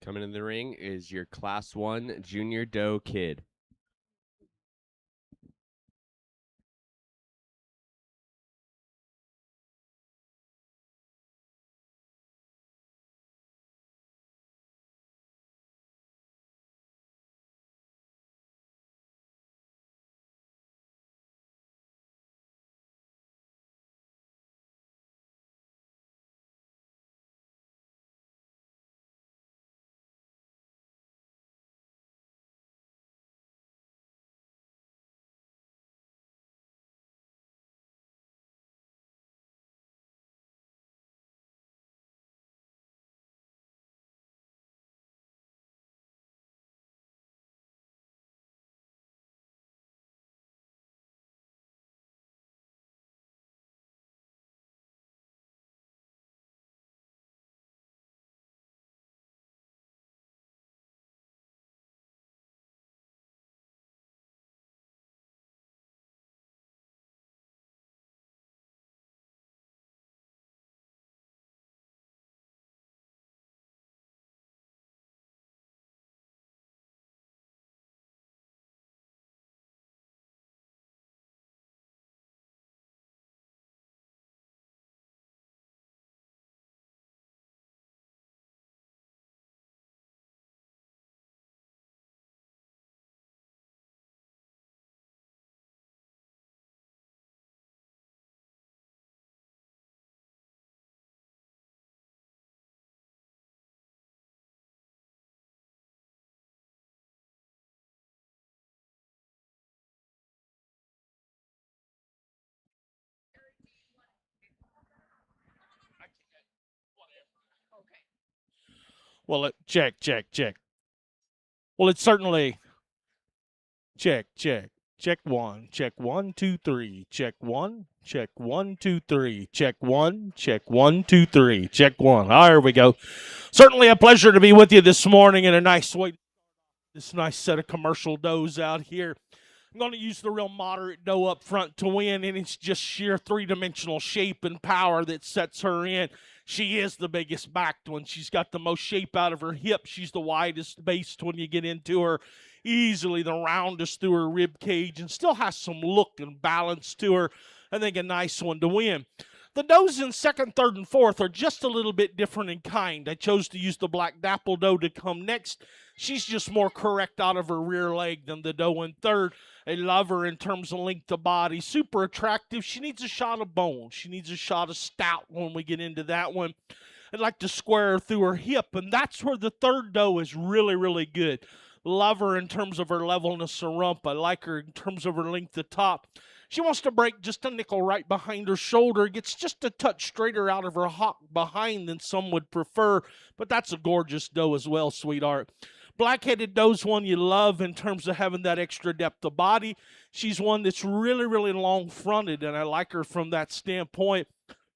Coming in the ring is your Class 1 Junior Doe Kid. Well, check. Well, it's certainly check one, check 1 2 3, check one 2 3, check 1 2 3, check one. There we go. Certainly a pleasure to be with you this morning in a nice way. This nice set of commercial does out here. I'm going to use the real moderate doe up front to win, and it's just sheer three-dimensional shape and power that sets her in. She is the biggest backed one. She's got the most shape out of her hip. She's the widest based when you get into her. Easily the roundest through her rib cage, and still has some look and balance to her. I think a nice one to win. The does in second, third, and fourth are just a little bit different in kind. I chose to use the black dapple doe to come next. She's just more correct out of her rear leg than the doe in third. I love her in terms of length of body. Super attractive. She needs a shot of bone. She needs a shot of stout when we get into that one. I'd like to square her through her hip, and that's where the third doe is really, really good. Love her in terms of her levelness of rump. I like her in terms of her length of top. She wants to break just a nickel right behind her shoulder. Gets just a touch straighter out of her hock behind than some would prefer, but that's a gorgeous doe as well, sweetheart. Black-headed doe's one you love in terms of having that extra depth of body. She's one that's really, really long-fronted, and I like her from that standpoint.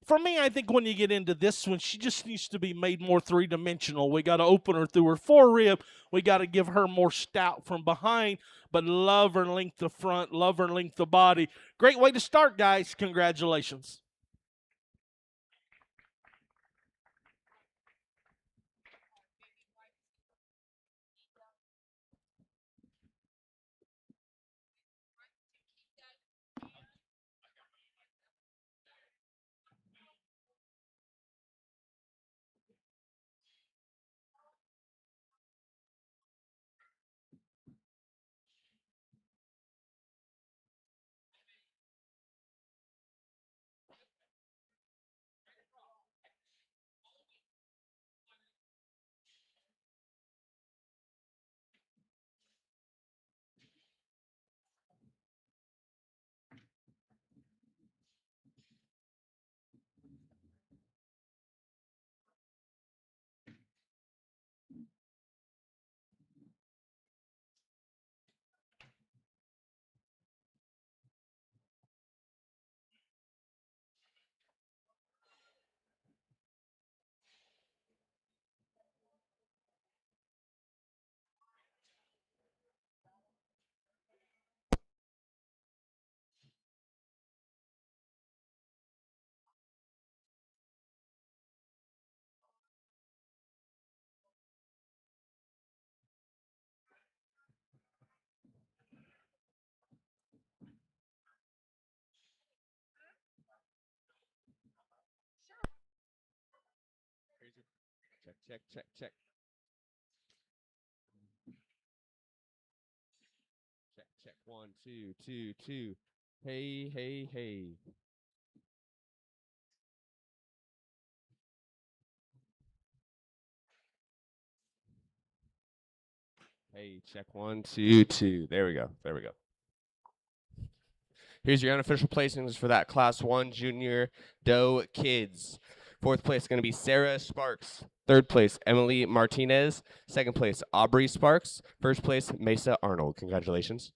For me, I think when you get into this one, she just needs to be made more three-dimensional. We got to open her through her forerib. We got to give her more stout from behind, but love her length of front, love her length of body. Great way to start, guys. Congratulations. Check, check, check. Check, check. 1, 2, 2, 2. Hey, hey, hey. Hey, check. 1, 2, 2. There we go. There we go. Here's your unofficial placings for that Class 1 Junior Doe Kids. Fourth place is going to be Sarah Sparks. Third place, Emily Martinez. Second place, Aubrey Sparks. First place, Mesa Arnold. Congratulations.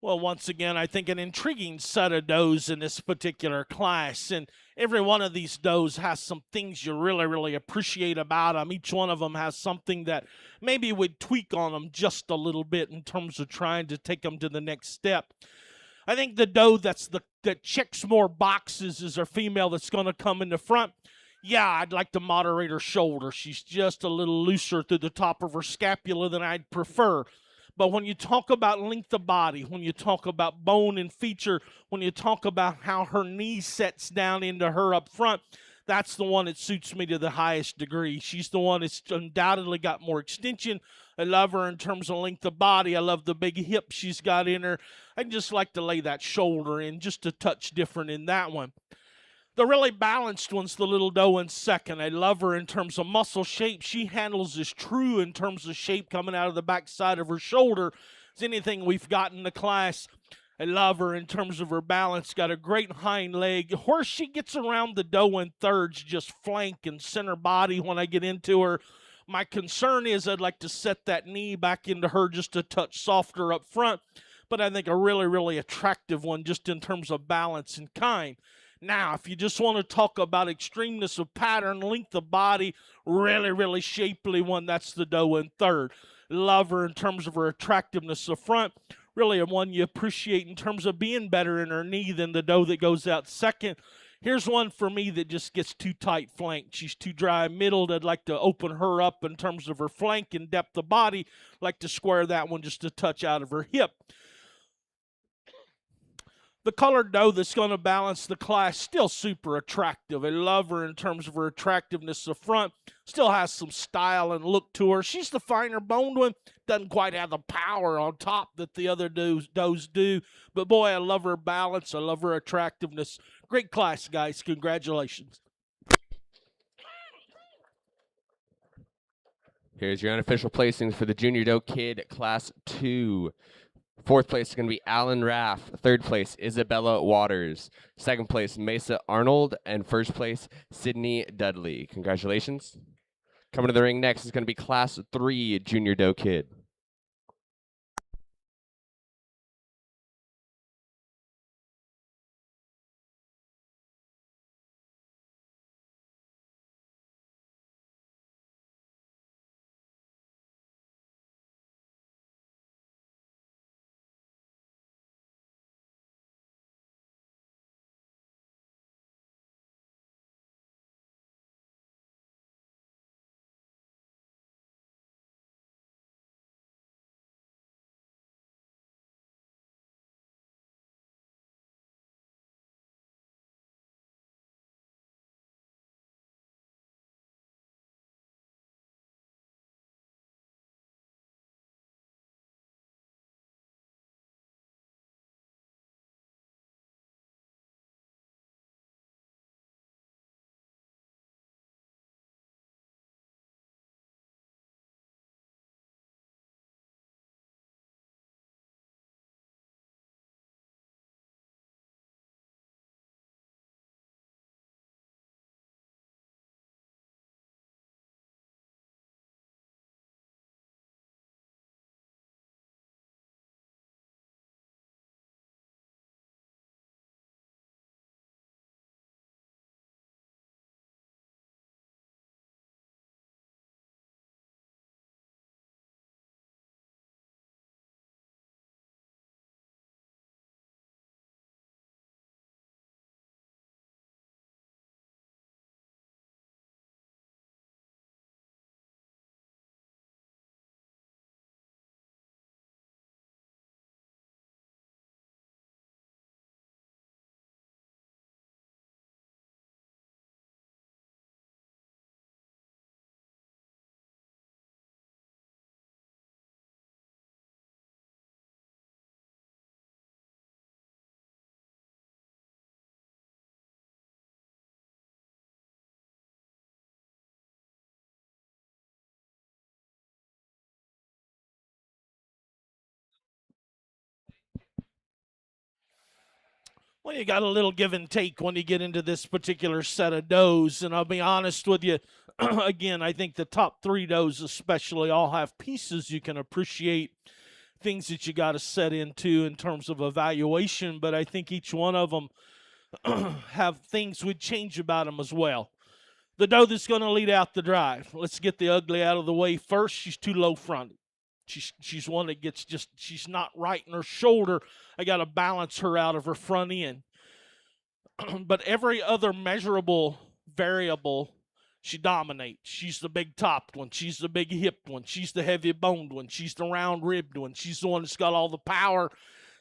Well, once again, I think an intriguing set of does in this particular class. And every one of these does has some things you really, really appreciate about them. Each one of them has something that maybe would tweak on them just a little bit in terms of trying to take them to the next step. I think the doe that checks more boxes is our female that's going to come in the front. Yeah, I'd like to moderate her shoulder. She's just a little looser through the top of her scapula than I'd prefer. But when you talk about length of body, when you talk about bone and feature, when you talk about how her knee sets down into her up front, that's the one that suits me to the highest degree. She's the one that's undoubtedly got more extension. I love her in terms of length of body. I love the big hip she's got in her. I just like to lay that shoulder in just a touch different in that one. The really balanced one's the little doe in second. I love her in terms of muscle shape. She handles as true in terms of shape coming out of the backside of her shoulder as anything we've got in the class. I love her in terms of her balance. Got a great hind leg. Where she gets around the doe in thirds, just flank and center body when I get into her. My concern is I'd like to set that knee back into her just a touch softer up front. But I think a really, really attractive one just in terms of balance and kind. Now, if you just want to talk about extremeness of pattern, length of body, really, really shapely one, that's the doe in third. Love her in terms of her attractiveness up front. Really a one you appreciate in terms of being better in her knee than the doe that goes out second. Here's one for me that just gets too tight flanked. She's too dry middled. I'd like to open her up in terms of her flank and depth of body. Like to square that one just a touch out of her hip. The colored doe that's going to balance the class, still super attractive. I love her in terms of her attractiveness up front. Still has some style and look to her. She's the finer boned one. Doesn't quite have the power on top that the other does do. But boy, I love her balance. I love her attractiveness. Great class, guys. Congratulations. Here's your unofficial placings for the Junior Doe Kid Class 2. Fourth place is going to be Alan Raff. Third place, Isabella Waters. Second place, Mesa Arnold. And first place, Sydney Dudley. Congratulations. Coming to the ring next is going to be Class 3 Junior Doe Kid. Well, you got a little give and take when you get into this particular set of does. And I'll be honest with you, again, I think the top three does, especially, all have pieces you can appreciate, things that you got to set into in terms of evaluation. But I think each one of them have things we'd change about them as well. The doe that's going to lead out the drive. Let's get the ugly out of the way first. She's too low fronted. She's one that gets just, she's not right in her shoulder. I got to balance her out of her front end. But every other measurable variable, she dominates. She's the big topped one. She's the big hipped one. She's the heavy boned one. She's the round ribbed one. She's the one that's got all the power.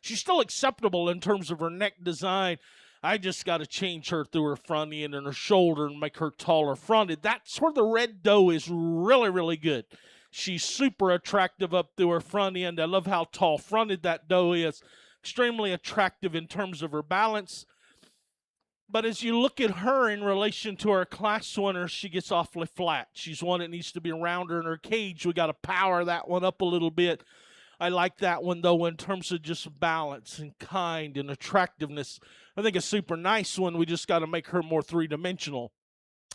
She's still acceptable in terms of her neck design. I just got to change her through her front end and her shoulder and make her taller fronted. That's where the red doe is really, really good. She's super attractive up through her front end. I love how tall fronted that doe is. Extremely attractive in terms of her balance. But as you look at her in relation to our class winner, she gets awfully flat. She's one that needs to be rounder in her cage. We got to power that one up a little bit. I like that one, though, in terms of just balance and kind and attractiveness. I think a super nice one. We just got to make her more three-dimensional.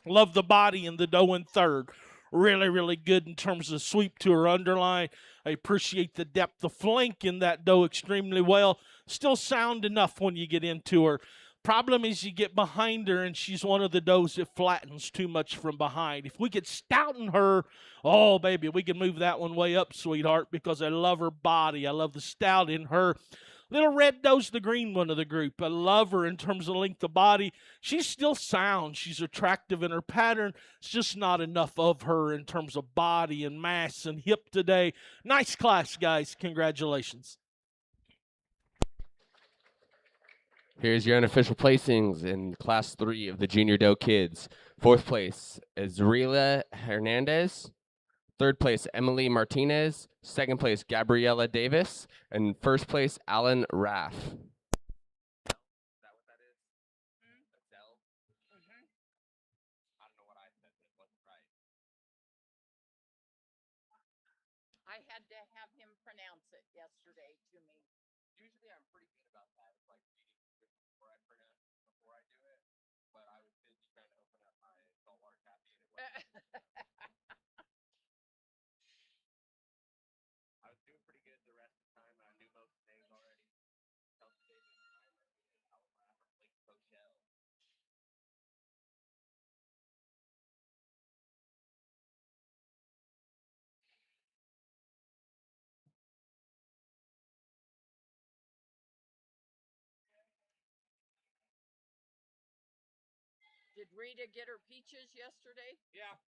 Love the body and the doe in third. Really, really good in terms of sweep to her underline. I appreciate the depth of flank in that doe extremely well. Still sound enough when you get into her. Problem is you get behind her, and she's one of the does that flattens too much from behind. If we could stouten her, oh, baby, we can move that one way up, sweetheart, because I love her body. I love the stout in her. Little red doe's the green one of the group. I love her in terms of length of body. She's still sound. She's attractive in her pattern. It's just not enough of her in terms of body and mass and hip today. Nice class, guys. Congratulations. Here's your unofficial placings in Class 3 of the Junior Doe Kids. Fourth place is Rila Hernandez. Third place, Emily Martinez. Second place, Gabriella Davis. And first place, Alan Raff. I had to have him pronounce it yesterday to me. Usually I'm pretty good about that. It's like reading before I pronounce before I do it. But I was busy trying to open up my saltwater taffy and it wasn't. I was doing pretty good the rest of the time. I knew most names already. Chelsea Davis, Alan Raff, Blake Coachelle. Did Rita get her peaches yesterday? Yeah.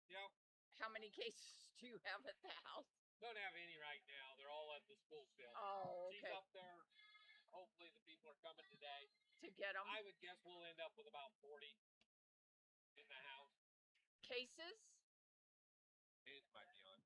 Yep. How many cases do you have at the house? Don't have any right now. They're all at the school still. Oh, okay. She's up there. Hopefully the people are coming today. To get them? I would guess we'll end up with about 40 in the house. Cases? Hayes might be on.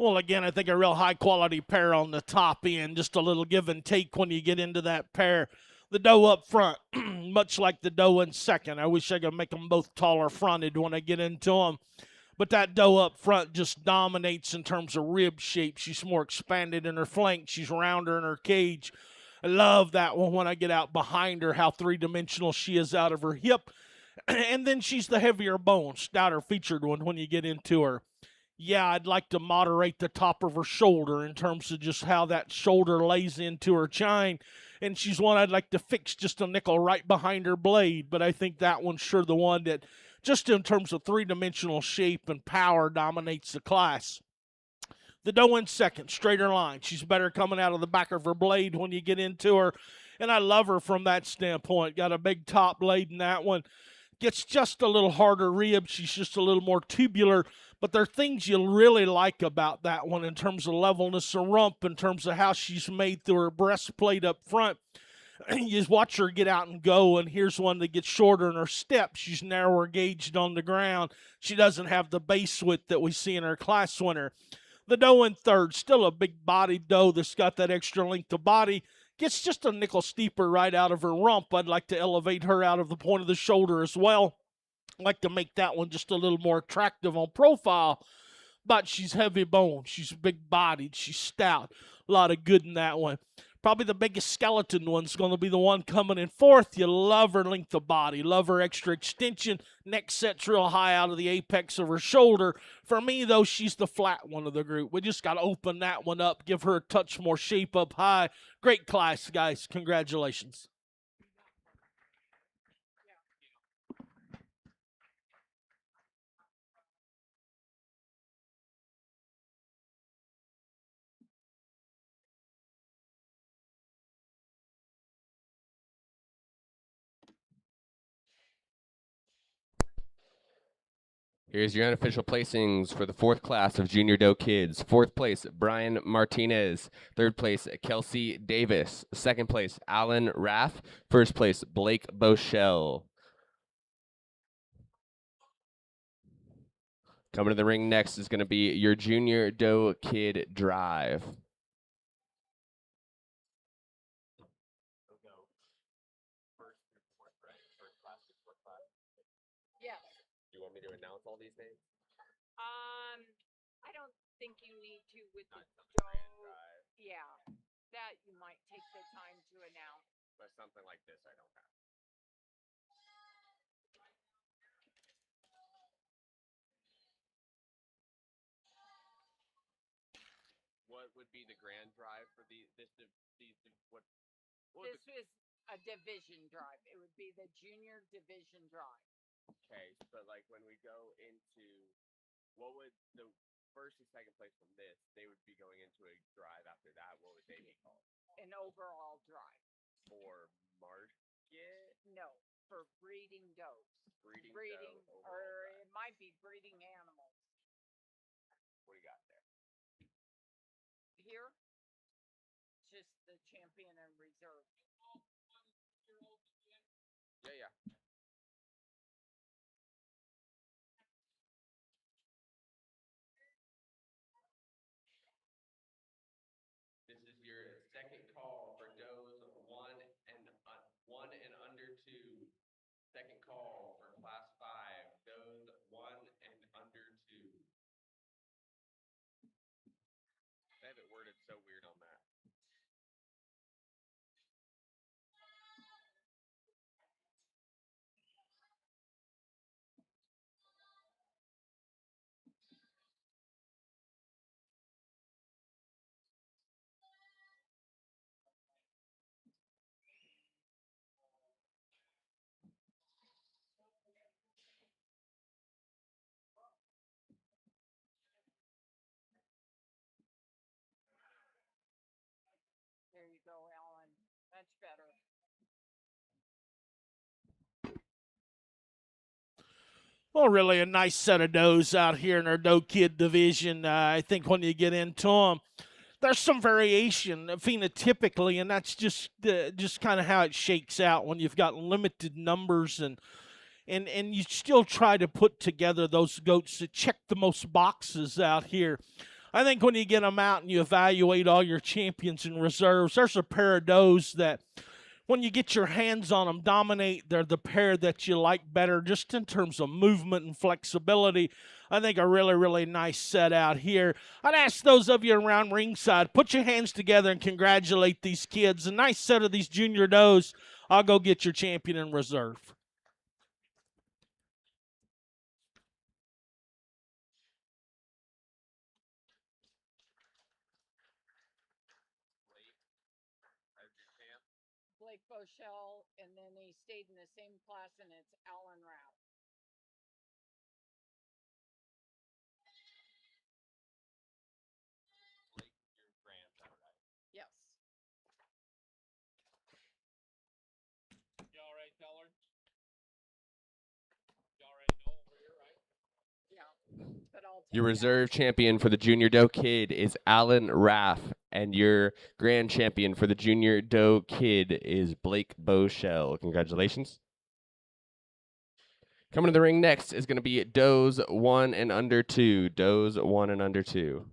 Well, again, I think a real high-quality pair on the top end, just a little give and take when you get into that pair. The doe up front, much like the doe in second. I wish I could make them both taller fronted when I get into them. But that doe up front just dominates in terms of rib shape. She's more expanded in her flank. She's rounder in her cage. I love that one when I get out behind her, how three-dimensional she is out of her hip. And then she's the heavier bone, stouter featured one when you get into her. Yeah, I'd like to moderate the top of her shoulder in terms of just how that shoulder lays into her chine. And she's one I'd like to fix just a nickel right behind her blade. But I think that one's sure the one that, just in terms of three-dimensional shape and power, dominates the class. The doe in second, straighter line. She's better coming out of the back of her blade when you get into her. And I love her from that standpoint. Got a big top blade in that one. Gets just a little harder rib. She's just a little more tubular. But there are things you really like about that one in terms of levelness of rump, in terms of how she's made through her breastplate up front. You just watch her get out and go, and here's one that gets shorter in her step. She's narrower gauged on the ground. She doesn't have the base width that we see in her class winner. The doe in third, still a big-bodied doe that's got that extra length of body. Gets just a nickel steeper right out of her rump. I'd like to elevate her out of the point of the shoulder as well. I'd like to make that one just a little more attractive on profile. But she's heavy bone. She's big-bodied. She's stout. A lot of good in that one. Probably the biggest skeleton one's going to be the one coming in fourth. You love her length of body, love her extra extension. Neck sets real high out of the apex of her shoulder. For me, though, she's the flat one of the group. We just got to open that one up, give her a touch more shape up high. Great class, guys. Congratulations. Here's your unofficial placings for the fourth class of Junior Doe Kids. Fourth place, Brian Martinez. Third place, Kelsey Davis. Second place, Alan Raff. First place, Blake Boschel. Coming to the ring next is going to be your Junior Doe Kid Drive. Yes. Do you want me to announce all these names? I don't think you need to with the Drive. Yeah, that you might take the time to announce. But something like this I don't have. What would be the grand drive for these what This was a division drive. It would be the junior division drive. Okay, but like when we go into what would the first and second place from this, they would be going into a drive after that. What would they be called? An overall drive. For market? No, for breeding does. Breeding doe Or overall it might be breeding animals. What do you got there? Here, just the champion and reserve. Yeah. This is your second call for does one and under 2. Second call for class 5, does 1 and under 2. They have it worded so weird on that. There you go, Alan. Much better. Well, really a nice set of does out here in our Doe Kid division. I think when you get into them, there's some variation phenotypically, and that's just kind of how it shakes out when you've got limited numbers and you still try to put together those goats that check the most boxes out here. I think when you get them out and you evaluate all your champions and reserves, there's a pair of does that when you get your hands on them, dominate. They're the pair that you like better just in terms of movement and flexibility. I think a really, really nice set out here. I'd ask those of you around ringside, put your hands together and congratulate these kids. A nice set of these junior does. I'll go get your champion in reserve. Blake Bochelle, and then he stayed in the same class, and it's Alan Rapp. Yes. You all right, Teller? You already know over here, right? Yeah. But I'll Your take reserve champion for the Junior Doe Kid is Alan Raff, and your grand champion for the Junior Doe Kid is Blake Bochelle. Congratulations. Coming to the ring next is going to be Does 1 and under 2. Does 1 and under 2.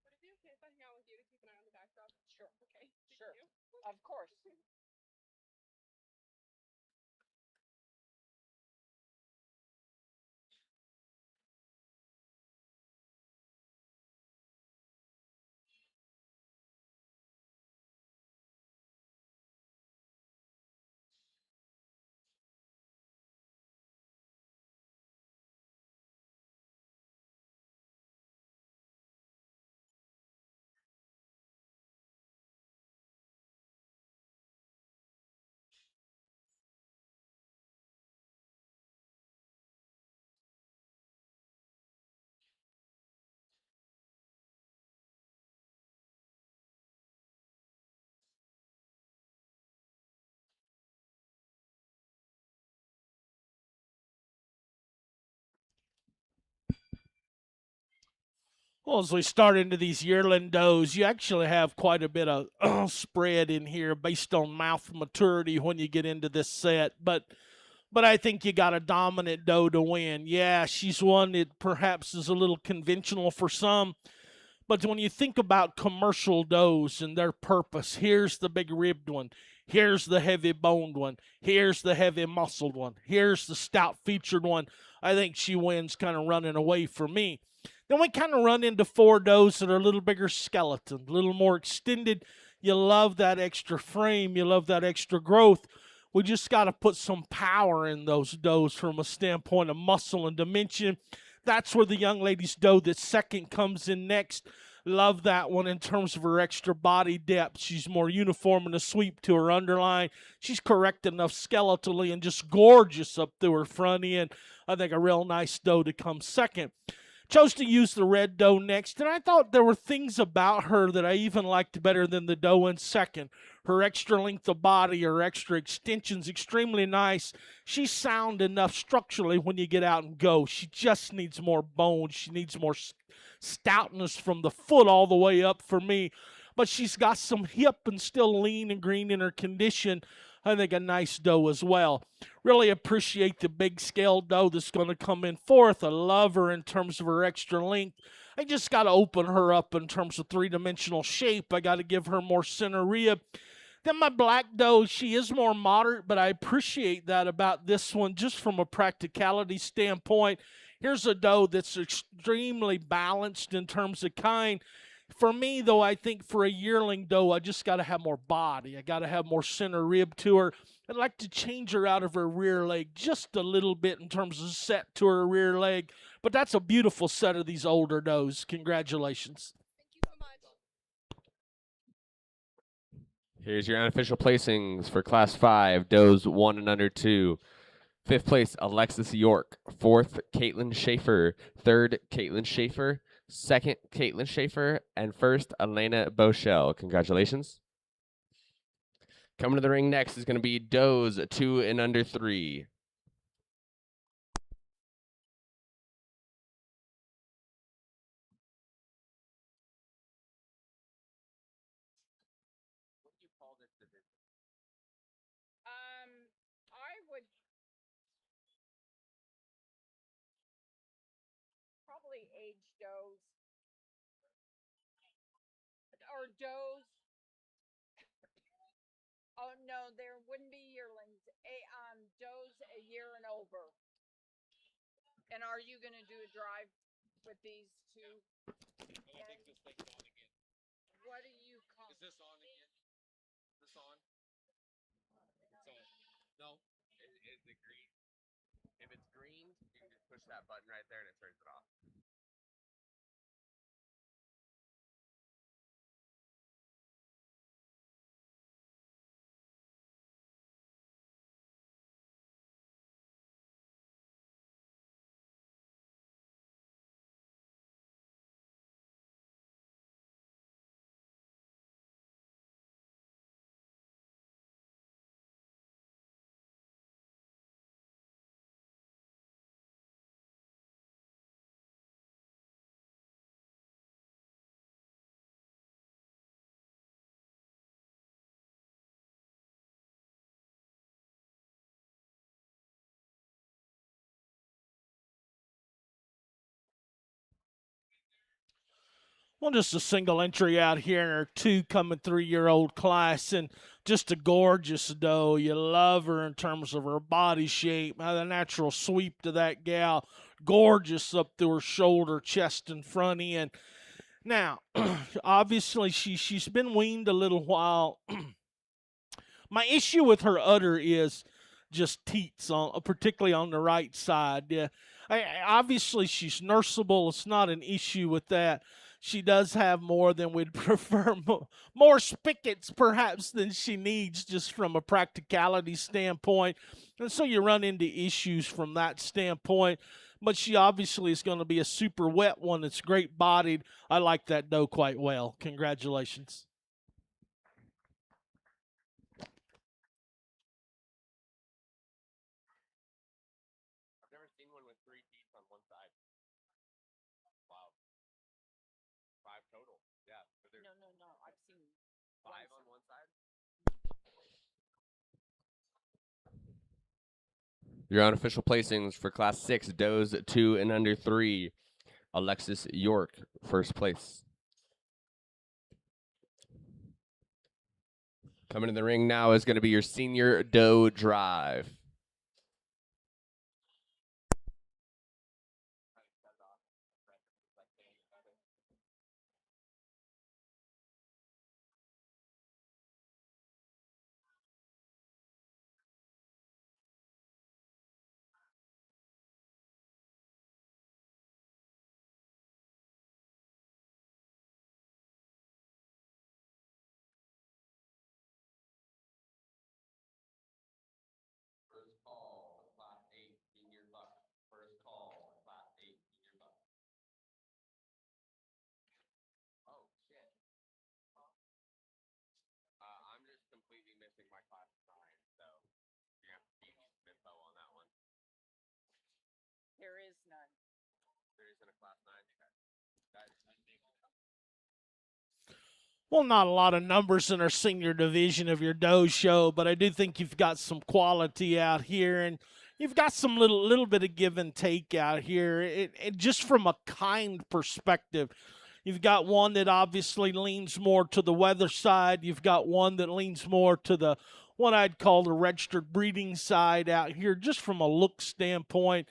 Would it be okay if I hang out with you to keep an eye on the backdrop? Sure. Okay. Sure. Thank you. Of course. Well, as we start into these yearling does, you actually have quite a bit of spread in here based on mouth maturity when you get into this set. But I think you got a dominant doe to win. Yeah, she's one that perhaps is a little conventional for some. But when you think about commercial does and their purpose, here's the big ribbed one. Here's the heavy boned one. Here's the heavy muscled one. Here's the stout featured one. I think she wins kind of running away from me. Then Then we kind of run into 4 does that are a little bigger skeleton, a little more extended. You love that extra frame. You love that extra growth. We just got to put some power in those does from a standpoint of muscle and dimension. That's where the young lady's doe that's second comes in next. Love that one in terms of her extra body depth. She's more uniform in the sweep to her underline. She's correct enough skeletally and just gorgeous up through her front end. I think a real nice doe to come second. Chose to use the red doe next, and I thought there were things about her that I even liked better than the doe in second. Her extra length of body, her extra extension's extremely nice. She's sound enough structurally when you get out and go. She just needs more bone. She needs more stoutness from the foot all the way up for me. But she's got some hip and still lean and green in her condition. I think a nice doe as well. Really appreciate the big scale doe that's going to come in fourth. I love her in terms of her extra length. I just got to open her up in terms of three-dimensional shape. I got to give her more center rib. Then my black doe, she is more moderate, but I appreciate that about this one just from a practicality standpoint. Here's a doe that's extremely balanced in terms of kind. For me, though, I think for a yearling doe, I just got to have more body. I got to have more center rib to her. I'd like to change her out of her rear leg just a little bit in terms of set to her rear leg. But that's a beautiful set of these older does. Congratulations. Thank you so much. Here's your unofficial placings for Class 5, does 1 and under 2. 5th place, Alexis York. 4th, Caitlin Schaefer. 3rd, Caitlin Schaefer. 2nd, Caitlin Schaefer. And 1st, Elena Boschel. Congratulations. Coming to the ring next is going to be does 2 and under 3. I would probably age does or does. Oh no, there wouldn't be yearlings. Does a year and over. And are you going to do a drive with these two? I think this thing's on again. What do you call? Is this on again? Is this on? It's on. No. Is it green? If it's green, you can just push that button right there and it turns it off. Well, just a single entry out here in our 2 coming 3-year-old class, and just a gorgeous doe. You love her in terms of her body shape, the natural sweep to that gal. Gorgeous up through her shoulder, chest, and front end. Now, obviously, she's been weaned a little while. My issue with her udder is just teats, particularly on the right side. Yeah, obviously she's nurseable. It's not an issue with that. She does have more than we'd prefer, more spigots perhaps than she needs, just from a practicality standpoint. And so you run into issues from that standpoint. But she obviously is going to be a super wet one that's great bodied. I like that doe quite well. Congratulations. I've never seen one with 3 teeth on one side. Wow. 5 total. Yeah. But there's No. I've seen 5 on one side. Your unofficial placings for Class 6, does 2 and under 3. Alexis York, 1st place. Coming to the ring now is going to be your senior doe drive. There is none. Well, not a lot of numbers in our senior division of your doe show, but I do think you've got some quality out here, and you've got some little bit of give and take out here. It just from a kind perspective, you've got one that obviously leans more to the weather side. You've got one that leans more to the what I'd call the registered breeding side out here, just from a look standpoint.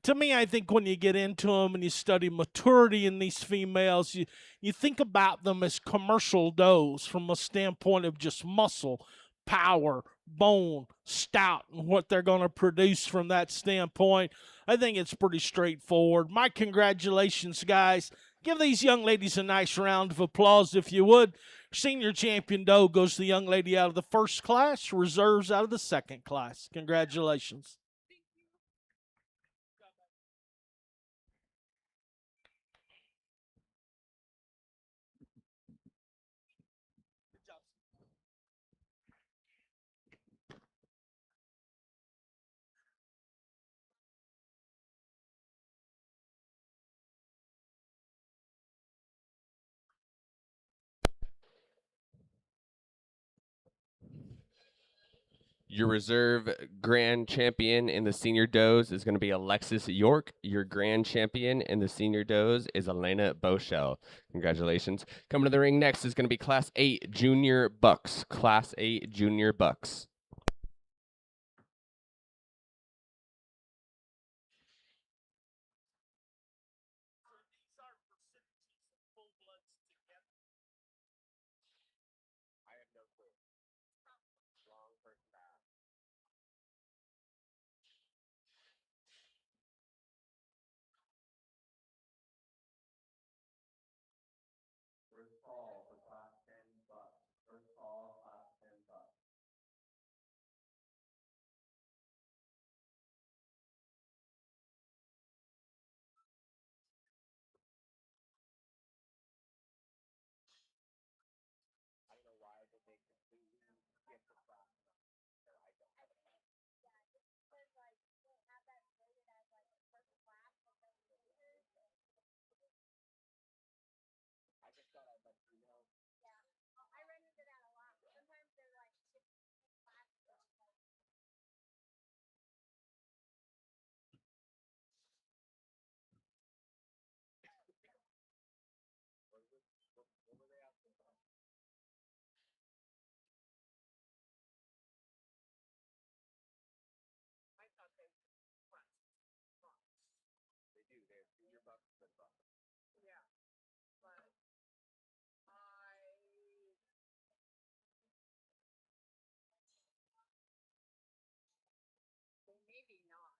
To me, I think when you get into them and you study maturity in these females, you think about them as commercial does from a standpoint of just muscle, power, bone, stout, and what they're going to produce from that standpoint. I think it's pretty straightforward. My congratulations, guys. Give these young ladies a nice round of applause, if you would. Senior champion doe goes to the young lady out of the first class, reserves out of the second class. Congratulations. Your reserve grand champion in the senior does is going to be Alexis York. Your grand champion in the senior does is Elena Boschel. Congratulations. Coming to the ring next is going to be Class 8 Junior Bucks. Class 8 Junior Bucks. Yeah, but maybe not.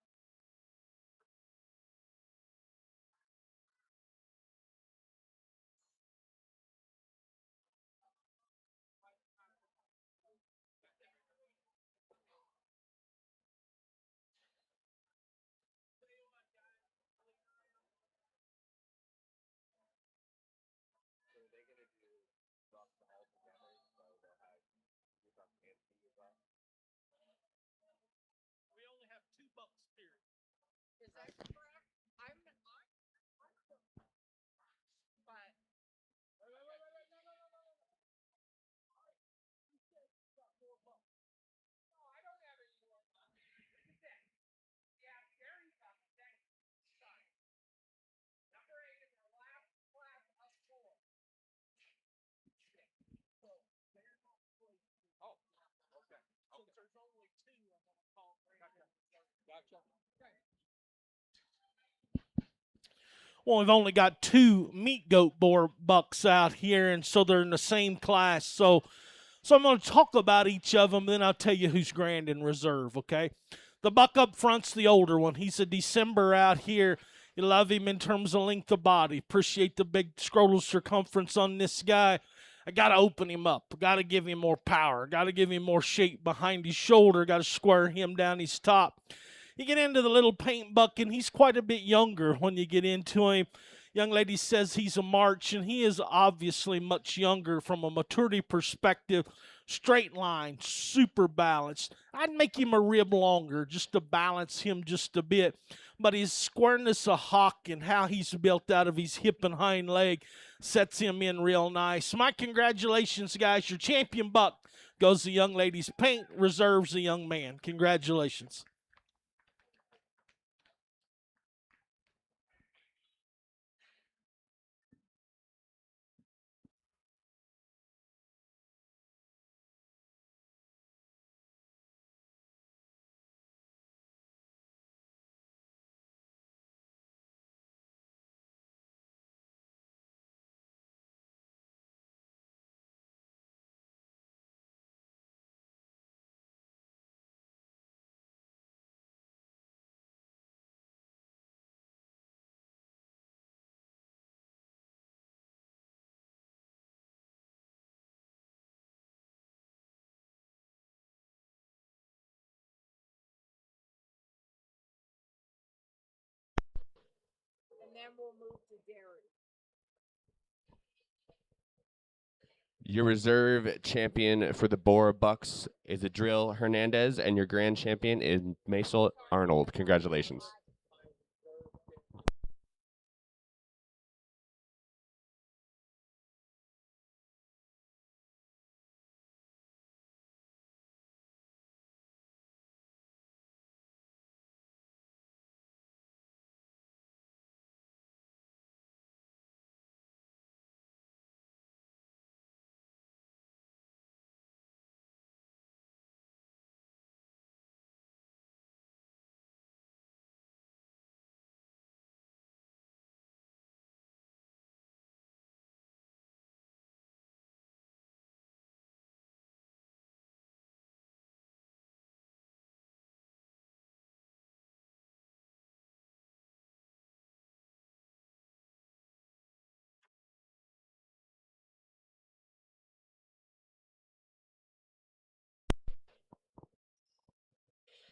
We only have 2 bucks, period. Is that correct? I'm but no, I don't have any more. Yeah, Gary's up next. Number 8 in the last class of 4. Oh, okay. So there's only 2 I'm going to call. Gotcha. Well, we've only got 2 meat goat boar bucks out here, and so they're in the same class. So I'm going to talk about each of them, then I'll tell you who's grand in reserve, okay? The buck up front's the older one. He's a December out here. You love him in terms of length of body. Appreciate the big scrotal circumference on this guy. I got to open him up. Got to give him more power. Got to give him more shape behind his shoulder. Got to square him down his top. You get into the little paint buck, and he's quite a bit younger when you get into him. Young lady says he's a March, and he is obviously much younger from a maturity perspective. straight line, super balanced. I'd make him a rib longer just to balance him just a bit. But his squareness of hock and how he's built out of his hip and hind leg sets him in real nice. My congratulations, guys. Your champion buck goes the young lady's paint, reserves the young man. Congratulations. And then we'll move to dairy. Your reserve champion for the Boar Bucks is Adriel Hernandez, and your grand champion is Maisel Arnold. Congratulations.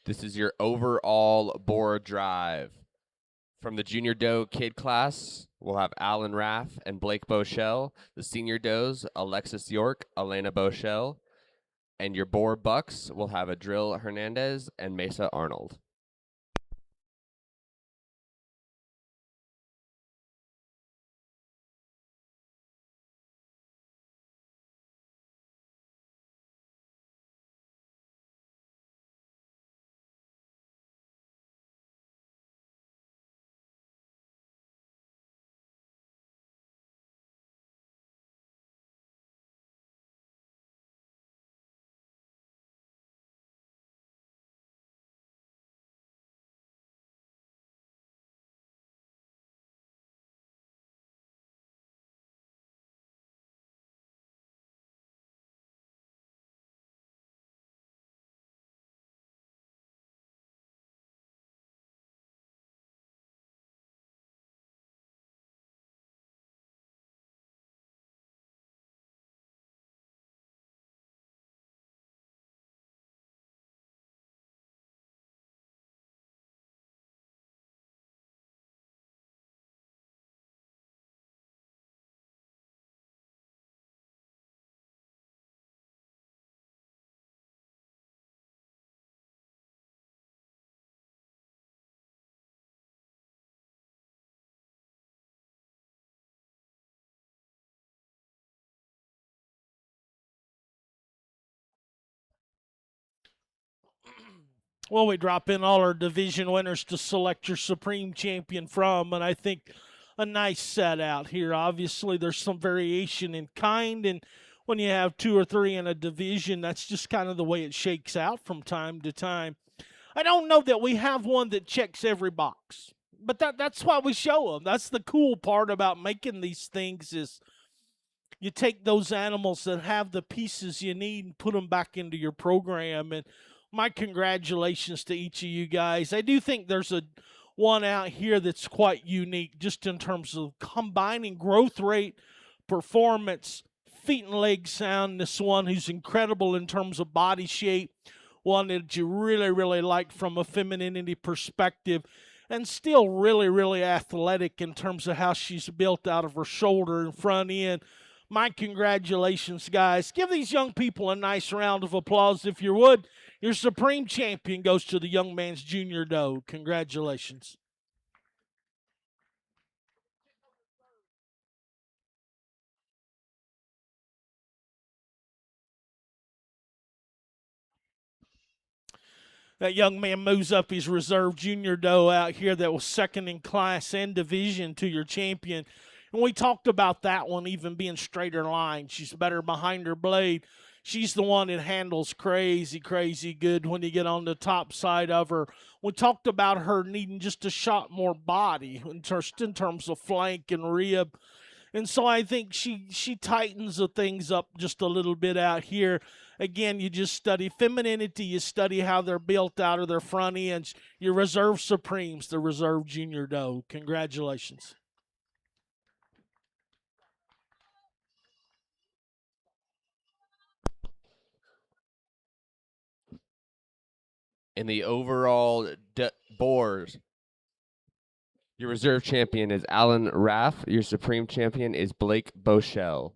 This is your overall boar drive. From the junior doe kid class, we'll have Alan Raff and Blake Bochelle. The senior does, Alexis York, Elena Bochelle. And your boar bucks will have Adriel Hernandez and Mesa Arnold. Well, we drop in all our division winners to select your supreme champion from, and I think a nice set out here. Obviously, there's some variation in kind, and when you have two or three in a division, that's just kind of the way it shakes out from time to time. I don't know that we have one that checks every box, but that's why we show them. That's the cool part about making these things is you take those animals that have the pieces you need and put them back into your program. And my congratulations to each of you guys. I do think there's a one out here that's quite unique just in terms of combining growth rate, performance, feet and leg sound. This one who's incredible in terms of body shape, one that you really, really like from a femininity perspective, and still really, really athletic in terms of how she's built out of her shoulder and front end. My congratulations, guys. Give these young people a nice round of applause, if you would. Your Supreme Champion goes to the Young Man's Junior Doe. Congratulations. That young man moves up his reserve junior doe out here that was second in class and division to your champion. And we talked about that one even being straighter line. She's better behind her blade. She's the one that handles crazy, crazy good when you get on the top side of her. We talked about her needing just a shot more body in terms of flank and rib. And so I think she tightens the things up just a little bit out here. Again, you just study femininity. You study how they're built out of their front ends. Your reserve supremes, the reserve junior doe. Congratulations. In the overall boars, your reserve champion is Alan Raff. Your supreme champion is Blake Bochelle.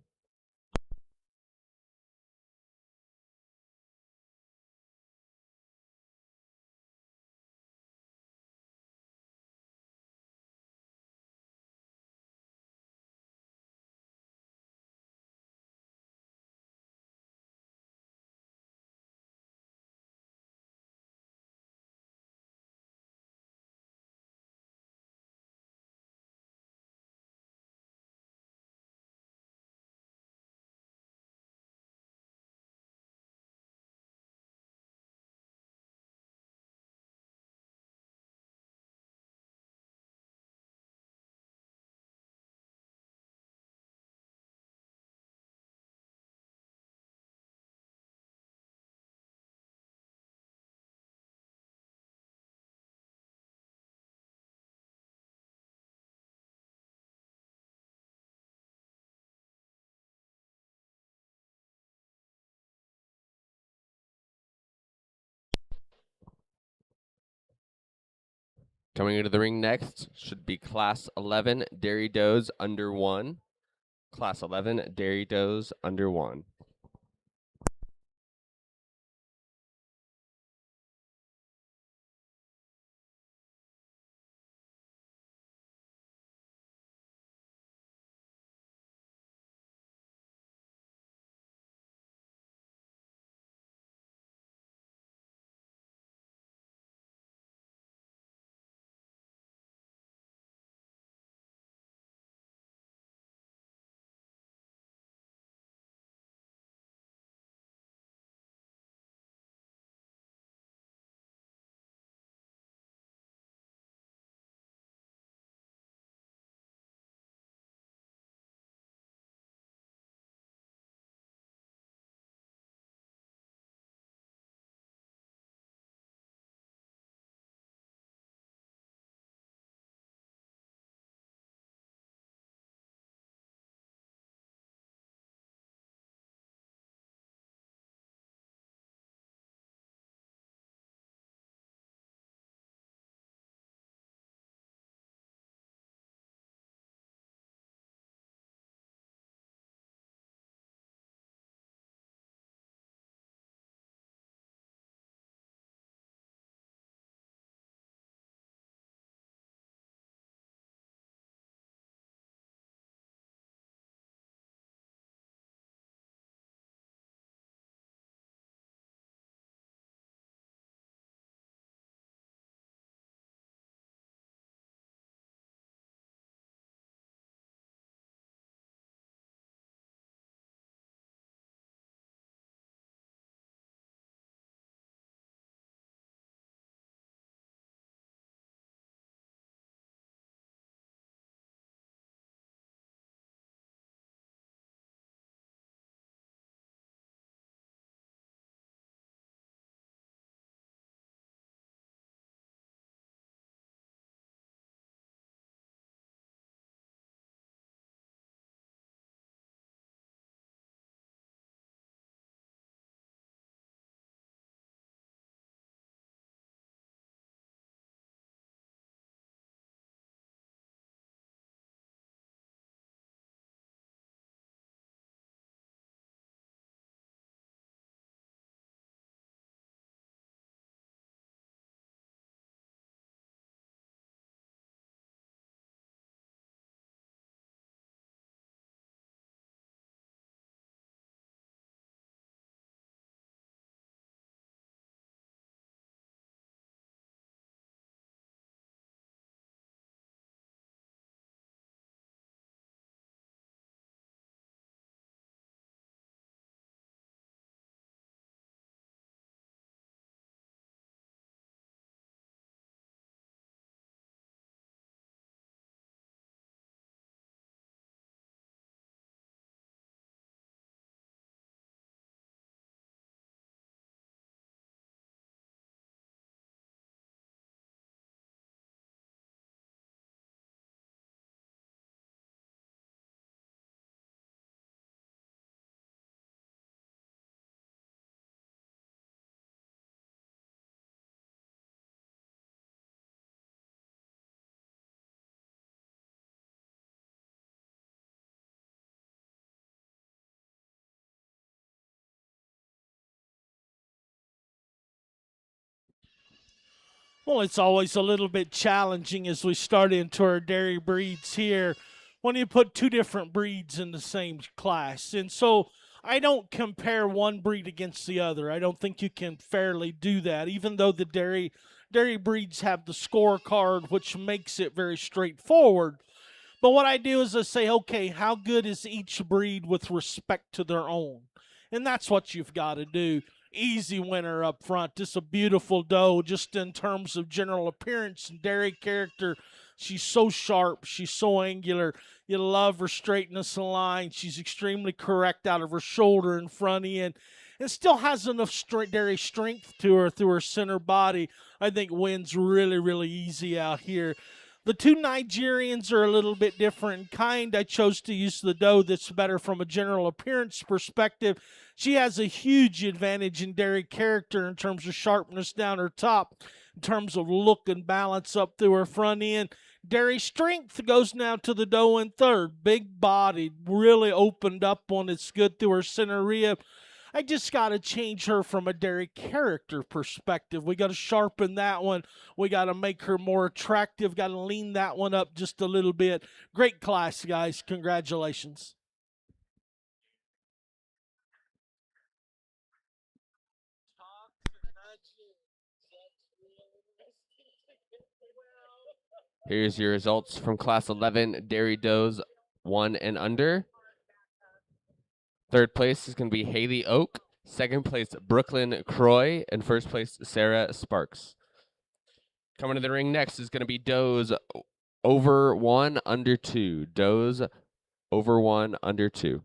Coming into the ring next should be Class 11 Dairy Does under 1. Class 11 Dairy Does under 1. Well, it's always a little bit challenging as we start into our dairy breeds here when you put two different breeds in the same class. And so I don't compare one breed against the other. I don't think you can fairly do that, even though the dairy breeds have the scorecard, which makes it very straightforward. But what I do is I say, okay, how good is each breed with respect to their own? And that's what you've got to do. Easy winner up front. Just a beautiful doe, just in terms of general appearance and dairy character. She's so sharp. She's so angular. You love her straightness of line. She's extremely correct out of her shoulder and front end. And still has enough dairy strength to her through her center body. I think wins really, really easy out here. The two Nigerians are a little bit different in kind. I chose to use the doe that's better from a general appearance perspective. She has a huge advantage in dairy character in terms of sharpness down her top, in terms of look and balance up through her front end. Dairy strength goes now to the doe in third. Big bodied, really opened up on its good through her center rib. I just got to change her from a dairy character perspective. We got to sharpen that one. We got to make her more attractive. Got to lean that one up just a little bit. Great class, guys. Congratulations. Here's your results from Class 11 Dairy Does 1 and under. Third place is going to be Haley Oak. Second place, Brooklyn Croy. And first place, Sarah Sparks. Coming to the ring next is going to be Does over 1, under 2. Does over 1, under 2.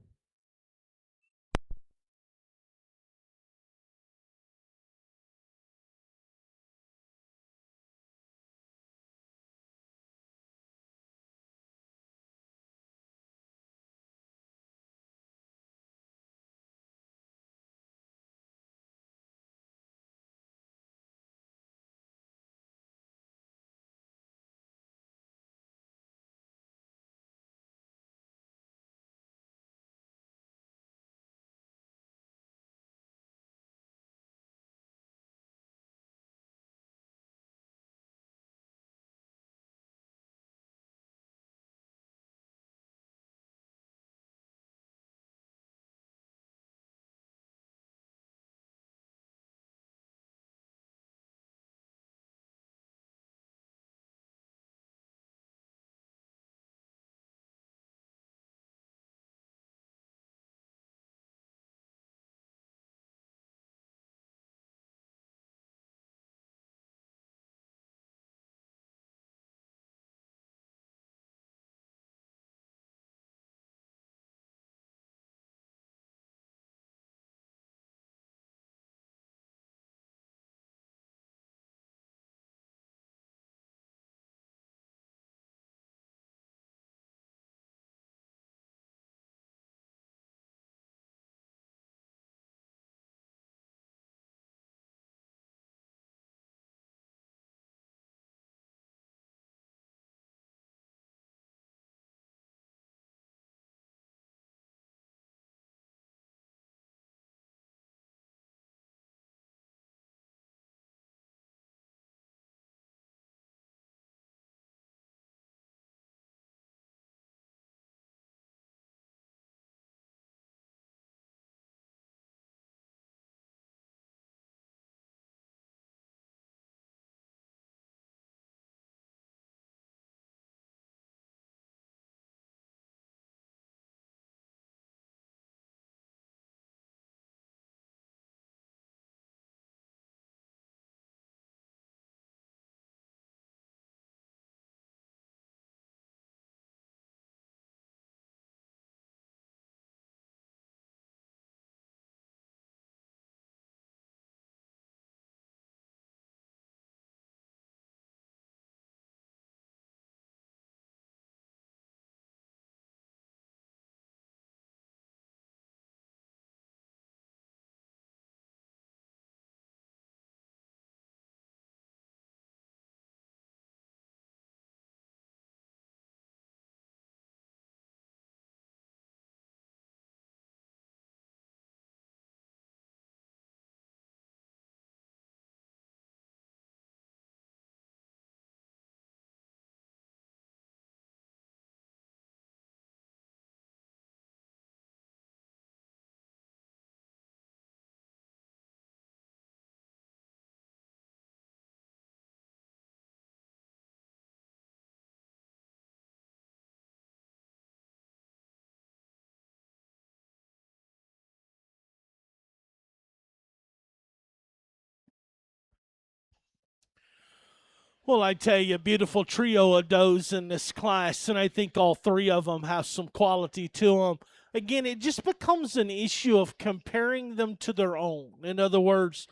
Well, I tell you, beautiful trio of does in this class, and I think all three of them have some quality to them. Again, it just becomes an issue of comparing them to their own. In other words,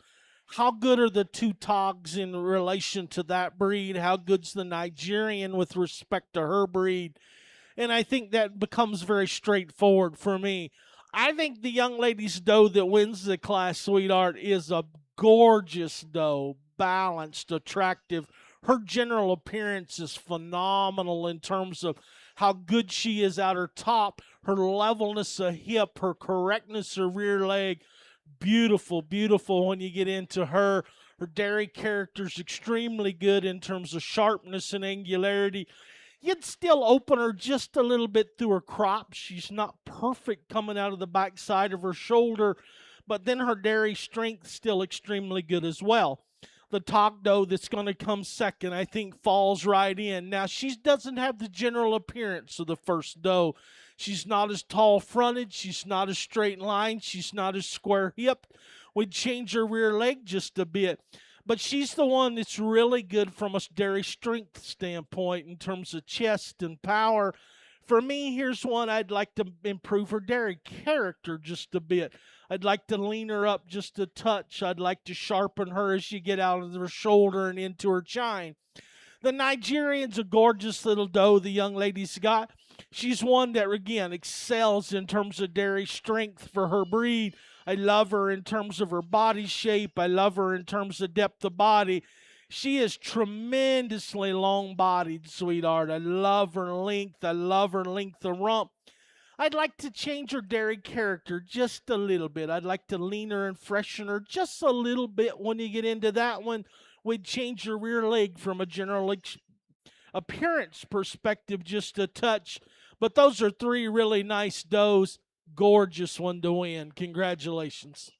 how good are the two togs in relation to that breed? How good's the Nigerian with respect to her breed? And I think that becomes very straightforward for me. I think the young lady's doe that wins the class, sweetheart, is a gorgeous doe, balanced, attractive. Her general appearance is phenomenal in terms of how good she is at her top, her levelness of hip, her correctness of rear leg. Beautiful, beautiful when you get into her. Her dairy character's extremely good in terms of sharpness and angularity. You'd still open her just a little bit through her crop. She's not perfect coming out of the backside of her shoulder, but then her dairy strength still extremely good as well. The top doe that's going to come second, I think, falls right in. Now, she doesn't have the general appearance of the first doe. She's not as tall fronted. She's not as straight line. She's not as square hipped. We'd change her rear leg just a bit. But she's the one that's really good from a dairy strength standpoint in terms of chest and power. For me, here's one I'd like to improve her dairy character just a bit. I'd like to lean her up just a touch. I'd like to sharpen her as you get out of her shoulder and into her chine. The Nigerian's a gorgeous little doe the young lady's got. She's one that, again, excels in terms of dairy strength for her breed. I love her in terms of her body shape. I love her in terms of depth of body. She is tremendously long bodied, sweetheart. I love her length. I love her length of rump. I'd like to change her dairy character just a little bit. I'd like to lean her and freshen her just a little bit when you get into that one. We'd change her rear leg from a general appearance perspective just a touch. But those are three really nice does. Gorgeous one to win. Congratulations.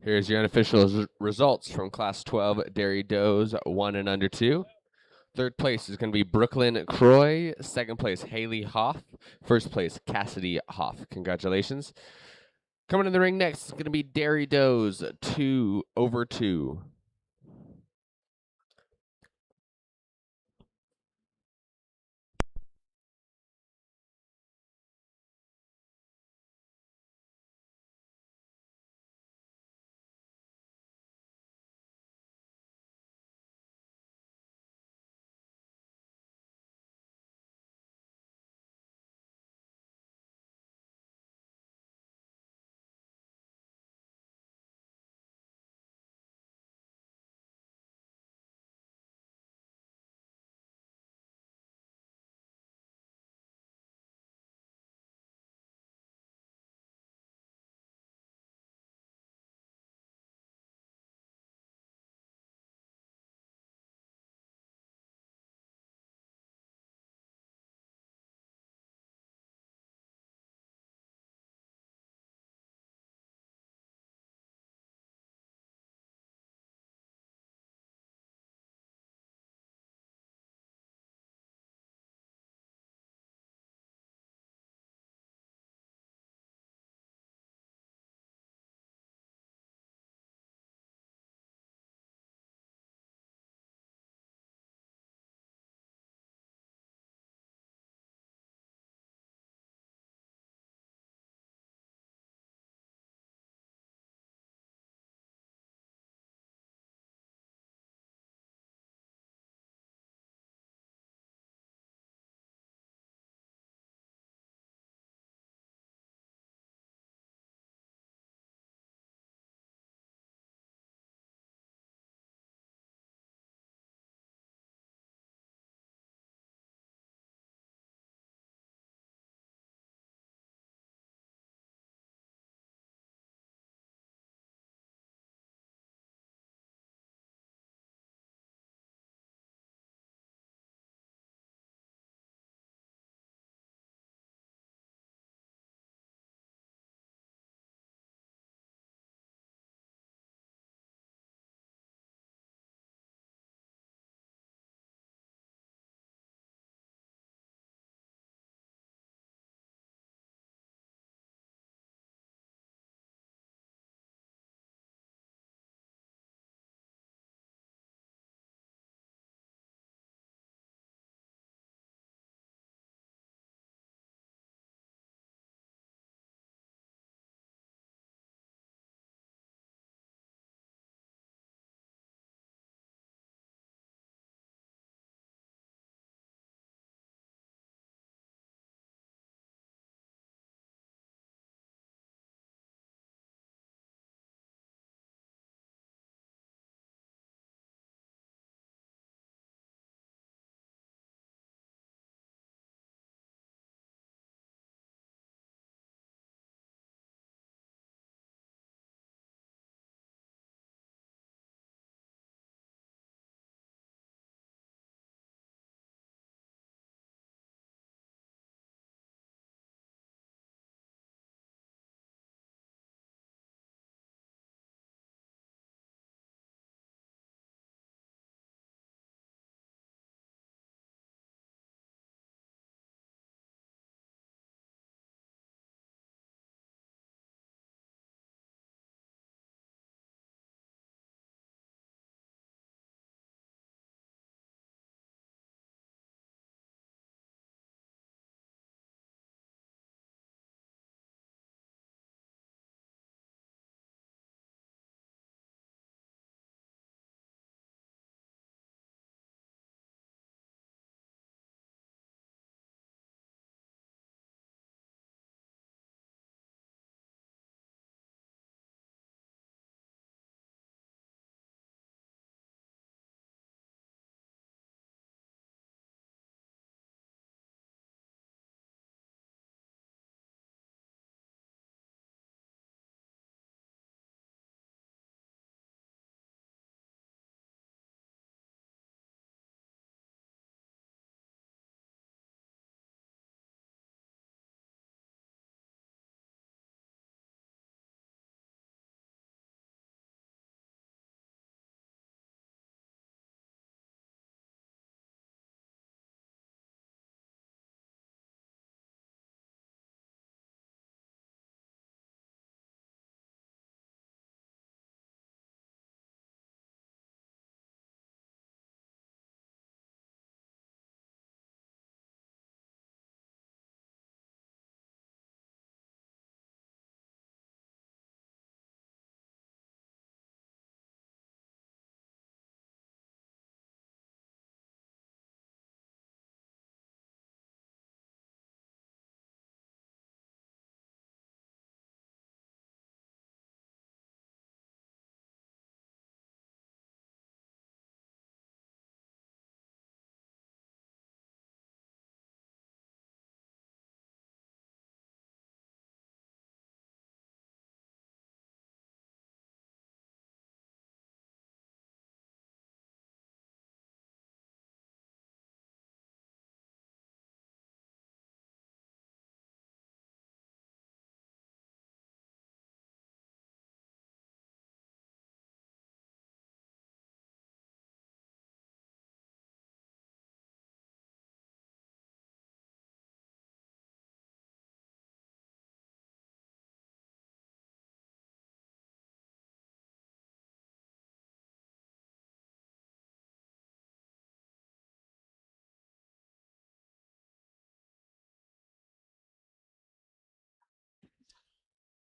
Here's your unofficial results from Class 12 Dairy Does 1 and under 2. Third place is going to be Brooklyn Croy. Second place, Haley Hoff. First place, Cassidy Hoff. Congratulations. Coming in the ring next is going to be Dairy Does 2 over 2.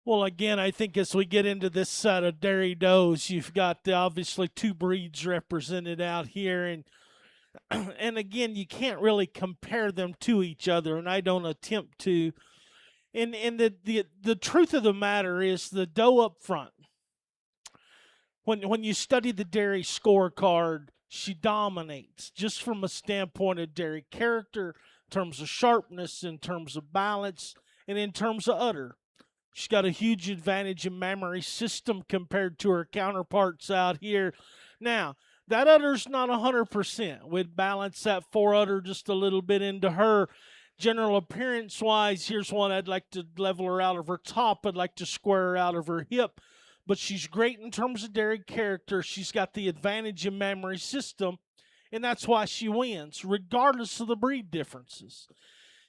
Well, again, I think as we get into this set of dairy does, you've got obviously two breeds represented out here, and and again, you can't really compare them to each other, and I don't attempt to. And the truth of the matter is the doe up front. When you study the dairy scorecard, she dominates just from a standpoint of dairy character, in terms of sharpness, in terms of balance, and in terms of udder. She's got a huge advantage in memory system compared to her counterparts out here. Now, that udder's not 100%. We'd balance that fore udder just a little bit into her. General appearance wise, here's one I'd like to level her out of her top. I'd like to square her out of her hip. But she's great in terms of dairy character. She's got the advantage in memory system, and that's why she wins, regardless of the breed differences.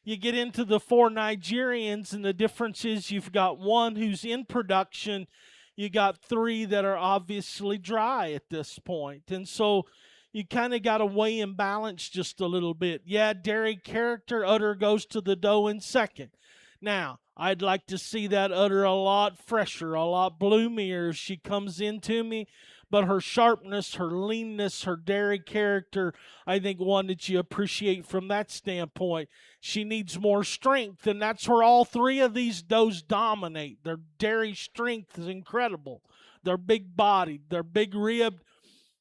You get into the four Nigerians, and the difference is you've got one who's in production, you got three that are obviously dry at this point. And so you kind of got to weigh and balance just a little bit. Yeah, dairy character, udder goes to the doe in second. Now, I'd like to see that udder a lot fresher, a lot bloomier as she comes into me. But her sharpness, her leanness, her dairy character, I think one that you appreciate from that standpoint. She needs more strength, and that's where all three of these does dominate. Their dairy strength is incredible. They're big bodied, they're big ribbed.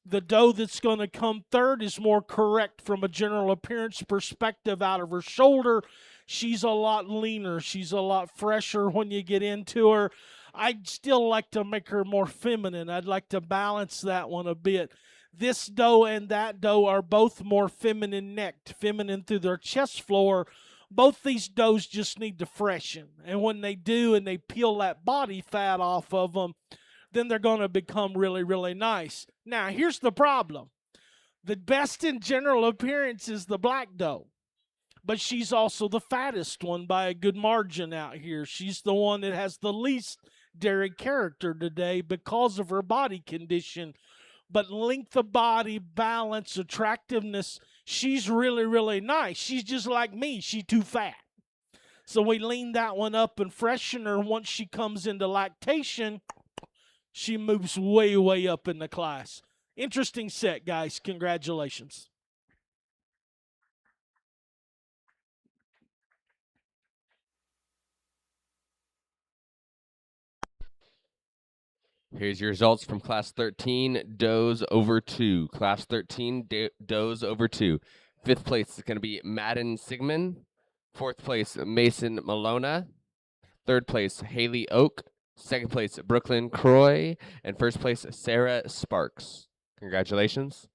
The doe that's going to come third is more correct from a general appearance perspective out of her shoulder. She's a lot leaner. She's a lot fresher when you get into her. I'd still like to make her more feminine. I'd like to balance that one a bit. This doe and that doe are both more feminine necked, feminine through their chest floor. Both these does just need to freshen. And when they do and they peel that body fat off of them, then they're going to become really, really nice. Now, here's the problem. The best in general appearance is the black doe, but she's also the fattest one by a good margin out here. She's the one that has the least dairy character today because of her body condition. But length of body, balance, attractiveness, she's really, really nice. She's just like me. She's too fat. So we lean that one up and freshen her. Once she comes into lactation, she moves way, way up in the class. Interesting set, guys. Congratulations. Here's your results from Class 13, does over 2. Class 13, does over 2. Fifth place is going to be Madden Sigmund. Fourth place, Mason Malona. Third place, Haley Oak. Second place, Brooklyn Croy. And first place, Sarah Sparks. Congratulations.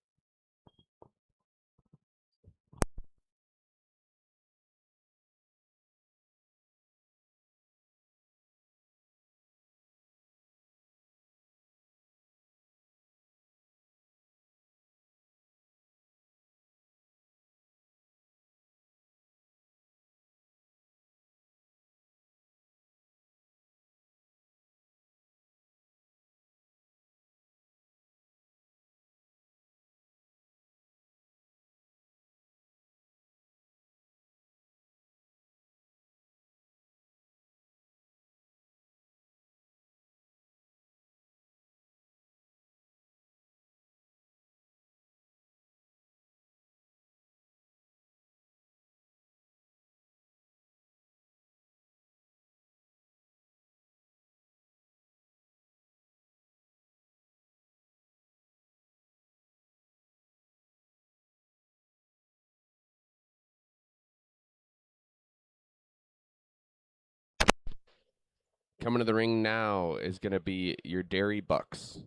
Coming to the ring now is going to be your Dairy Bucks.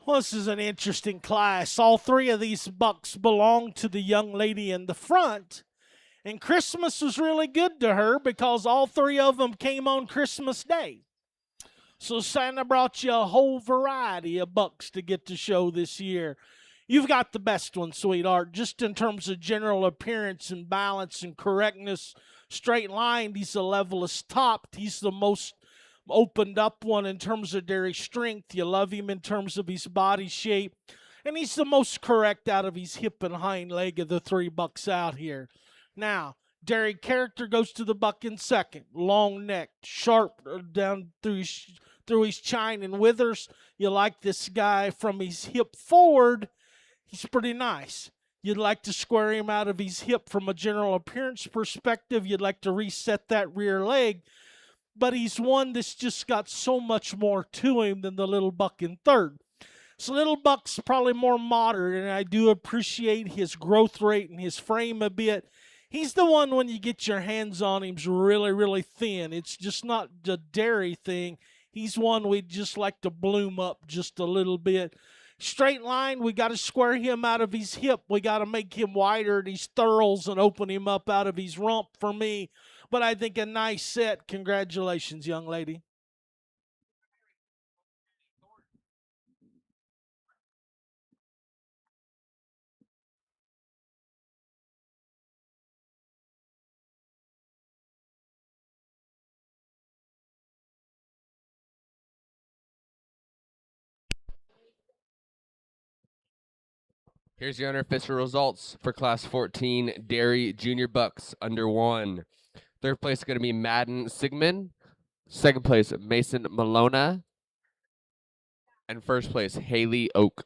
Well, this is an interesting class. All three of these bucks belong to the young lady in the front. And Christmas was really good to her because all three of them came on Christmas Day. So Santa brought you a whole variety of bucks to get to show this year. You've got the best one, sweetheart, just in terms of general appearance and balance and correctness. Straight line, he's the levelest topped. He's the most opened up one in terms of dairy strength. You love him in terms of his body shape. And he's the most correct out of his hip and hind leg of the three bucks out here. Now, dairy character goes to the buck in second. Long neck, sharp down through his chine and withers. You like this guy from his hip forward. He's pretty nice. You'd like to square him out of his hip from a general appearance perspective. You'd like to reset that rear leg. But he's one that's just got so much more to him than the little buck in third. So little buck's probably more modern, and I do appreciate his growth rate and his frame a bit. He's the one when you get your hands on him's really, really thin. It's just not the dairy thing. He's one we'd just like to bloom up just a little bit. Straight line, we got to square him out of his hip. We got to make him wider at his thurls and open him up out of his rump for me. But I think a nice set. Congratulations, young lady. Here's your unofficial results for Class 14 Dairy Junior Bucks under 1. Third place is going to be Madden Sigmund. Second place, Mason Malona. And first place, Haley Oak.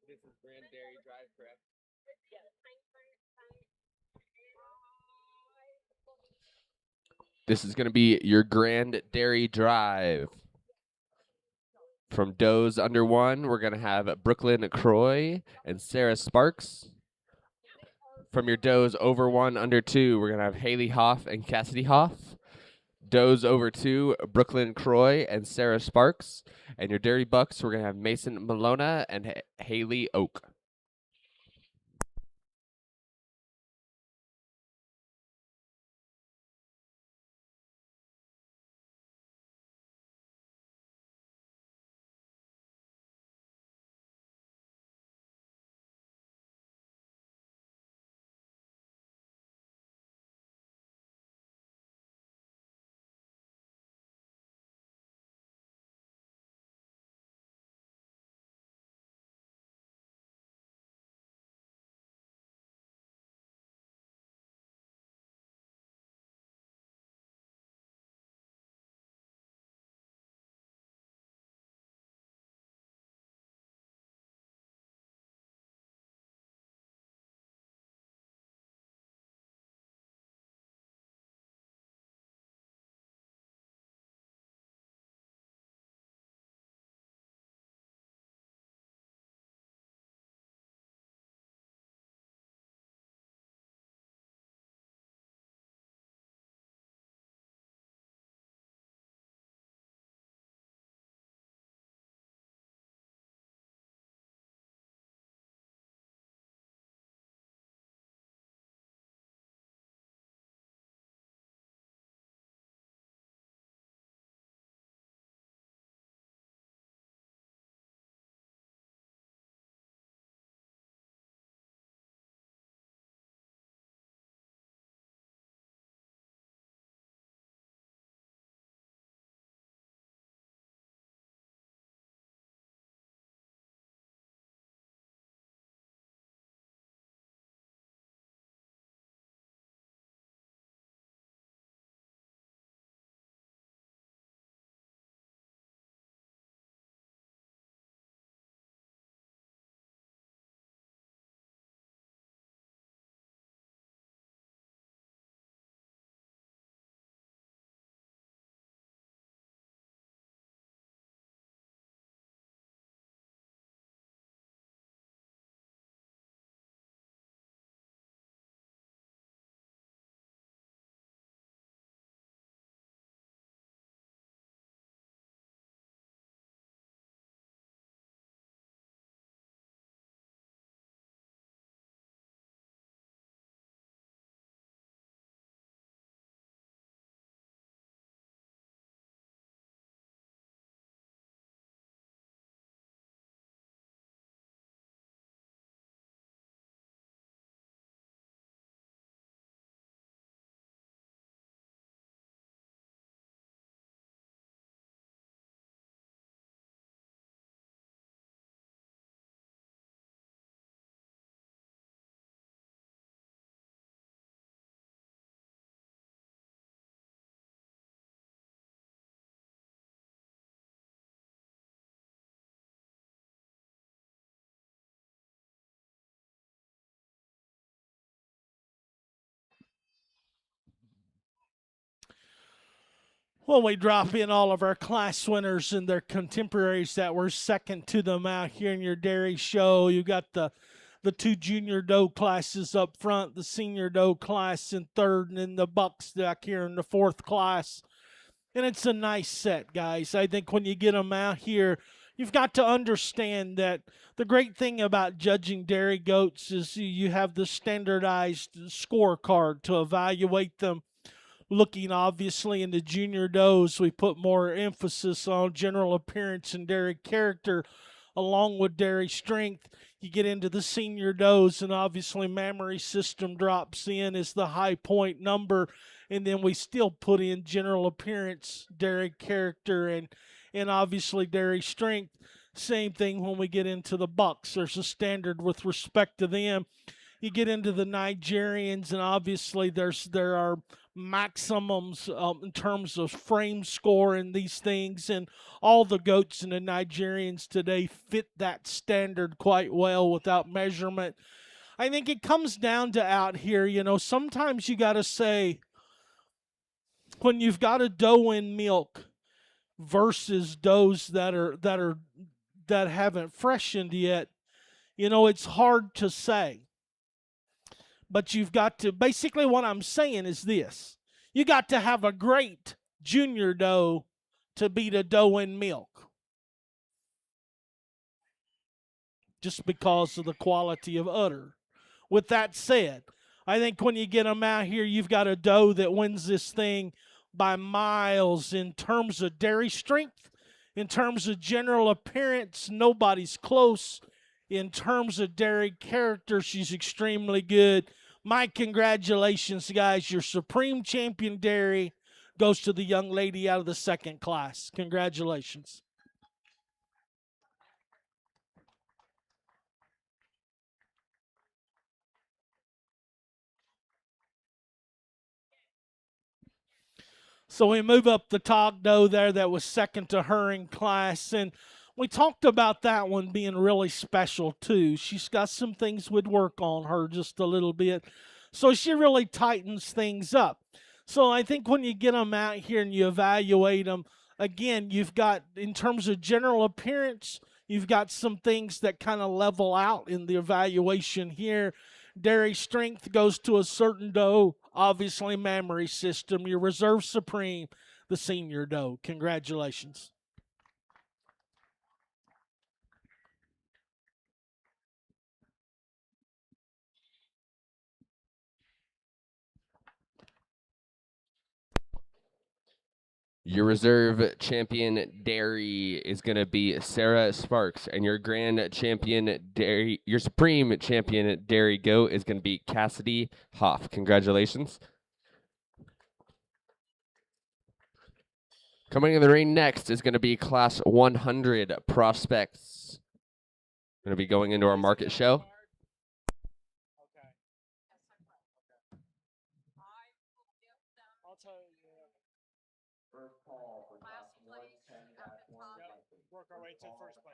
This is Grand Dairy Drive, correct? This is going to be your Grand Dairy Drive. From Doe's under 1, we're going to have Brooklyn Croy and Sarah Sparks. From your Doe's over 1 under 2, we're going to have Haley Hoff and Cassidy Hoff. Doe's over 2, Brooklyn Croy and Sarah Sparks. And your Dairy Bucks, we're going to have Mason Malona and Haley Oak. Well, we drop in all of our class winners and their contemporaries that were second to them out here in your dairy show. You got the two junior doe classes up front, the senior doe class in third, and then the bucks back here in the fourth class. And it's a nice set, guys. I think when you get them out here, you've got to understand that the great thing about judging dairy goats is you have the standardized scorecard to evaluate them. Looking obviously in the junior does, we put more emphasis on general appearance and dairy character along with dairy strength. You get into the senior does, and obviously mammary system drops in as the high point number, and then we still put in general appearance, dairy character, and obviously dairy strength. Same thing when we get into the bucks. There's a standard with respect to them. You get into the Nigerians, and obviously there are maximums in terms of frame score and these things, and all the goats and the Nigerians today fit that standard quite well without measurement. I think it comes down to out here, sometimes you got to say when you've got a doe in milk versus does that haven't freshened yet, it's hard to say. But you've got to, basically what I'm saying is this. You got to have a great junior doe to beat a doe in milk. Just because of the quality of udder. With that said, I think when you get them out here, you've got a doe that wins this thing by miles in terms of dairy strength, in terms of general appearance, nobody's close. In terms of dairy character, she's extremely good. My congratulations, guys. Your Supreme Champion Dairy goes to the young lady out of the second class. Congratulations. So we move up the Tog doe there that was second to her in class. And we talked about that one being really special too. She's got some things we'd work on her just a little bit. So she really tightens things up. So I think when you get them out here and you evaluate them, again, you've got, in terms of general appearance, you've got some things that kind of level out in the evaluation here. Dairy strength goes to a certain doe, obviously mammary system, your reserve supreme, the senior doe. Congratulations. Your reserve champion dairy is going to be Sarah Sparks, and your grand champion dairy, your supreme champion dairy goat is going to be Cassidy Hoff. Congratulations. Coming in the ring next is going to be Class 100 prospects. Going to be going into our market show. I'll tell you. Last place at the top. Work our way to first place.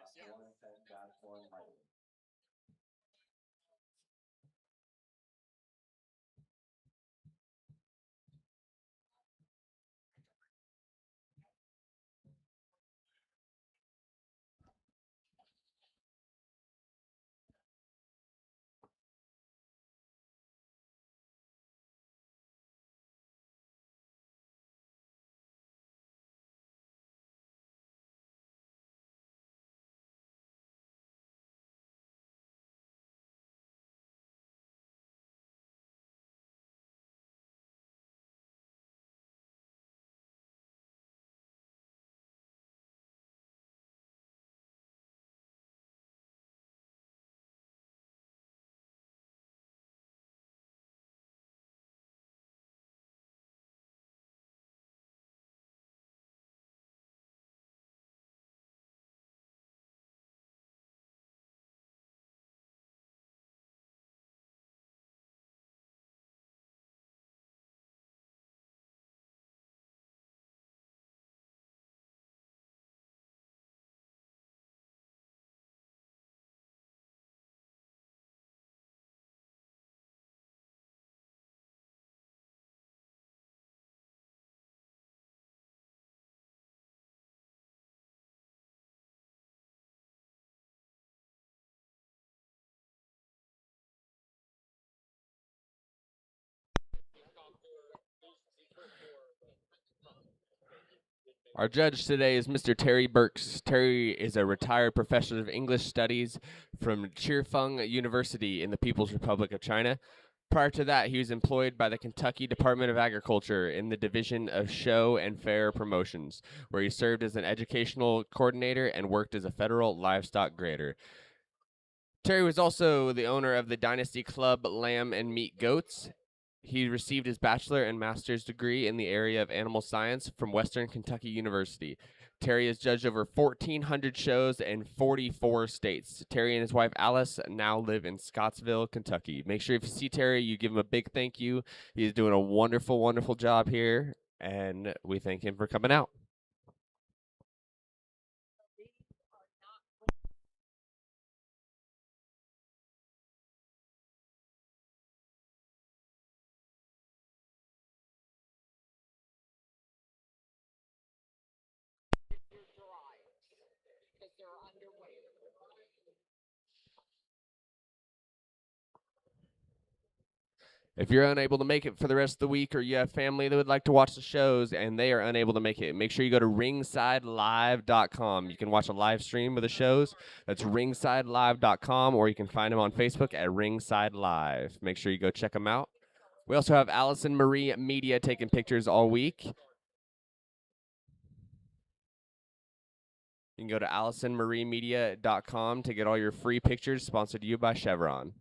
Our judge today is Mr. Terry Burks. Terry is a retired professor of English studies from Chifeng University in the People's Republic of China. Prior to that, he was employed by the Kentucky Department of Agriculture in the Division of Show and Fair Promotions, where he served as an educational coordinator and worked as a federal livestock grader. Terry was also the owner of the Dynasty Club Lamb and Meat Goats. He received his bachelor and master's degree in the area of animal science from Western Kentucky University. Terry has judged over 1,400 shows in 44 states. Terry and his wife Alice now live in Scottsville, Kentucky. Make sure if you see Terry, you give him a big thank you. He's doing a wonderful, wonderful job here, and we thank him for coming out. Your drives because they're underway. If you're unable to make it for the rest of the week, or you have family that would like to watch the shows and they are unable to make it, make sure you go to ringsidelive.com. You can watch a live stream of the shows. That's ringsidelive.com, or you can find them on Facebook at Ringside Live. Make sure you go check them out. We also have Allison Marie Media taking pictures all week. You can go to AllisonMarieMedia.com to get all your free pictures, sponsored to you by Chevron.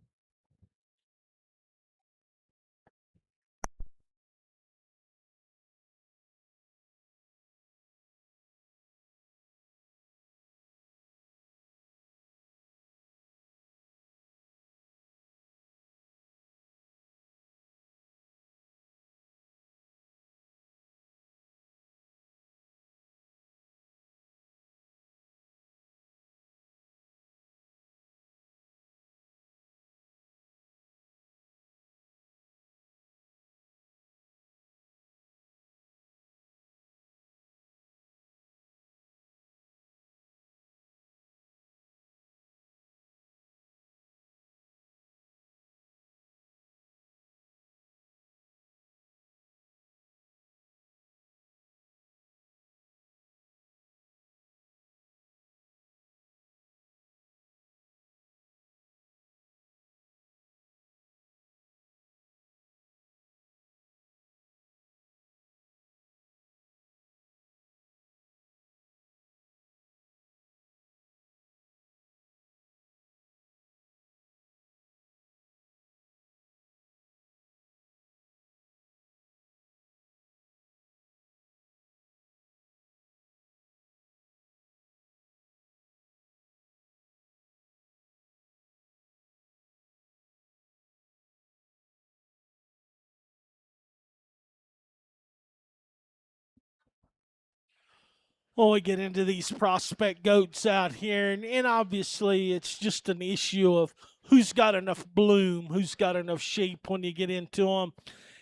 Well, we get into these prospect goats out here, and obviously it's just an issue of who's got enough bloom, who's got enough shape when you get into them.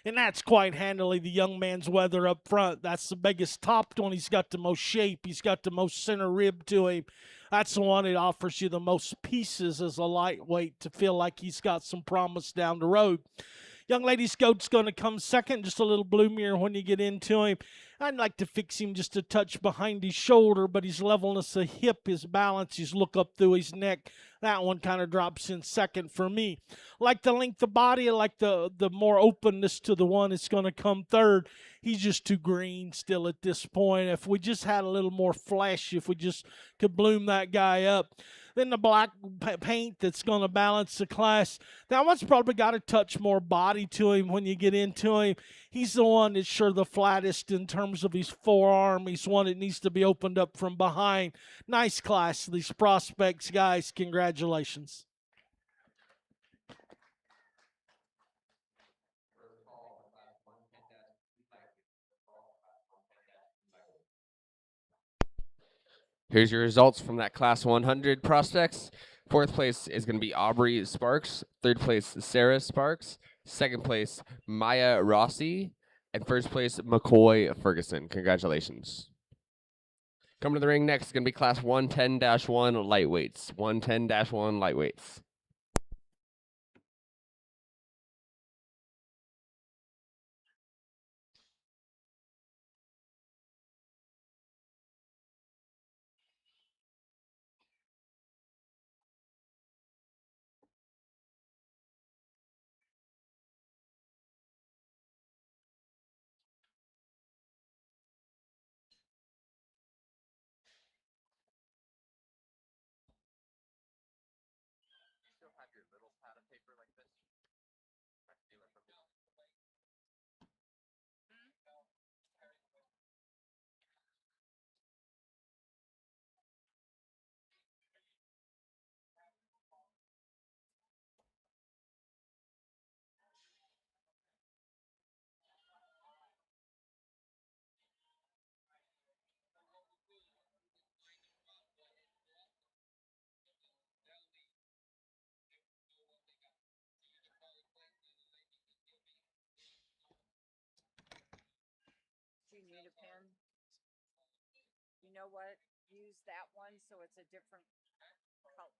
And that's quite handily the young man's weather up front. That's the biggest topped one. He's got the most shape. He's got the most center rib to him. That's the one that offers you the most pieces as a lightweight to feel like he's got some promise down the road. Young lady's goat's going to come second, just a little bloomier when you get into him. I'd like to fix him just a touch behind his shoulder, but his levelness of hip, his balance, his look up through his neck, that one kind of drops in second for me. Like the length of body, I like the more openness to the one that's going to come third. He's just too green still at this point. If we just had a little more flesh, if we just could bloom that guy up. Then the black paint that's going to balance the class. That one's probably got a touch more body to him when you get into him. He's the one that's sure the flattest in terms of his forearm. He's one that needs to be opened up from behind. Nice class, these prospects, guys. Congratulations. Here's your results from that Class 100 prospects. Fourth place is going to be Aubrey Sparks. Third place, Sarah Sparks. Second place, Maya Rossi. And first place, McCoy Ferguson. Congratulations. Coming to the ring next is going to be Class 110-1 lightweights. 110-1 lightweights. little pad of paper like this. I steal it from you. Do you need a pen? You know what? Use that one so it's a different color.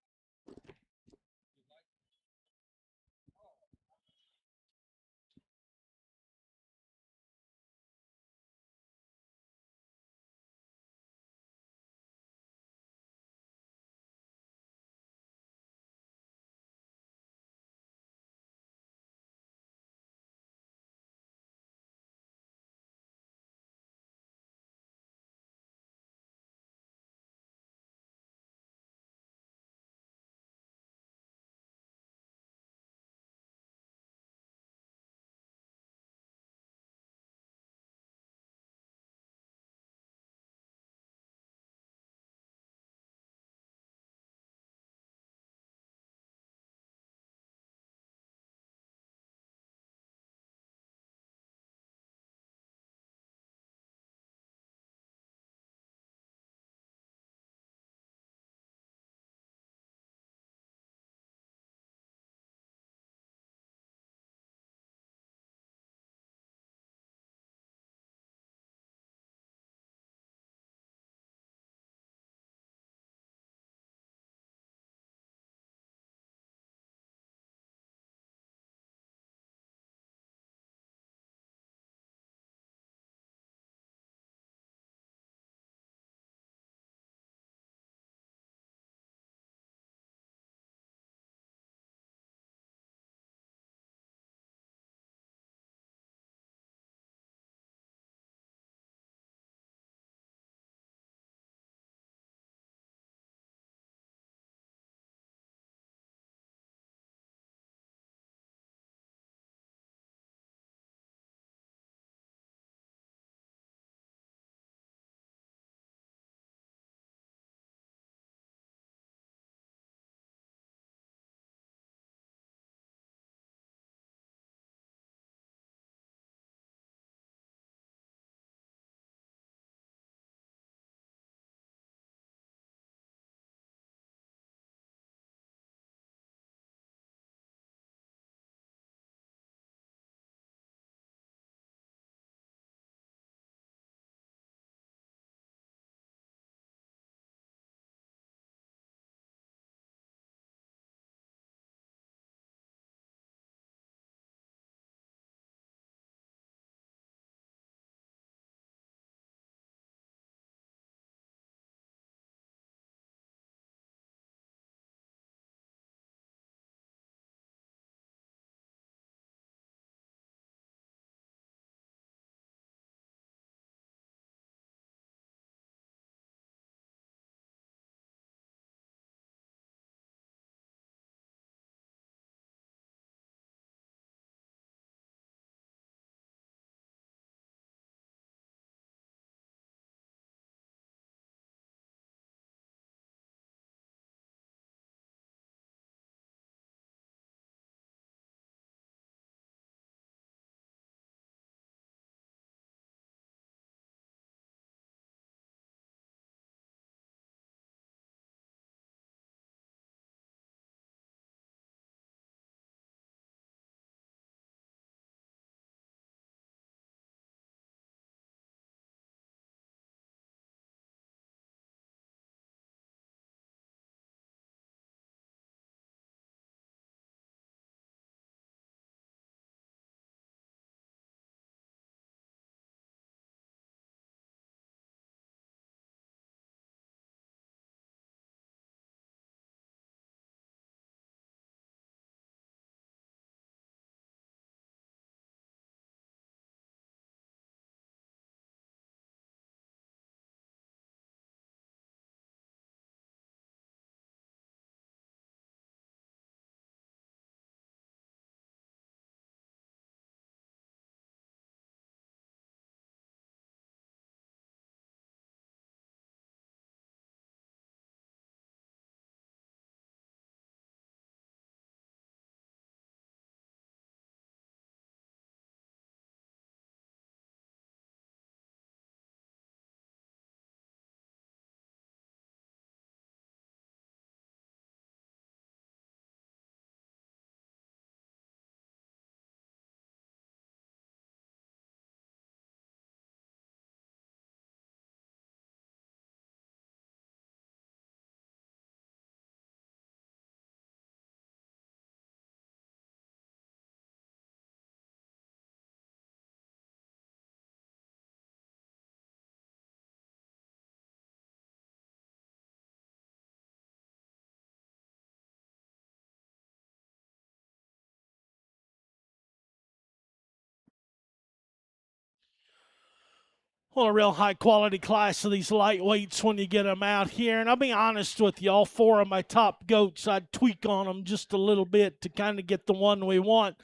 Well, a real high quality class of these lightweights when you get them out here. And I'll be honest with you, all four of my top goats, I'd tweak on them just a little bit to kind of get the one we want.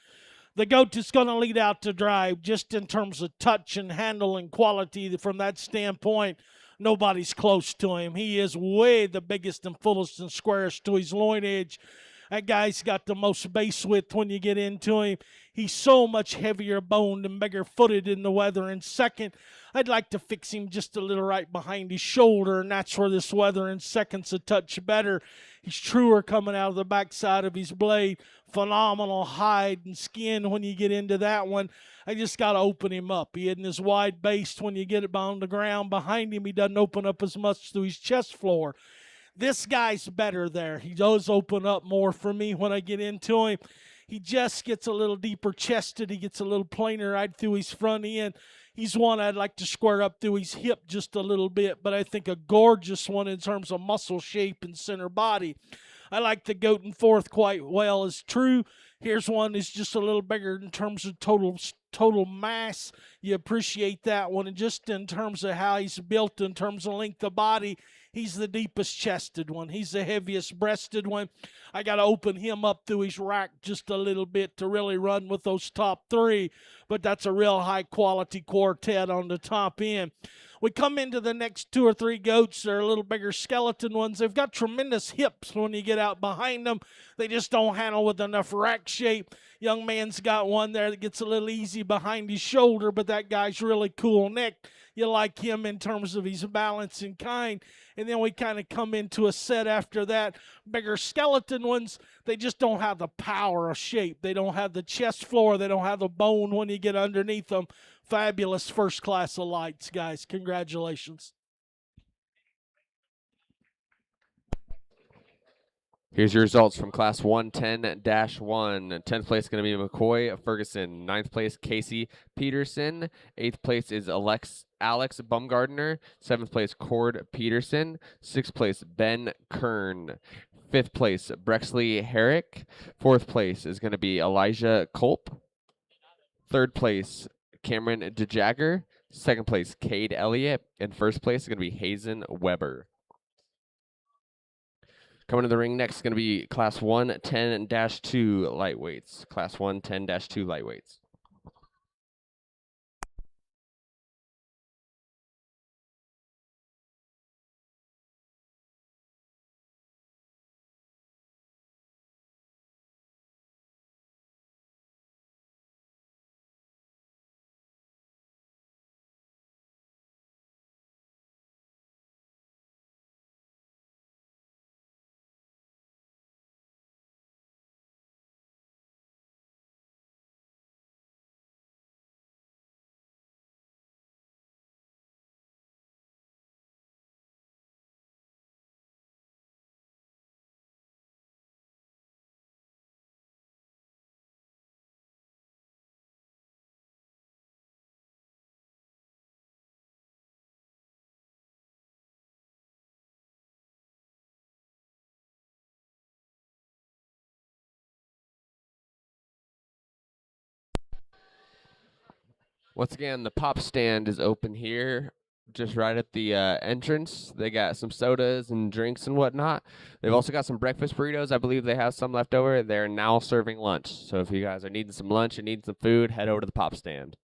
The goat is going to lead out to drive just in terms of touch and handle and quality. From that standpoint, nobody's close to him. He is way the biggest and fullest and squarest to his loin edge. That guy's got the most base width when you get into him. He's so much heavier boned and bigger footed in the weather. And second, I'd like to fix him just a little right behind his shoulder, and that's where this weather in second's a touch better. He's truer coming out of the backside of his blade. Phenomenal hide and skin when you get into that one. I just got to open him up. He isn't as wide based when you get it on the ground behind him. He doesn't open up as much to his chest floor. This guy's better there. He does open up more for me when I get into him. He just gets a little deeper chested. He gets a little plainer right through his front end. He's one I'd like to square up through his hip just a little bit, but I think a gorgeous one in terms of muscle shape and center body. I like the goat in fourth quite well as true. Here's one that's just a little bigger in terms of total mass. You appreciate that one. And just in terms of how he's built, in terms of length of body, he's the deepest chested one. He's the heaviest breasted one. I got to open him up through his rack just a little bit to really run with those top three. But that's a real high quality quartet on the top end. We come into the next two or three goats. They're a little bigger skeleton ones. They've got tremendous hips when you get out behind them. They just don't handle with enough rack shape. Young man's got one there that gets a little easy behind his shoulder, but that guy's really cool necked. You like him in terms of his balance and kind. And then we kind of come into a set after that. Bigger skeleton ones, they just don't have the power of shape. They don't have the chest floor. They don't have the bone when you get underneath them. Fabulous first class of lights, guys. Congratulations. Here's your results from Class 110-1. 10th place is going to be McCoy Ferguson. 9th place, Casey Peterson. 8th place is Alex Bumgardner. 7th place, Cord Peterson. 6th place, Ben Kern. 5th place, Brexley Herrick. 4th place is going to be Elijah Culp. 3rd place, Cameron DeJagger. 2nd place, Cade Elliott. And 1st place is going to be Hazen Weber. Coming to the ring next is going to be Class 110-2 lightweights. Class 110-2 lightweights. Once again, the pop stand is open here, just right at the entrance. They got some sodas and drinks and whatnot. They've also got some breakfast burritos. I believe they have some left over. They're now serving lunch. So if you guys are needing some lunch and needing some food, head over to the pop stand.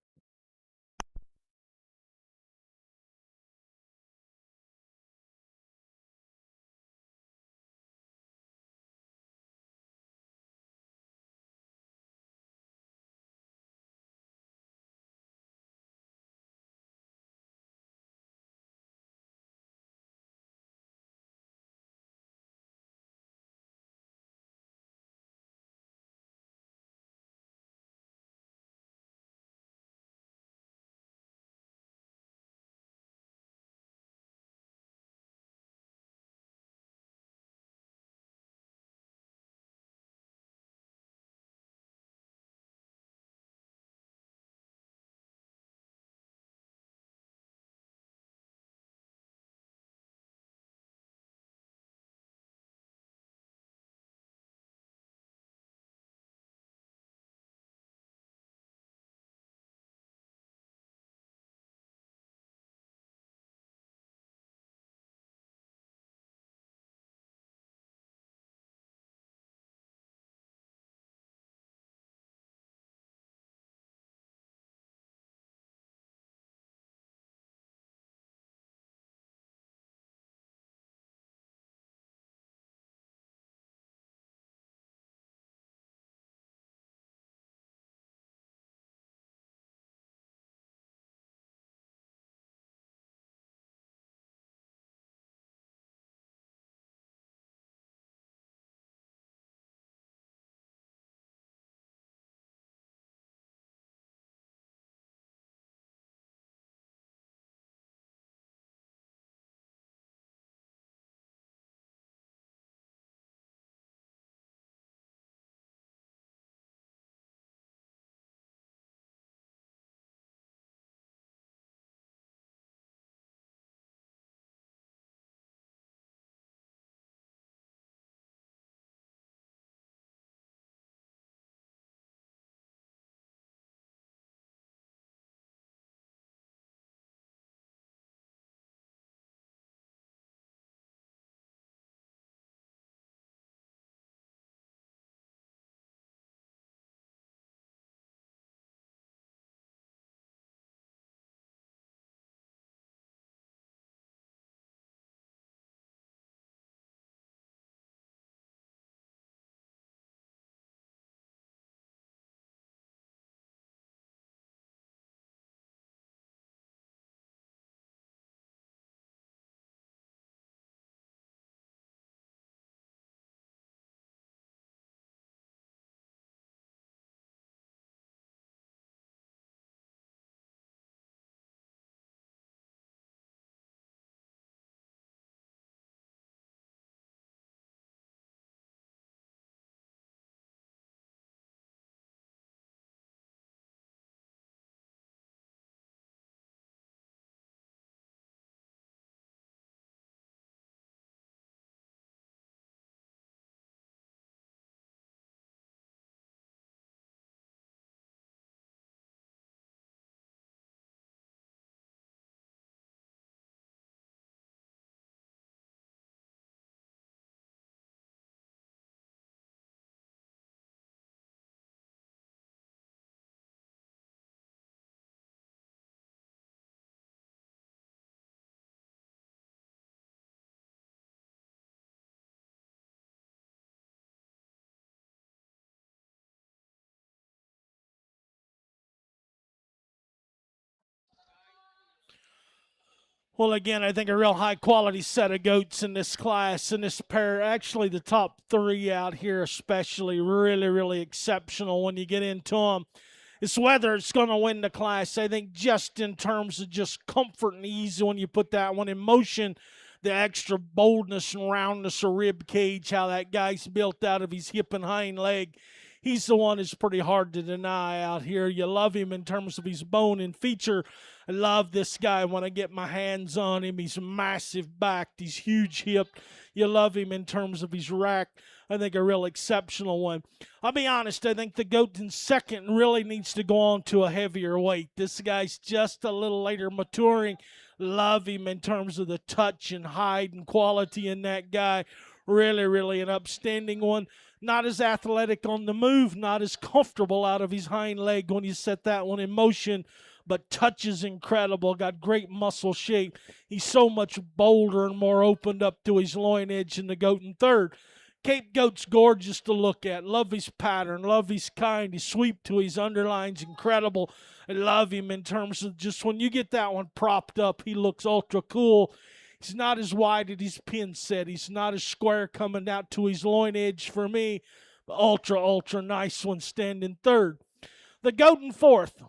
Well, again, I think a real high quality set of goats in this class, in this pair. Actually, the top three out here, especially, really, really exceptional when you get into them. It's whether it's going to win the class. I think just in terms of just comfort and ease when you put that one in motion, the extra boldness and roundness of rib cage, how that guy's built out of his hip and hind leg. He's the one that's pretty hard to deny out here. You love him in terms of his bone and feature. I love this guy when I get my hands on him. He's massive backed. He's huge hipped. You love him in terms of his rack. I think a real exceptional one. I'll be honest, I think the goat in second really needs to go on to a heavier weight. This guy's just a little later maturing. Love him in terms of the touch and hide and quality in that guy. Really, really an upstanding one. Not as athletic on the move, not as comfortable out of his hind leg when you set that one in motion, but touch is incredible. Got great muscle shape. He's so much bolder and more opened up to his loin edge than the goat in third. Cape Goat's gorgeous to look at. Love his pattern. Love his kind. His sweep to his underline's incredible. I love him in terms of just when you get that one propped up, he looks ultra cool. He's not as wide at his pin set. He's not as square coming out to his loin edge for me. Ultra, ultra nice one standing third. The goat in fourth.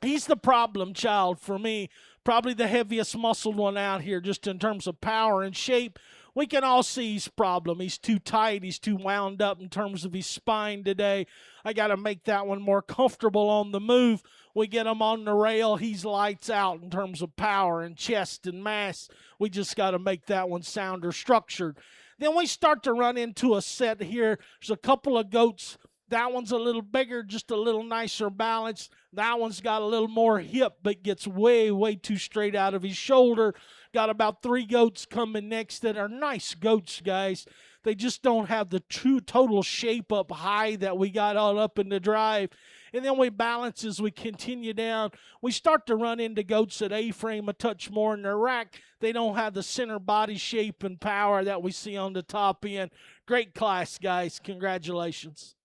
He's the problem child for me. Probably the heaviest muscled one out here just in terms of power and shape. We can all see his problem. He's too tight. He's too wound up in terms of his spine today. I got to make that one more comfortable on the move. We get him on the rail. He's lights out in terms of power and chest and mass. We just got to make that one sounder structured. Then we start to run into a set here. There's a couple of goats. That one's a little bigger, just a little nicer balance. That one's got a little more hip, but gets way, way too straight out of his shoulder. Got about three goats coming next that are nice goats, guys. They just don't have the true total shape up high that we got all up in the drive. And then we balance as we continue down. We start to run into goats that A-frame a touch more in their rack. They don't have the center body shape and power that we see on the top end. Great class, guys. Congratulations.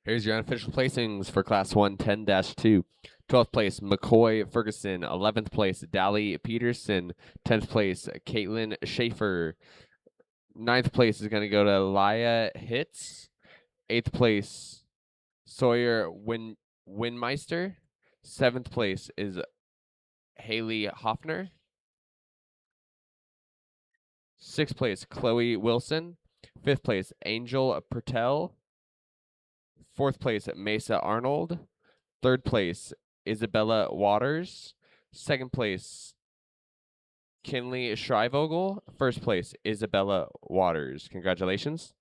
Here's your unofficial placings for Class 1 10-2. 12th place, McCoy Ferguson. 11th place, Dally Peterson. 10th place, Caitlin Schaefer. 9th place is going to go to Laya Hitz. 8th place, Sawyer Winmeister. 7th place is Haley Hoffner. 6th place, Chloe Wilson. 5th place, Angel Pertel. 4th place, Mesa Arnold. 3rd place, Isabella Waters. 2nd place, Kinley Shrivogel. 1st place, Isabella Waters. Congratulations.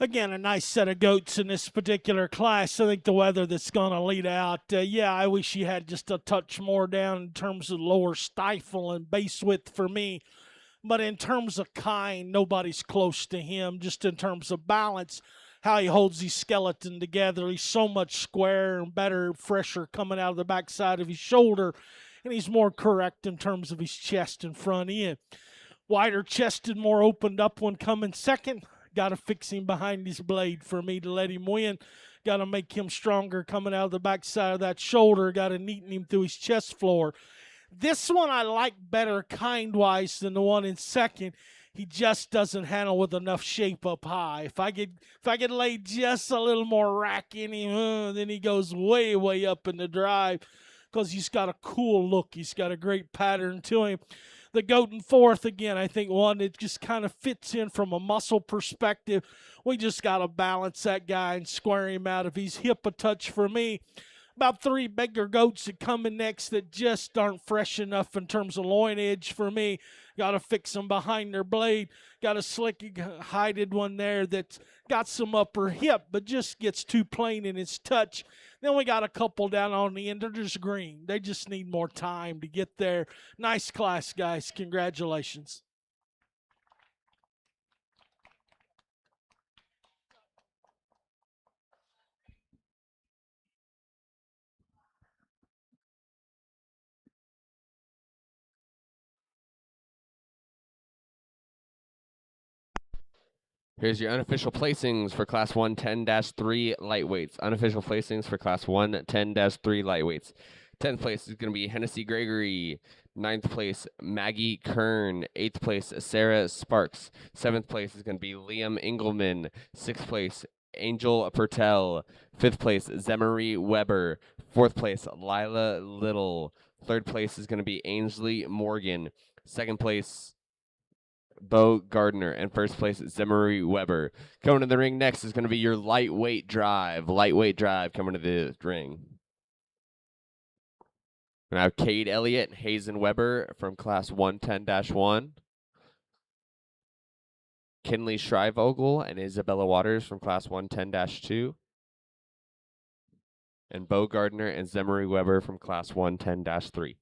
Again, a nice set of goats in this particular class. I think the weather that's going to lead out. Yeah, I wish he had just a touch more down in terms of lower stifle and base width for me. But in terms of kind, nobody's close to him. Just in terms of balance, how he holds his skeleton together. He's so much square and better, fresher coming out of the backside of his shoulder. And he's more correct in terms of his chest and front end. Wider chested, more opened up one coming second. Got to fix him behind his blade for me to let him win. Got to make him stronger coming out of the backside of that shoulder. Got to neaten him through his chest floor. This one I like better kind-wise than the one in second. He just doesn't handle with enough shape up high. If I could lay just a little more rack in him, then he goes way, way up in the drive because he's got a cool look. He's got a great pattern to him. The goat in fourth, again, I think one that just kind of fits in from a muscle perspective. We just got to balance that guy and square him out. If he's hip a touch for me, about three bigger goats that come in next that just aren't fresh enough in terms of loin edge for me. Got to fix them behind their blade. Got a slick hided one there that's got some upper hip, but just gets too plain in its touch. Then we got a couple down on the end. They're just green. They just need more time to get there. Nice class, guys. Congratulations. Here's your unofficial placings for Class 1 10-3 lightweights. Unofficial placings for Class 1 10-3 lightweights. 10th place is going to be Hennessy Gregory. 9th place, Maggie Kern. 8th place, Sarah Sparks. 7th place is going to be Liam Engelman. 6th place, Angel Pertel. 5th place, Zemery Weber. 4th place, Lila Little. 3rd place is going to be Ainsley Morgan. 2nd place, Bo Gardner, and first place Zemery Weber. Coming to the ring next is going to be your lightweight drive. Lightweight drive coming to the ring. We have Cade Elliott and Hazen Weber from Class 110-1. Kinley Shrivogel and Isabella Waters from Class 110-2. And Bo Gardner and Zemery Weber from Class 110-3.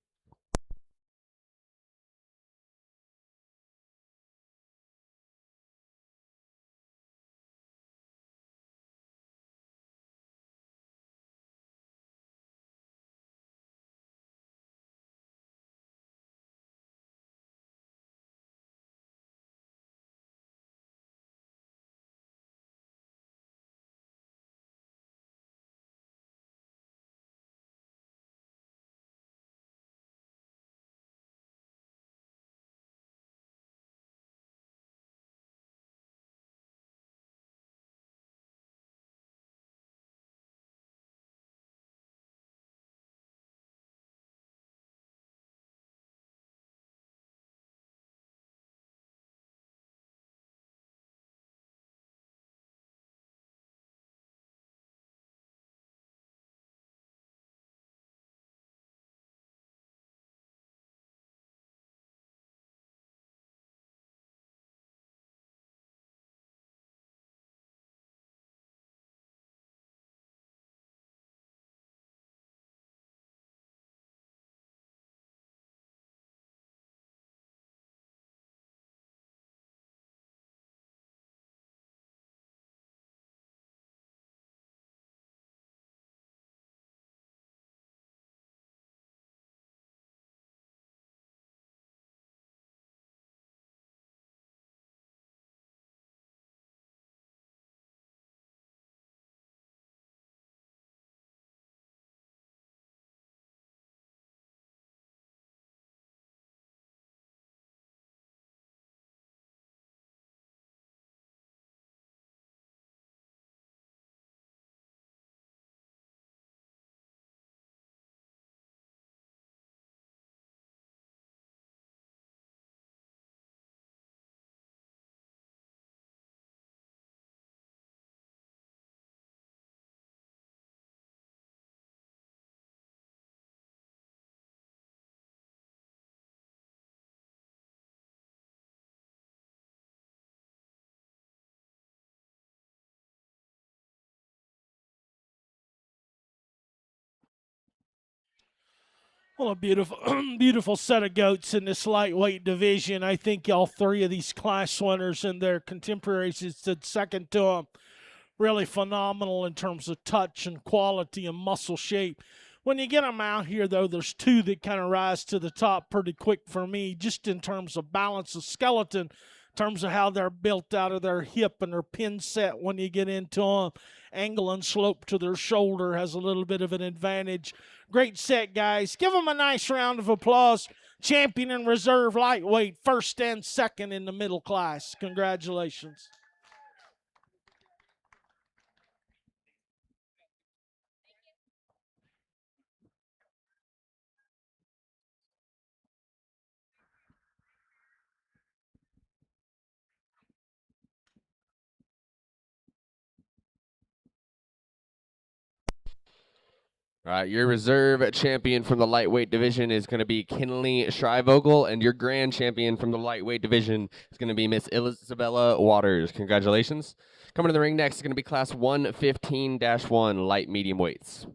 Well, a beautiful, beautiful set of goats in this lightweight division. I think all three of these class winners and their contemporaries that stood second to them really phenomenal in terms of touch and quality and muscle shape. When you get them out here, though, there's two that kind of rise to the top pretty quick for me, just in terms of balance of skeleton, in terms of how they're built out of their hip and their pin set when you get into them. Angle and slope to their shoulder has a little bit of an advantage. Great set, guys. Give them a nice round of applause. Champion and reserve lightweight, first and second in the middle class. Congratulations. All right, your reserve champion from the lightweight division is going to be Kinley Shrivogel, and your grand champion from the lightweight division is going to be Miss Isabella Waters. Congratulations. Coming to the ring next is going to be class 115-1 light medium weights.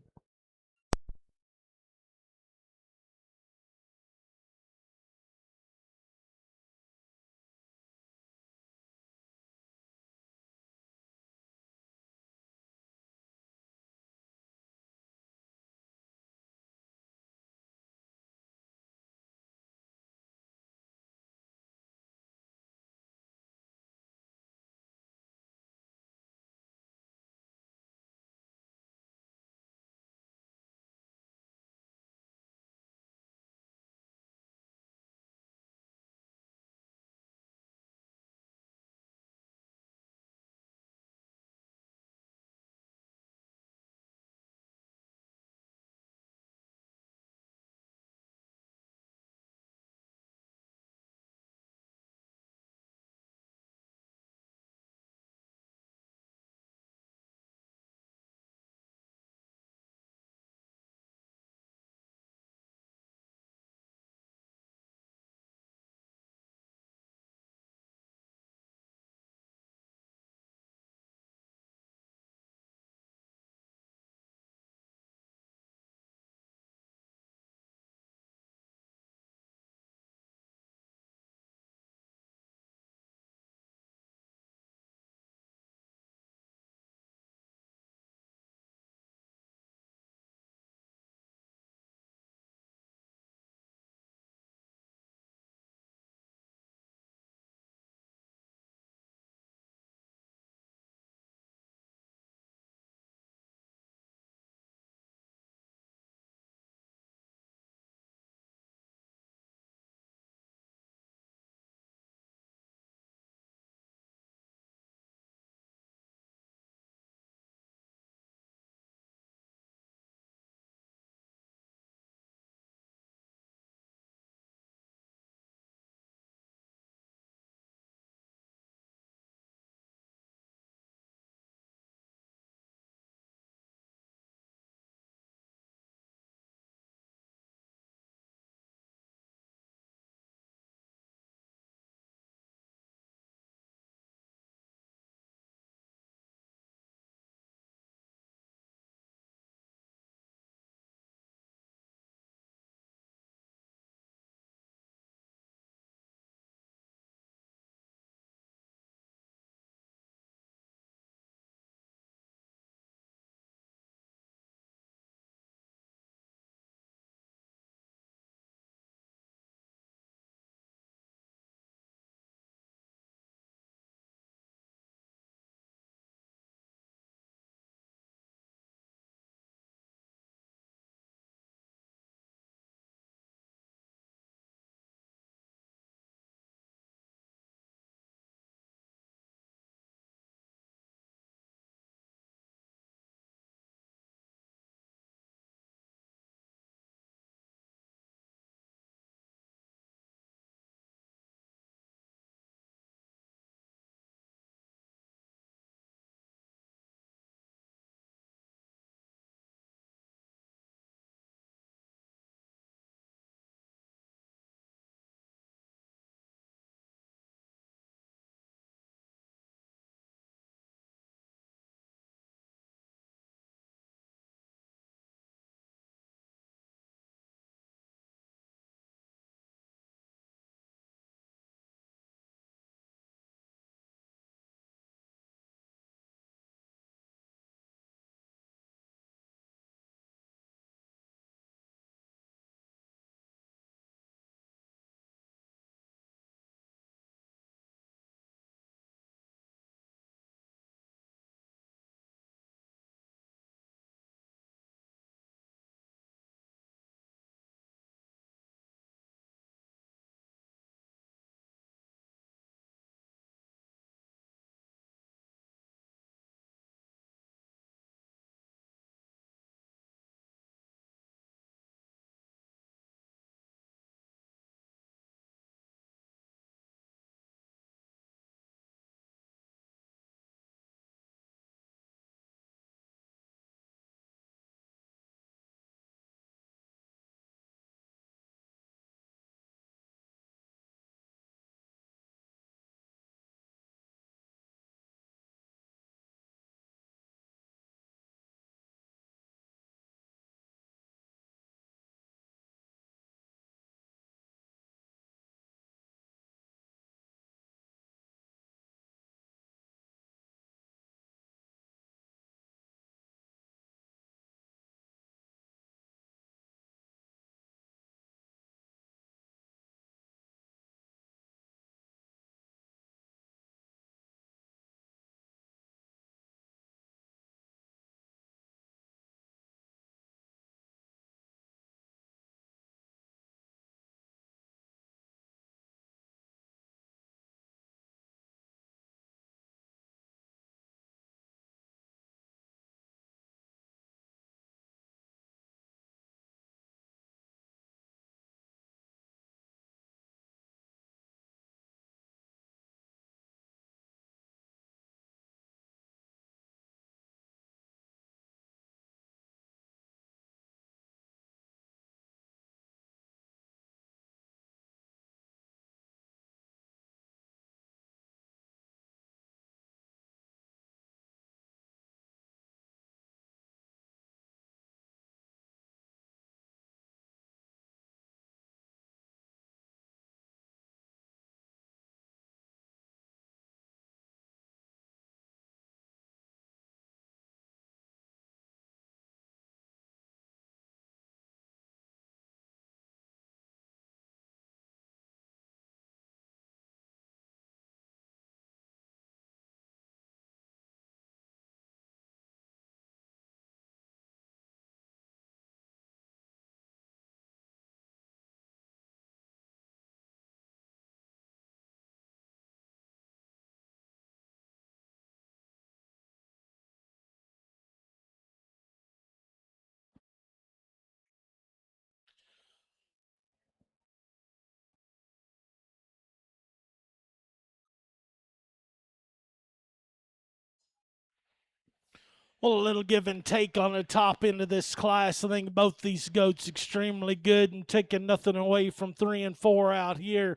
Well, a little give and take on the top end of this class. I think both these goats extremely good and taking nothing away from 3 and 4 out here.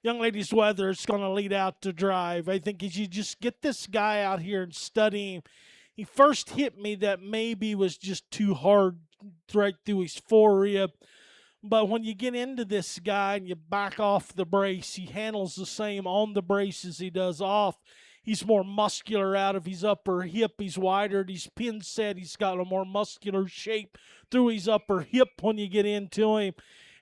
Young ladies, Weather is going to lead out to drive. I think as you just get this guy out here and study him, he first hit me that maybe was just too hard right through his forerib. But when you get into this guy and you back off the brace, he handles the same on the brace as he does off. He's more muscular out of his upper hip. He's wider. He's pin set. He's got a more muscular shape through his upper hip when you get into him.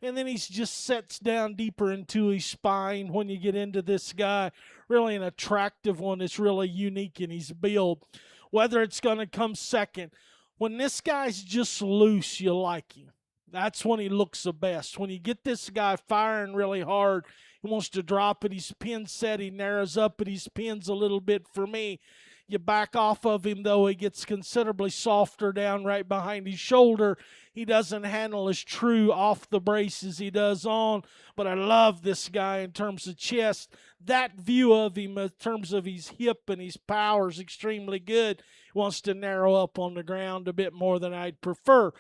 And then he's just sets down deeper into his spine when you get into this guy. Really an attractive one that's really unique in his build. Whether it's going to come second. When this guy's just loose, you like him. That's when he looks the best. When you get this guy firing really hard, he wants to drop it. He's pin set. He narrows up at his pins a little bit for me. You back off of him, though, he gets considerably softer down right behind his shoulder. He doesn't handle as true off the brace as he does on. But I love this guy in terms of chest. That view of him in terms of his hip and his power is extremely good. He wants to narrow up on the ground a bit more than I'd prefer.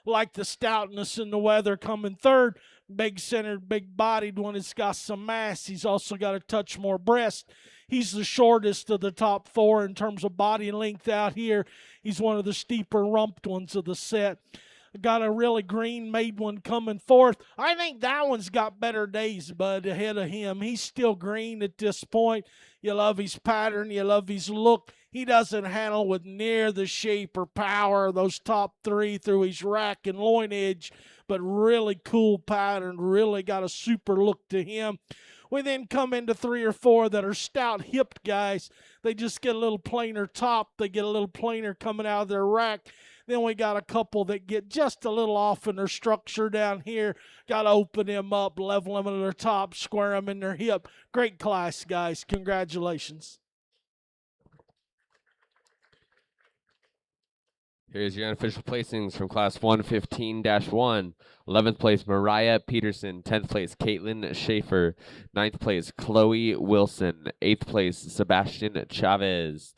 Like the stoutness and the Weather coming third. Big centered, big bodied one. It's got some mass. He's also got a touch more breast. He's the shortest of the top four in terms of body length out here. He's one of the steeper rumped ones of the set. Got a really green made one coming forth. I think that one's got better days, bud, ahead of him. He's still green at this point. You love his pattern. You love his look. He doesn't handle with near the shape or power of those top three through his rack and loin edge, but really cool pattern. Really got a super look to him. We then come into 3 or 4 that are stout-hipped guys. They just get a little plainer top. They get a little plainer coming out of their rack. Then we got a couple that get just a little off in their structure down here. Got to open them up, level them at their top, square them in their hip. Great class, guys. Congratulations. Here's your unofficial placings from Class 115-1. 11th place, Mariah Peterson. 10th place, Caitlin Schaefer. 9th place, Chloe Wilson. 8th place, Sebastian Chavez.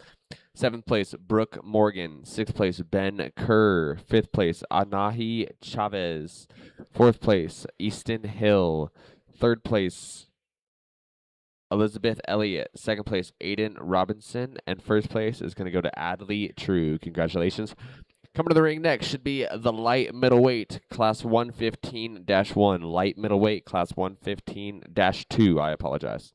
7th place, Brooke Morgan. 6th place, Ben Kerr. 5th place, Anahi Chavez. 4th place, Easton Hill. 3rd place, Elizabeth Elliott. 2nd place, Aiden Robinson. And 1st place is going to go to Adley True. Congratulations. Coming to the ring next should be the light middleweight, Class 115-1. Light middleweight, Class 115-2. I apologize.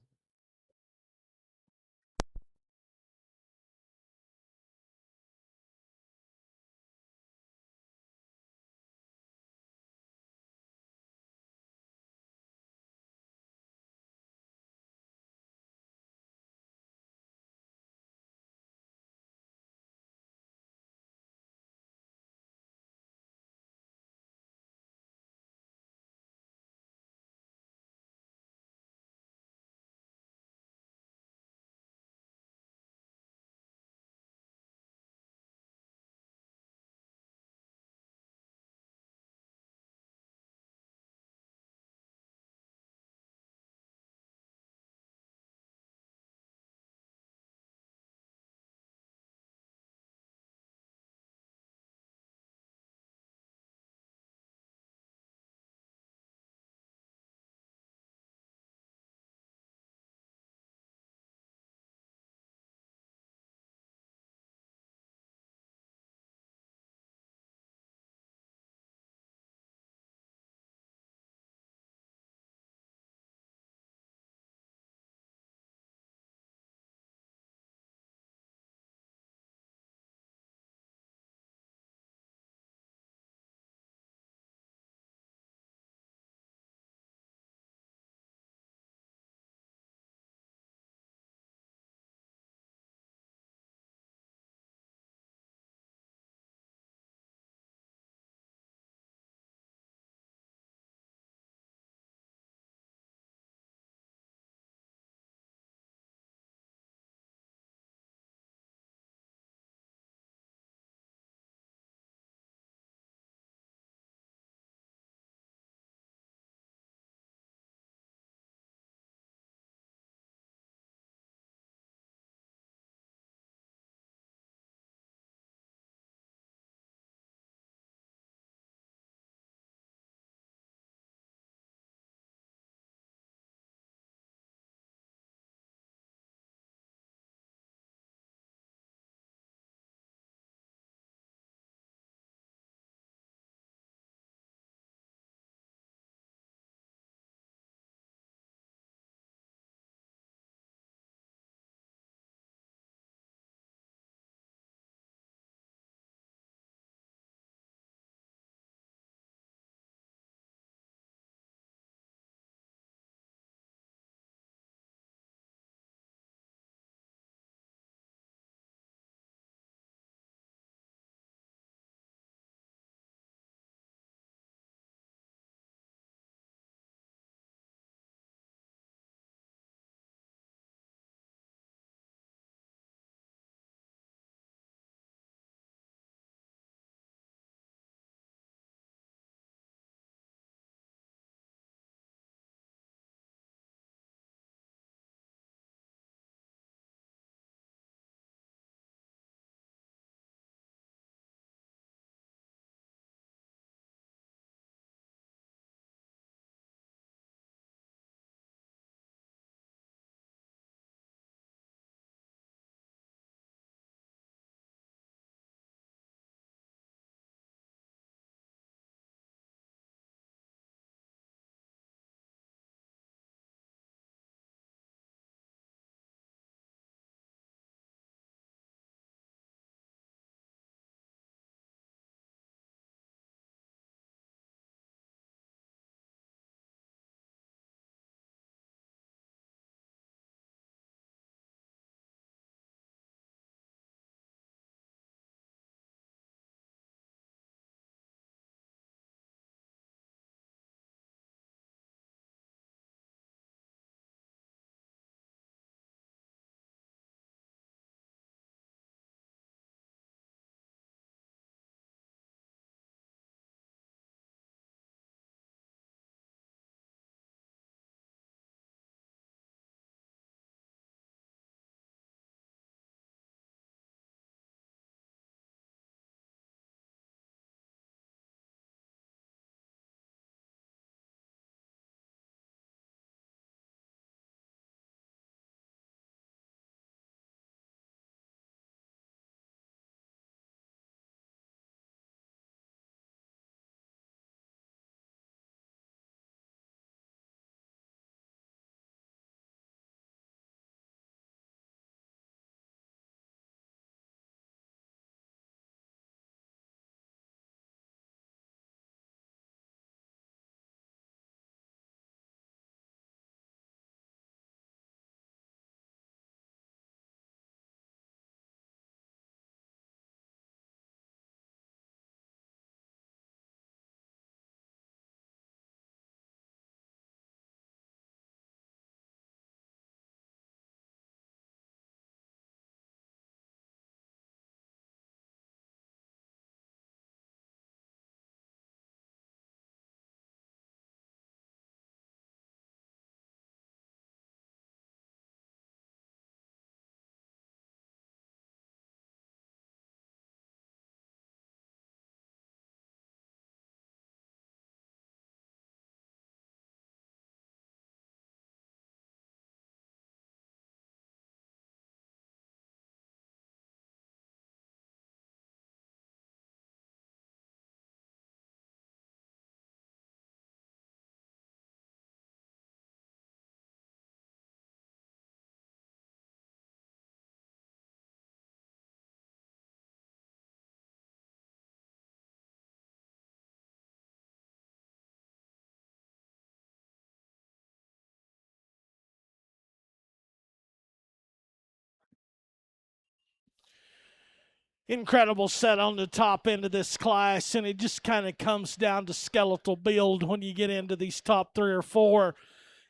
Incredible set on the top end of this class, and it just kind of comes down to skeletal build when you get into these top 3 or 4.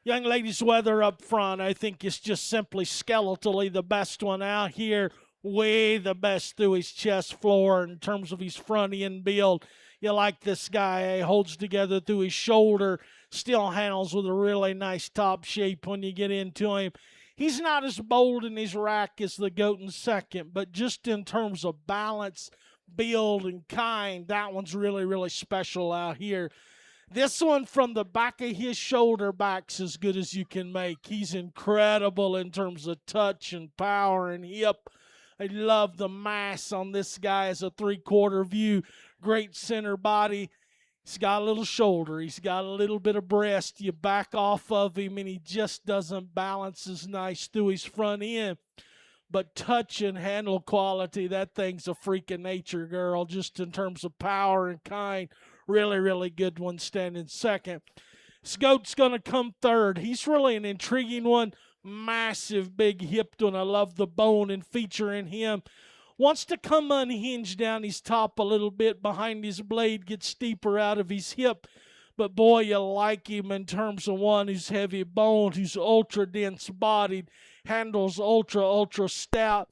Young ladies' weather up front, I think, is just simply skeletally the best one out here. Way the best through his chest floor in terms of his front end build. You like this guy, he holds together through his shoulder, still handles with a really nice top shape when you get into him. He's not as bold in his rack as the goat in second, but just in terms of balance, build, and kind, that one's really, really special out here. This one from the back of his shoulder back's as good as you can make. He's incredible in terms of touch and power and hip. I love the mass on this guy as a 3/4 view. Great center body. He's got a little shoulder. He's got a little bit of breast. You back off of him, and he just doesn't balance as nice through his front end. But touch and handle quality, that thing's a freak of nature, girl, just in terms of power and kind. Really, really good one standing second. Scout's going to come third. He's really an intriguing one. Massive, big hipped one. I love the bone and feature in him. Wants to come unhinged down his top a little bit behind his blade, get steeper out of his hip. But boy, you like him in terms of one who's heavy boned, who's ultra dense bodied, handles ultra stout,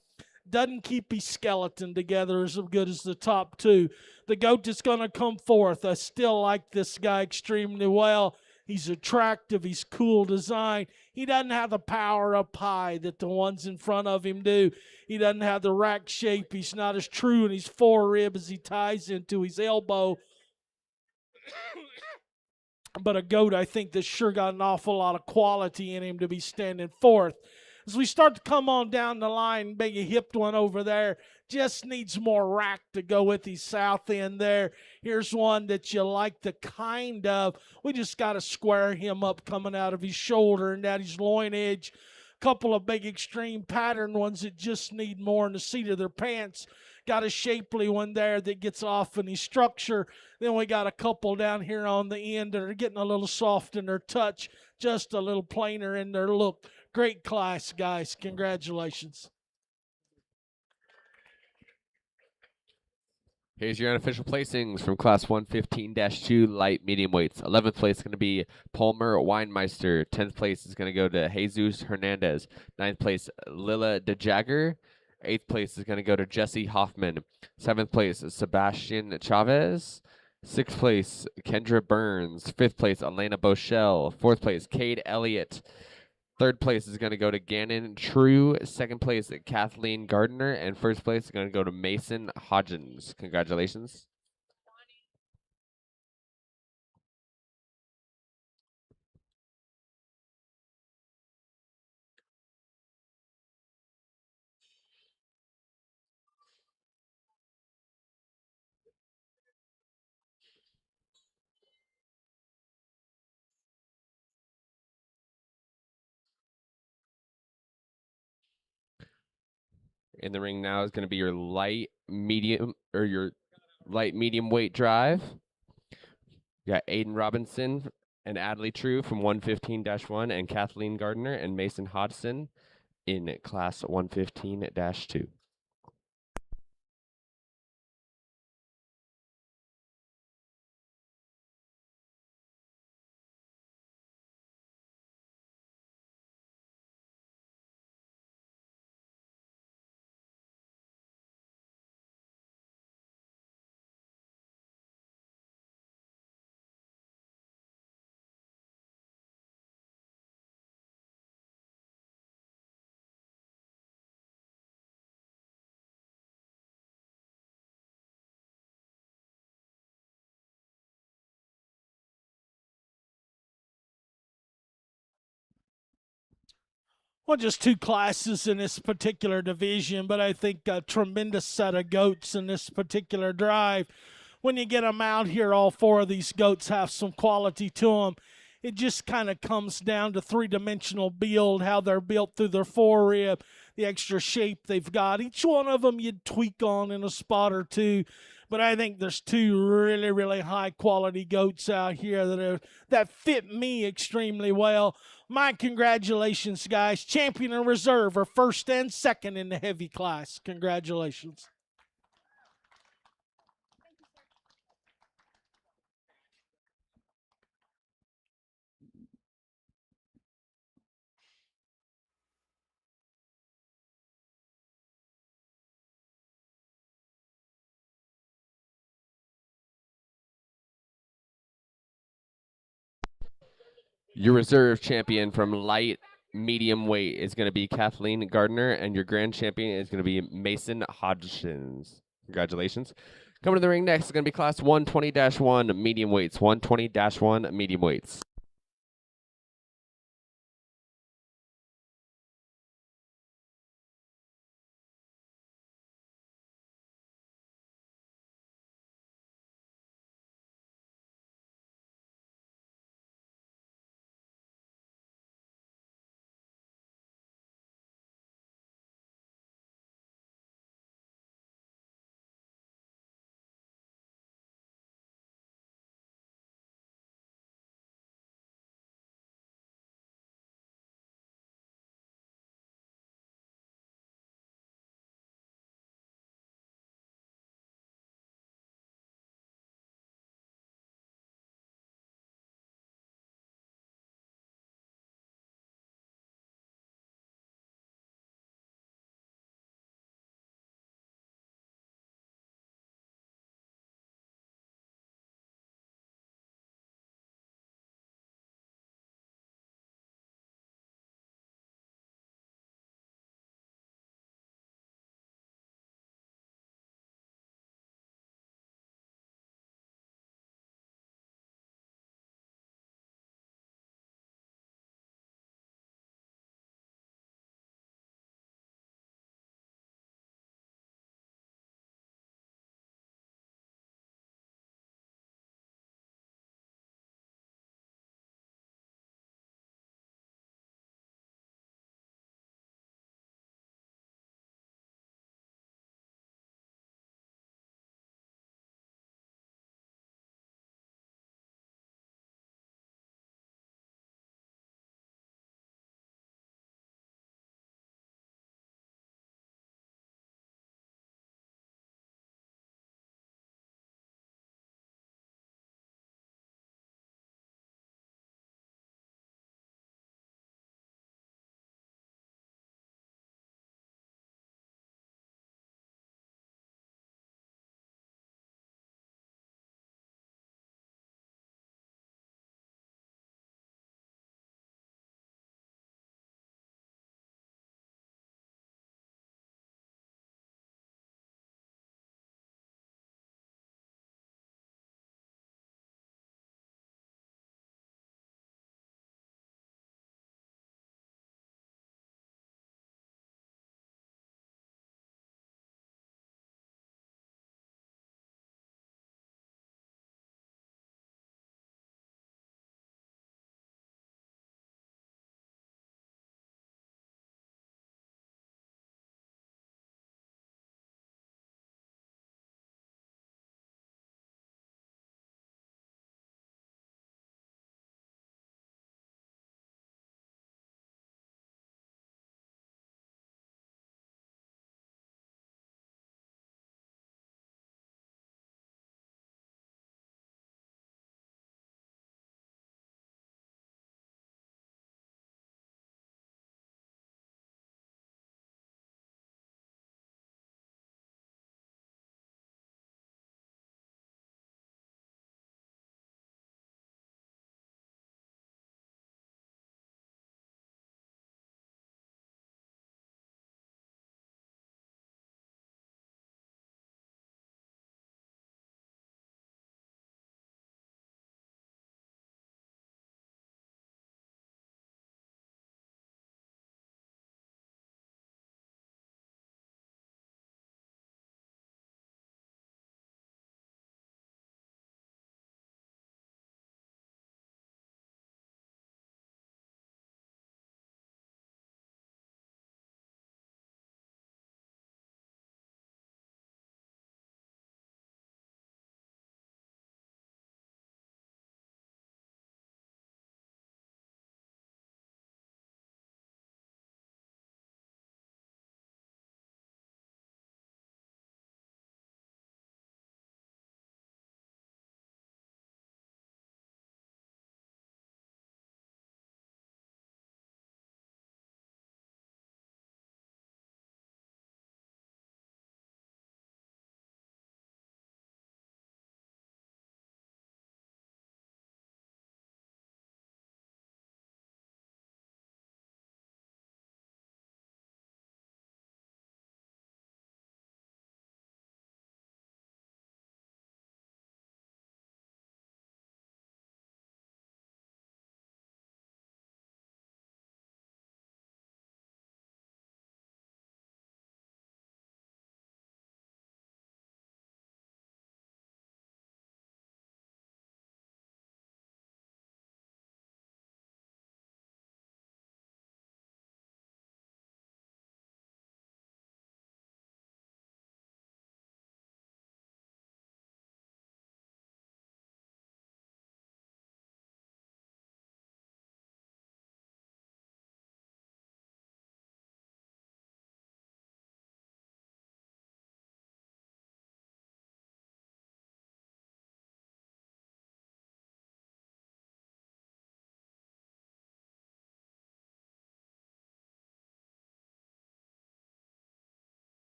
doesn't keep his skeleton together as good as the top 2. The goat is going to come fourth. I still like this guy extremely well. He's attractive. He's cool design. He doesn't have the power up high that the ones in front of him do. He doesn't have the rack shape. He's not as true in his forerib as he ties into his elbow. But a goat, I think, that's sure got an awful lot of quality in him to be standing fourth. As we start to come on down the line, big hipped one over there, just needs more rack to go with his south end there. Here's one that you like the kind of. We just got to square him up coming out of his shoulder and down his loin edge. Couple of big extreme pattern ones that just need more in the seat of their pants. Got a shapely one there that gets off in his structure. Then we got a couple down here on the end that are getting a little soft in their touch, just a little plainer in their look. Great class, guys. Congratulations. Here's your unofficial placings from Class 115-2 light medium weights. 11th place is going to be Palmer Weinmeister. 10th place is going to go to Jesus Hernandez. 9th place, Lila DeJagger. 8th place is going to go to Jesse Hoffman. 7th place, Sebastian Chavez. 6th place, Kendra Burns. 5th place, Elena Boschel. 4th place, Cade Elliott. 3rd place is going to go to Gannon True. 2nd place, Kathleen Gardner. And 1st place is going to go to Mason Hodgins. Congratulations. In the ring now is going to be your light medium weight drive. You got Aiden Robinson and Adley True from 115-1 and Kathleen Gardner and Mason Hodgson in class 115-2. Well, just 2 classes in this particular division, but I think a tremendous set of goats in this particular drive. When you get them out here, all 4 of these goats have some quality to them. It just kind of comes down to 3-dimensional build, how they're built through their forerib, the extra shape they've got. Each one of them you'd tweak on in a spot or 2. But I think there's 2 really, really high-quality goats out here that fit me extremely well. My congratulations, guys. Champion and reserve are first and second in the heavy class. Congratulations. Your reserve champion from light medium weight is going to be Kathleen Gardner, and your grand champion is going to be Mason Hodgkins. Congratulations. Coming to the ring next is going to be class 120-1 medium weights. 120-1 medium weights.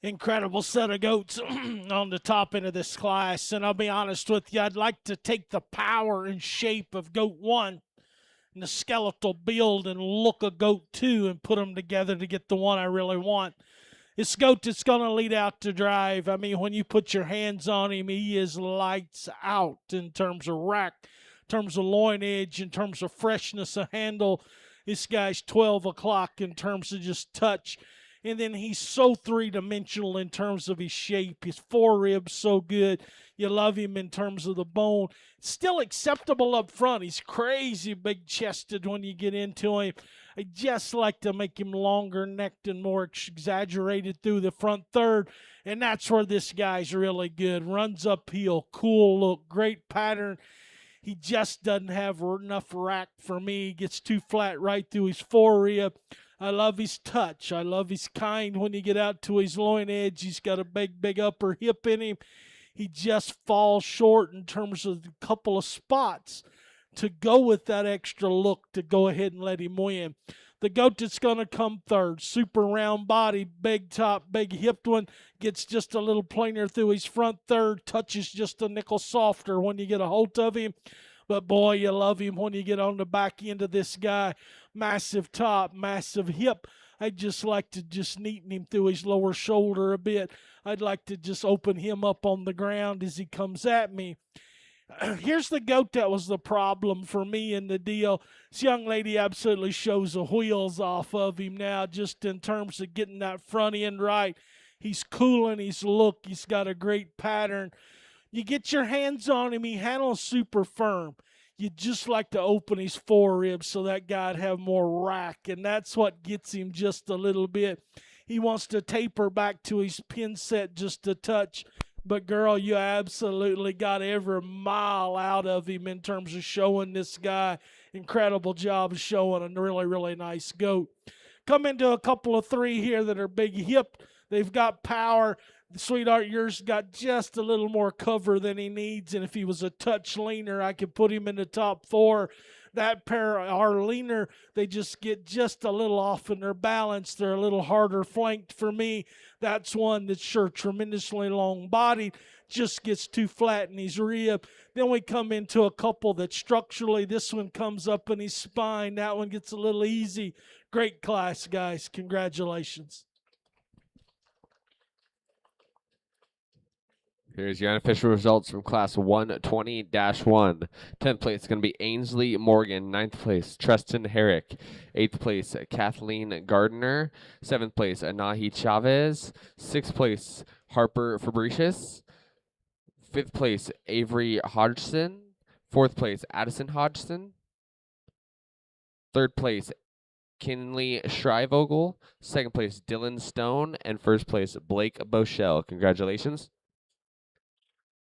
Incredible set of goats on the top end of this class. And I'll be honest with you, I'd like to take the power and shape of goat 1 and the skeletal build and look of goat 2 and put them together to get the one I really want. This goat that's going to lead out to drive, I mean, when you put your hands on him, he is lights out in terms of rack, in terms of loin edge, in terms of freshness of handle. This guy's 12 o'clock in terms of just touch. And then he's so three-dimensional in terms of his shape. His foreribs so good. You love him in terms of the bone. Still acceptable up front. He's crazy big-chested when you get into him. I just like to make him longer necked and more exaggerated through the front third. And that's where this guy's really good. Runs uphill, cool look, great pattern. He just doesn't have enough rack for me. He gets too flat right through his forerib. I love his touch. I love his kind when you get out to his loin edge. He's got a big upper hip in him. He just falls short in terms of a couple of spots to go with that extra look to go ahead and let him win. The goat that's going to come third, super round body, big top, big hipped one, gets just a little plainer through his front third, touches just a nickel softer when you get a hold of him. But boy, you love him when you get on the back end of this guy. Massive top, massive hip. I'd just like to just neaten him through his lower shoulder a bit. I'd like to just open him up on the ground as he comes at me. Here's the goat that was the problem for me in the deal. This young lady absolutely shows the wheels off of him now, just in terms of getting that front end right. He's cool in his look. He's got a great pattern. You get your hands on him, he handles super firm. You just like to open his foreribs so that guy'd have more rack, and that's what gets him just a little bit. He wants to taper back to his pin set just a touch. But, girl, you absolutely got every mile out of him in terms of showing this guy. Incredible job of showing a really nice goat. Come into a couple of 3 here that are big hipped. They've got power. Sweetheart, yours got just a little more cover than he needs, and if he was a touch leaner, I could put him in the top 4. That pair are leaner. They just get just a little off in their balance. They're a little harder flanked for me. That's one that's sure tremendously long-bodied, just gets too flat in his rib. Then we come into a couple that structurally, this one comes up in his spine. That one gets a little easy. Great class, guys. Congratulations. Here's your unofficial results from Class 120-1. 10th place is going to be Ainsley Morgan. 9th place, Tristan Herrick. 8th place, Kathleen Gardner. 7th place, Anahi Chavez. 6th place, Harper Fabricius. 5th place, Avery Hodgson. 4th place, Addison Hodgson. 3rd place, Kinley Shrivogel. 2nd place, Dylan Stone. And 1st place, Blake Boschel. Congratulations.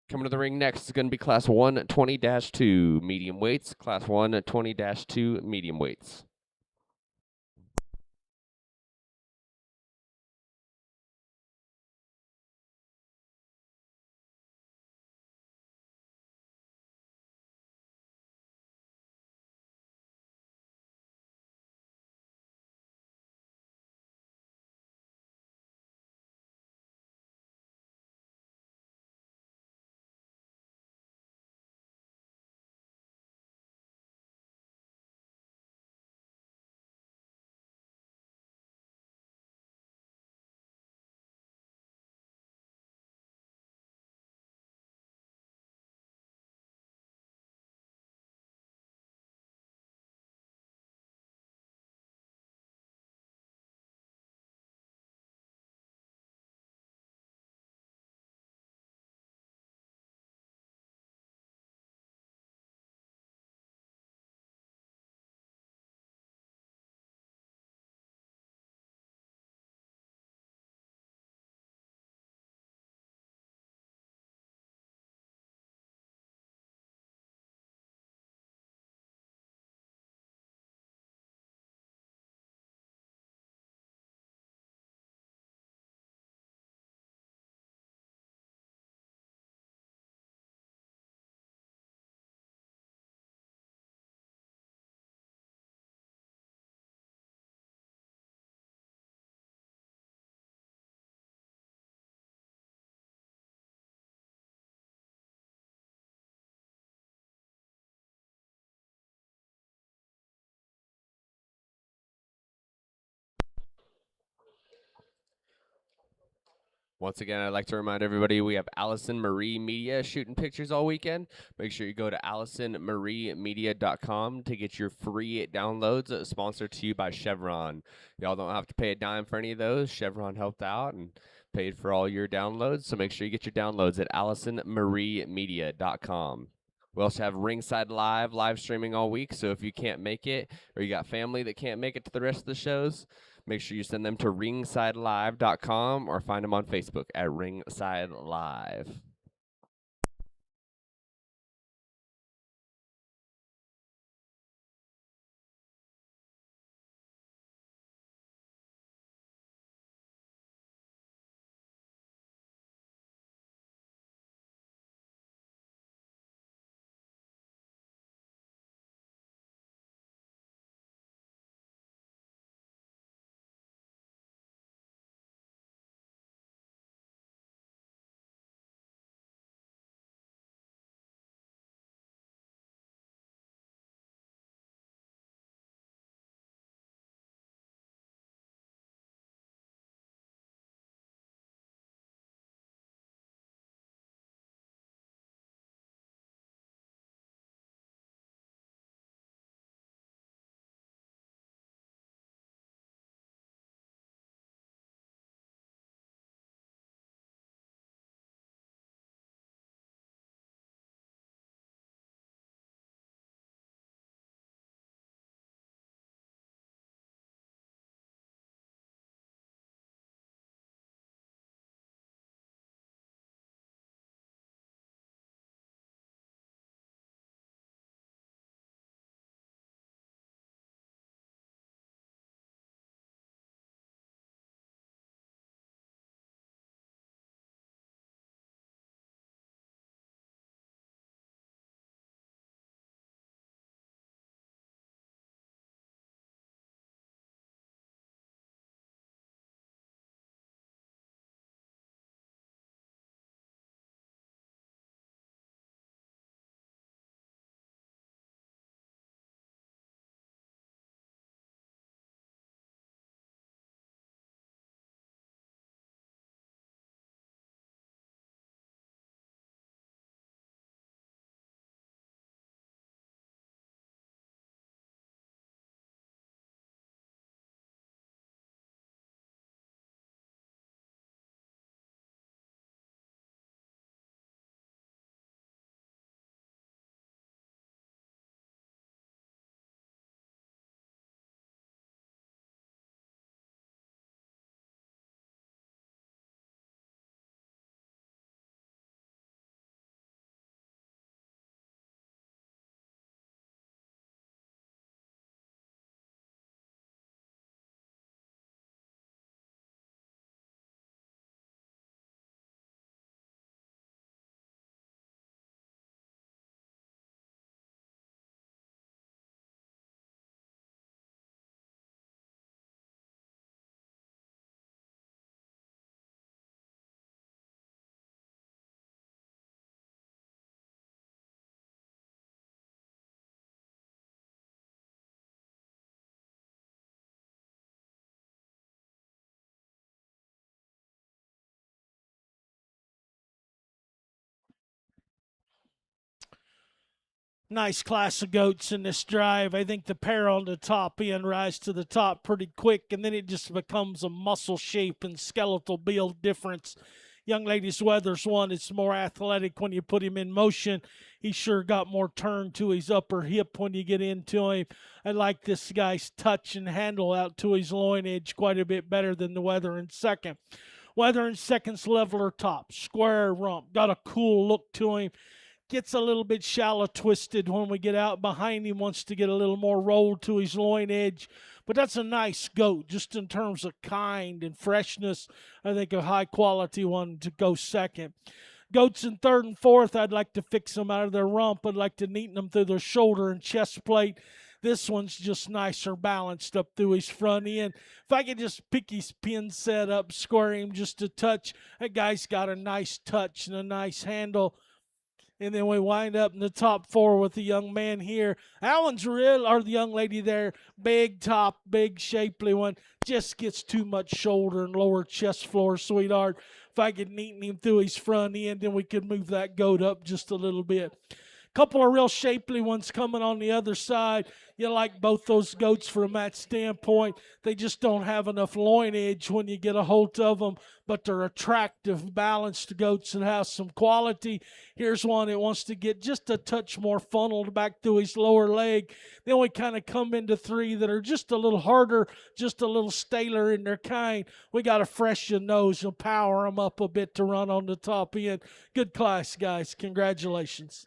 Coming to the ring next is going to be Class 120-2 medium weights. Class 120-2 medium weights. Once again, I'd like to remind everybody we have Allison Marie Media shooting pictures all weekend. Make sure you go to AllisonMarieMedia.com to get your free downloads, sponsored to you by Chevron. Y'all don't have to pay a dime for any of those. Chevron helped out and paid for all your downloads, so make sure you get your downloads at AllisonMarieMedia.com. We also have Ringside live streaming all week, so if you can't make it or you got family that can't make it to the rest of the shows, make sure you send them to ringsidelive.com or find them on Facebook at Ringside Live. Nice class of goats in this drive. I think the pair on the top end rise to the top pretty quick, and then it just becomes a muscle shape and skeletal build difference. Young Ladies Weathers one, it's more athletic when you put him in motion. He sure got more turn to his upper hip when you get into him. I like this guy's touch and handle out to his loin edge quite a bit better than the Weather in second. Weather in second's leveler top, square rump, got a cool look to him. Gets a little bit shallow twisted when we get out behind him, wants to get a little more roll to his loin edge. But that's a nice goat, just in terms of kind and freshness. I think a high quality one to go second. Goats in third and fourth, I'd like to fix them out of their rump. I'd like to neaten them through their shoulder and chest plate. This one's just nicer balanced up through his front end. If I could just pick his pin set up, square him just a touch, that guy's got a nice touch and a nice handle. And then we wind up in the top four with the young man here. That one's real, or the young lady there, big top, big shapely one. Just gets too much shoulder and lower chest floor, sweetheart. If if I could neaten him through his front end, then we could move that goat up just a little bit. Couple of real shapely ones coming on the other side. You like both those goats from that standpoint. They just don't have enough loin edge when you get a hold of them, but they're attractive, balanced goats that have some quality. Here's one that wants to get just a touch more funneled back through his lower leg. Then we kind of come into three that are just a little harder, just a little staler in their kind. We got to freshen those and power them up a bit to run on the top end. Good class, guys. Congratulations.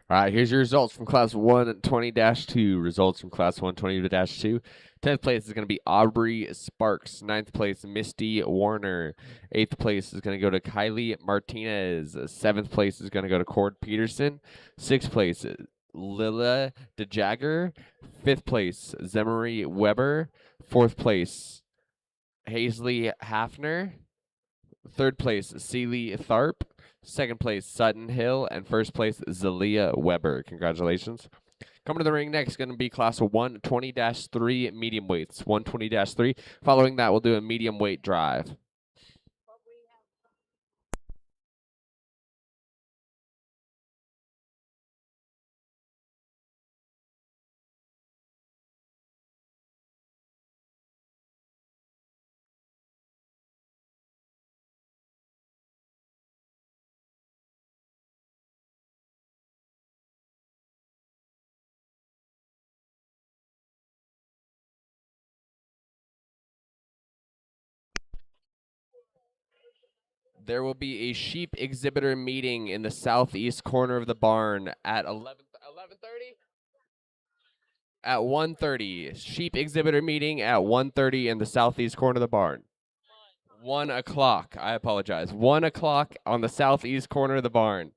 All right, here's your results from Class 120-2. Results from Class 120-2. 10th place is going to be Aubrey Sparks. 9th place, Misty Warner. 8th place is going to go to Kylie Martinez. 7th place is going to go to Cord Peterson. 6th place, Lila DeJagger. 5th place, Zemery Weber. 4th place, Hazley Hafner. 3rd place, Celie Tharp. 2nd place, Sutton Hill. And 1st place, Zalia Weber. Congratulations. Coming to the ring next is going to be Class 120-3 medium weights. 120-3. Following that, we'll do a medium weight drive. There will be a sheep exhibitor meeting in the southeast corner of the barn at 11:30? At 1:30. Sheep exhibitor meeting at 1:30 in the southeast corner of the barn. 1 o'clock. I apologize. 1 o'clock on the southeast corner of the barn.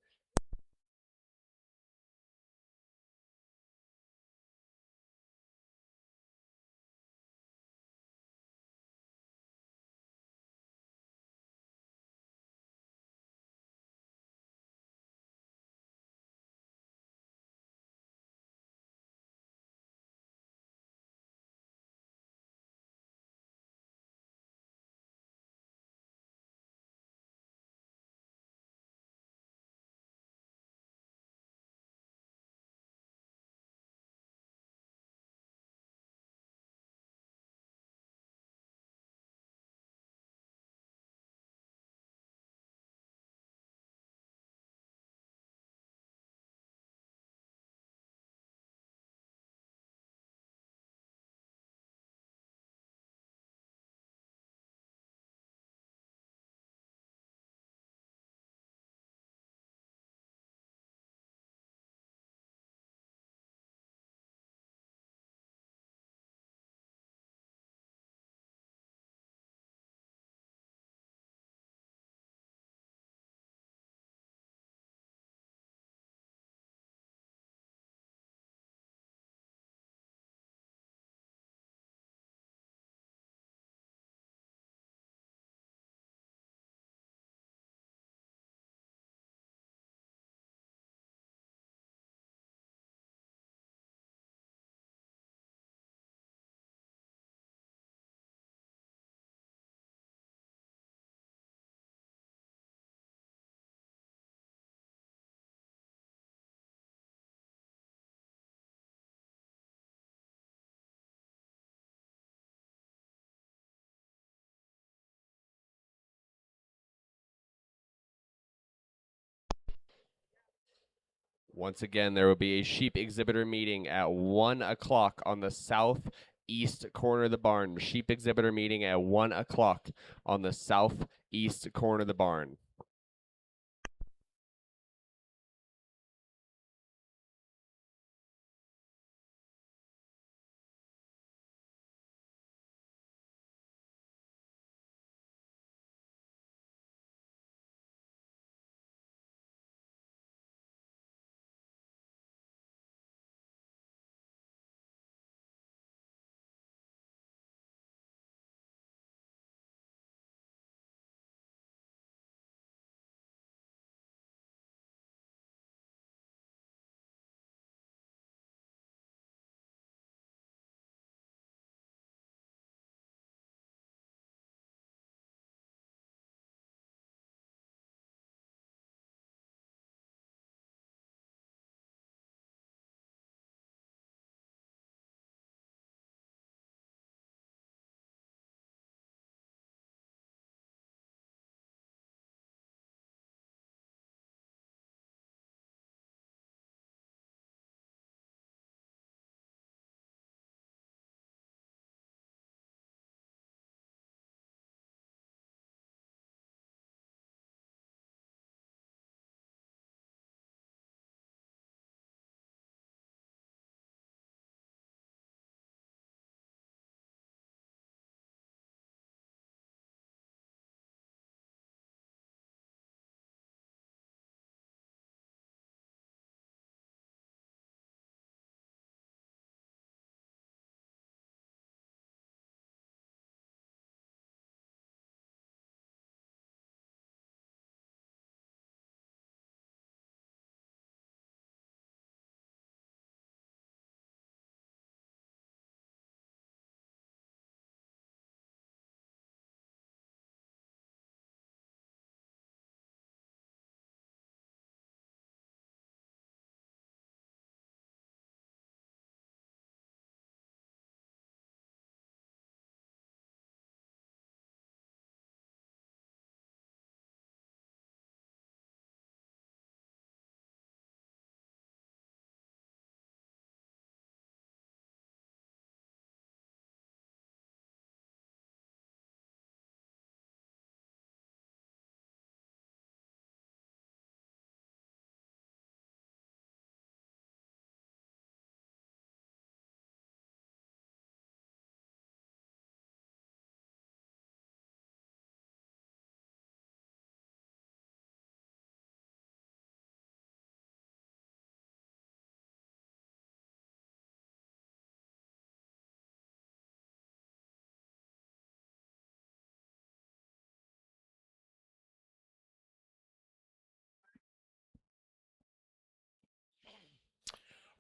Once again, there will be a sheep exhibitor meeting at 1 o'clock on the southeast corner of the barn. Sheep exhibitor meeting at 1 o'clock on the southeast corner of the barn.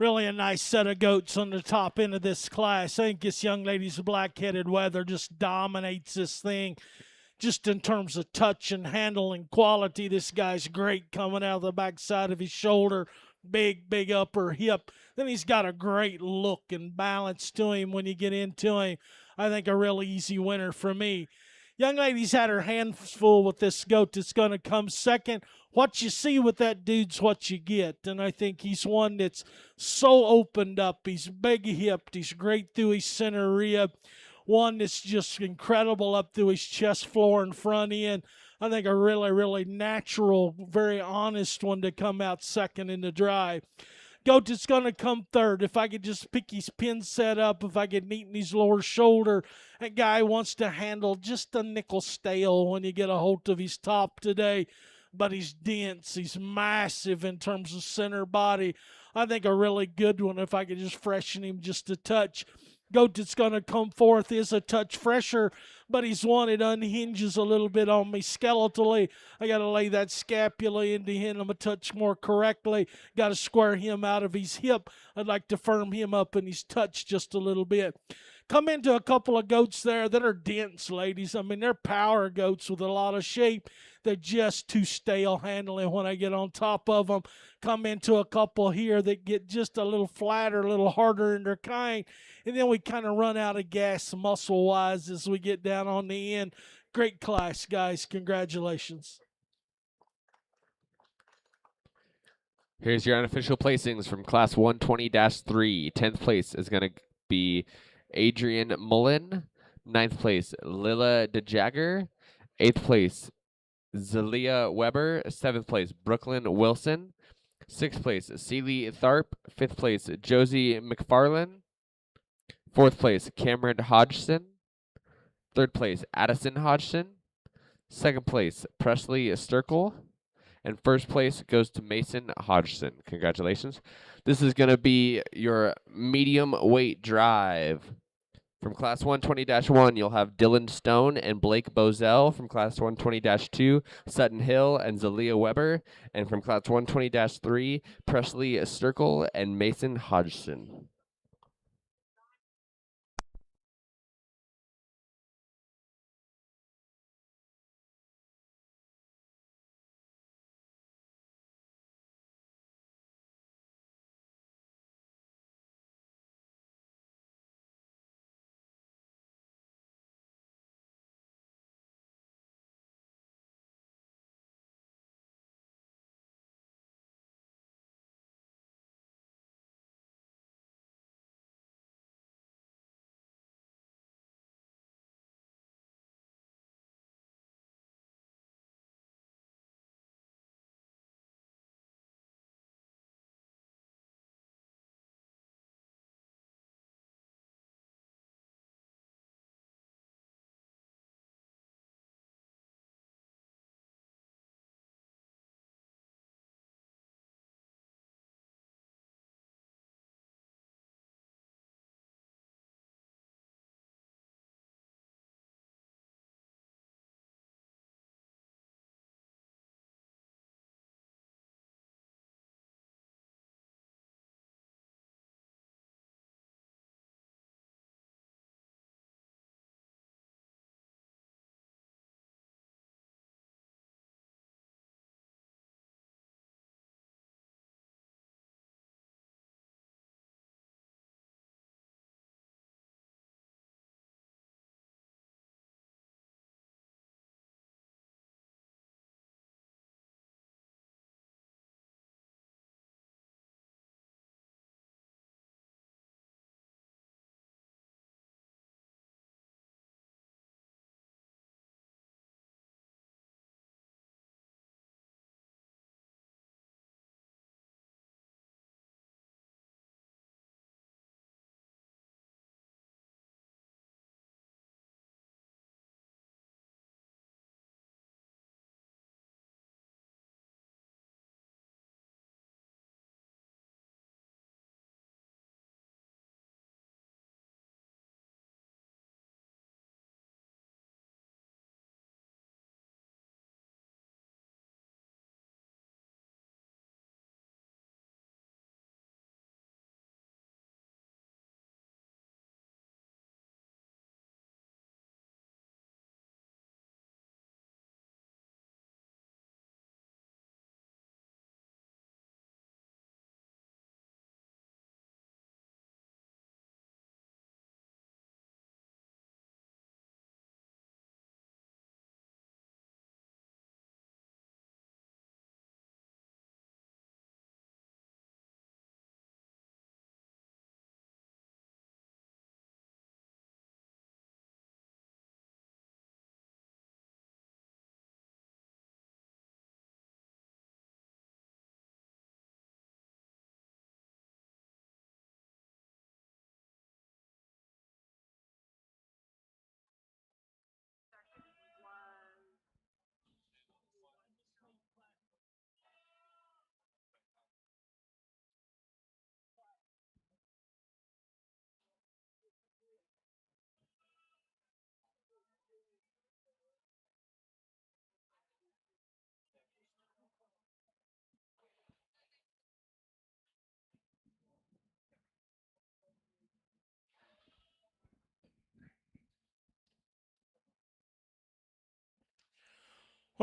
Really a nice set of goats on the top end of this class. I think this young lady's black-headed weather just dominates this thing. Just in terms of touch and handling quality, this guy's great coming out of the backside of his shoulder. Big upper hip. Then he's got a great look and balance to him when you get into him. I think a real easy winner for me. Young lady's had her hands full with this goat that's going to come second. What you see with that dude's what you get. And I think he's one that's so opened up. He's big hipped. He's great through his center rib. One that's just incredible up through his chest floor and front end. I think a really natural, very honest one to come out second in the drive. Goat that's going to come third. If I could just pick his pin set up, if I could neaten his lower shoulder, that guy wants to handle just a nickel stale when you get a hold of his top today. But he's dense. He's massive in terms of center body. I think a really good one if I could just freshen him just a touch. Goat that's going to come forth is a touch fresher, but he's one that unhinges a little bit on me skeletally. I got to lay that scapula into him a touch more correctly. Got to square him out of his hip. I'd like to firm him up in his touch just a little bit. Come into a couple of goats there that are dense, ladies. I mean, they're power goats with a lot of shape. They're just too stale handling when I get on top of them. Come into a couple here that get just a little flatter, a little harder in their kind. And then we kind of run out of gas muscle-wise as we get down on the end. Great class, guys. Congratulations. Here's your unofficial placings from Class 120-3. 10th place is going to be Adrian Mullen. 9th place, Lila DeJagger. 8th place, Zelia Weber. 7th place, Brooklyn Wilson. 6th place, Celie Tharp. 5th place, Josie McFarlane. 4th place, Cameron Hodgson. 3rd place, Addison Hodgson. 2nd place, Presley Sturkle. And 1st place goes to Mason Hodgson. Congratulations. This is going to be your medium weight drive. From Class 120-1, you'll have Dylan Stone and Blake Bozell. From Class 120-2, Sutton Hill and Zelia Weber. And from Class 120-3, Presley Sturkle and Mason Hodgson.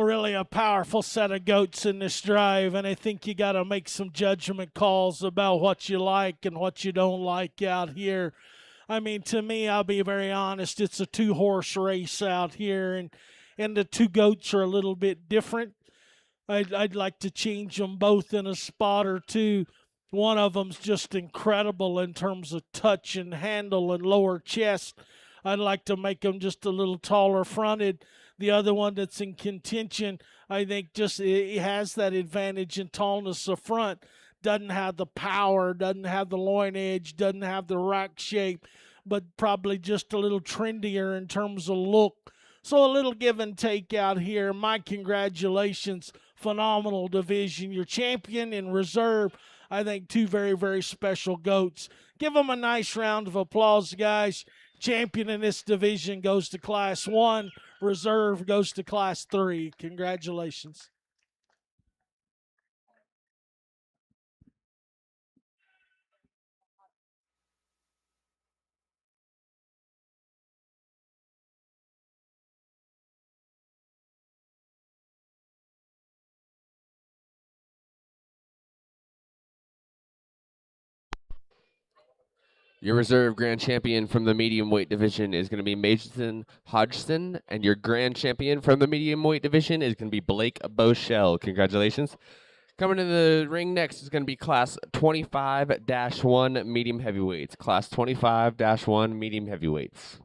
really a powerful set of goats in this drive, and I think you got to make some judgment calls about what you like and what you don't like out here. I mean, to me, I'll be very honest, it's a two-horse race out here, and the two goats are a little bit different. I'd like to change them both in a spot or two. One of them's just incredible in terms of touch and handle and lower chest. I'd like to make them just a little taller fronted. The other one that's in contention, I think just it has that advantage in tallness of front. Doesn't have the power, doesn't have the loin edge, doesn't have the rack shape, but probably just a little trendier in terms of look. So a little give and take out here. My congratulations. Phenomenal division. Your champion in reserve. I think two very, very special goats. Give them a nice round of applause, guys. Champion in this division goes to Class 1. Reserve goes to Class 3. Congratulations. Your reserve grand champion from the medium weight division is going to be Mason Hodgson, and your grand champion from the medium weight division is going to be Blake Boschel. Congratulations. Coming to the ring next is going to be Class 25-1 medium heavyweights. Class 25-1 medium heavyweights.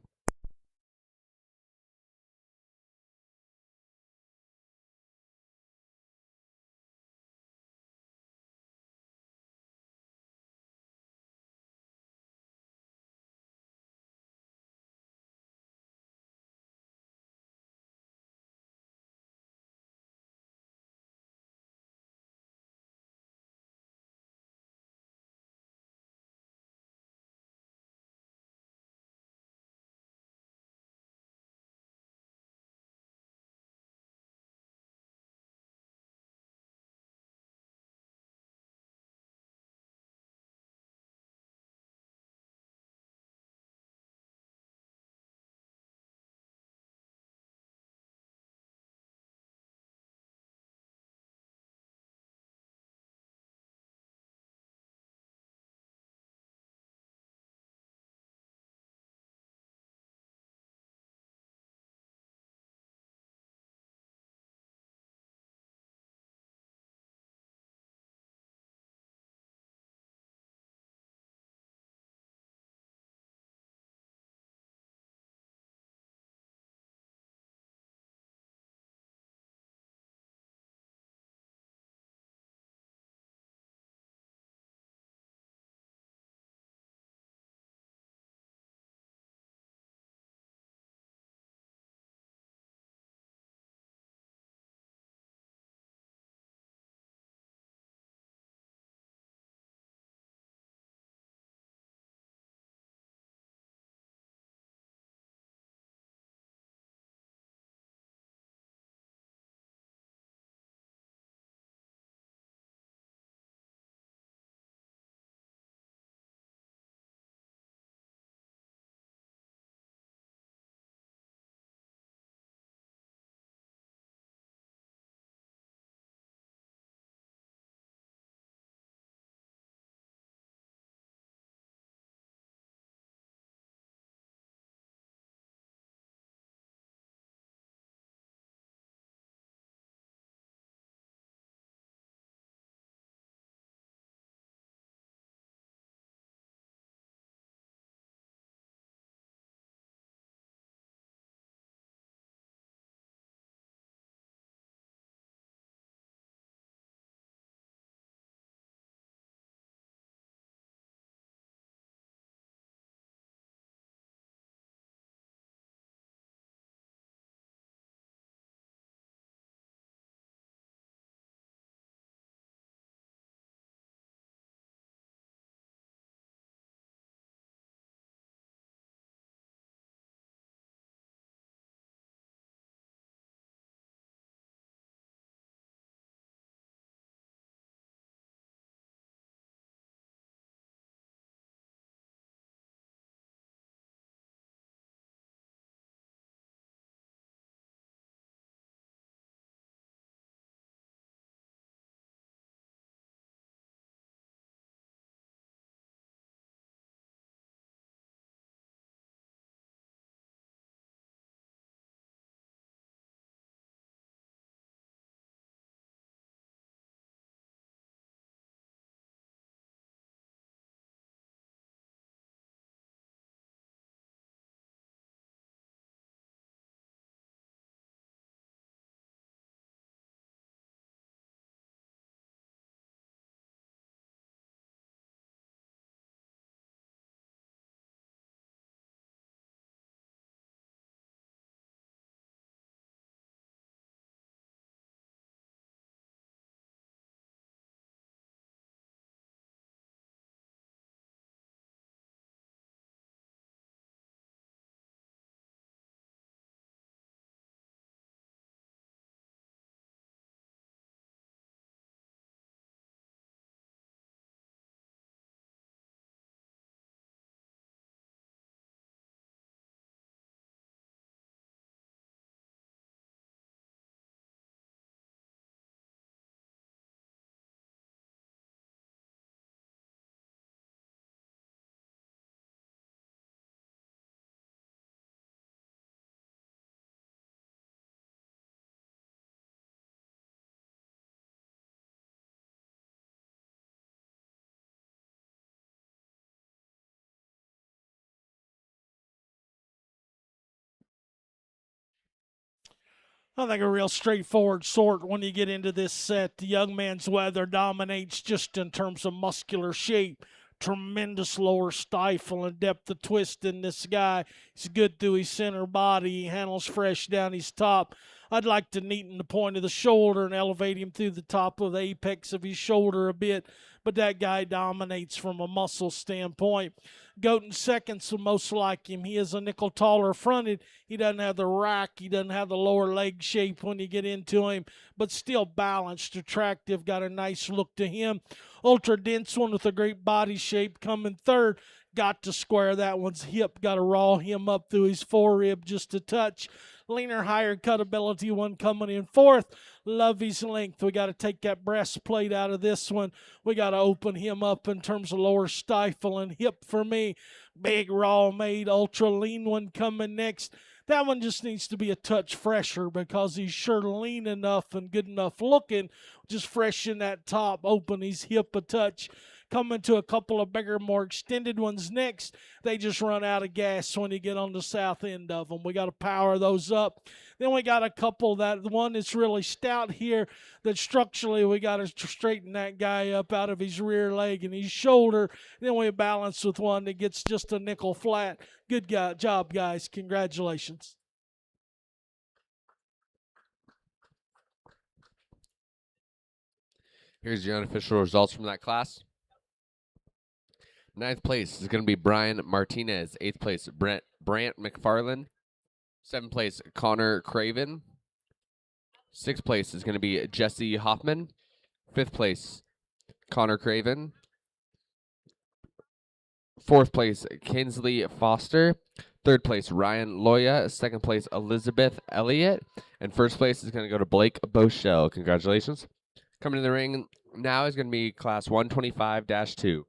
I think a real straightforward sort when you get into this set. The young man's weather dominates just in terms of muscular shape. Tremendous lower stifle and depth of twist in this guy. He's good through his center body. He handles fresh down his top. I'd like to neaten the point of the shoulder and elevate him through the top of the apex of his shoulder a bit, but that guy dominates from a muscle standpoint. Goat in second, so most like him. He is a nickel taller fronted. He doesn't have the rack. He doesn't have the lower leg shape when you get into him, but still balanced, attractive, got a nice look to him. Ultra dense one with a great body shape coming third. Got to square that one's hip. Got to raw him up through his forerib just a touch. Leaner, higher cut ability one coming in fourth. Love his length. We got to take that breastplate out of this one. We got to open him up in terms of lower stifle and hip for me. Big, raw made, ultra lean one coming next. That one just needs to be a touch fresher because he's sure lean enough and good enough looking. Just freshen that top, open his hip a touch. Coming to a couple of bigger, more extended ones next. They just run out of gas when you get on the south end of them. We got to power those up. Then we got a couple that one that's really stout here that structurally we got to straighten that guy up out of his rear leg and his shoulder. Then we balance with one that gets just a nickel flat. Good job, guys. Congratulations. Here's your unofficial results from that class. Ninth place is going to be Brian Martinez. Eighth place, Brant McFarland. Seventh place, Connor Craven. Sixth place is going to be Jesse Hoffman. Fifth place, Connor Craven. Fourth place, Kinsley Foster. Third place, Ryan Loya. Second place, Elizabeth Elliott. And first place is going to go to Blake Boschel. Congratulations. Coming to the ring now is going to be class 125-2.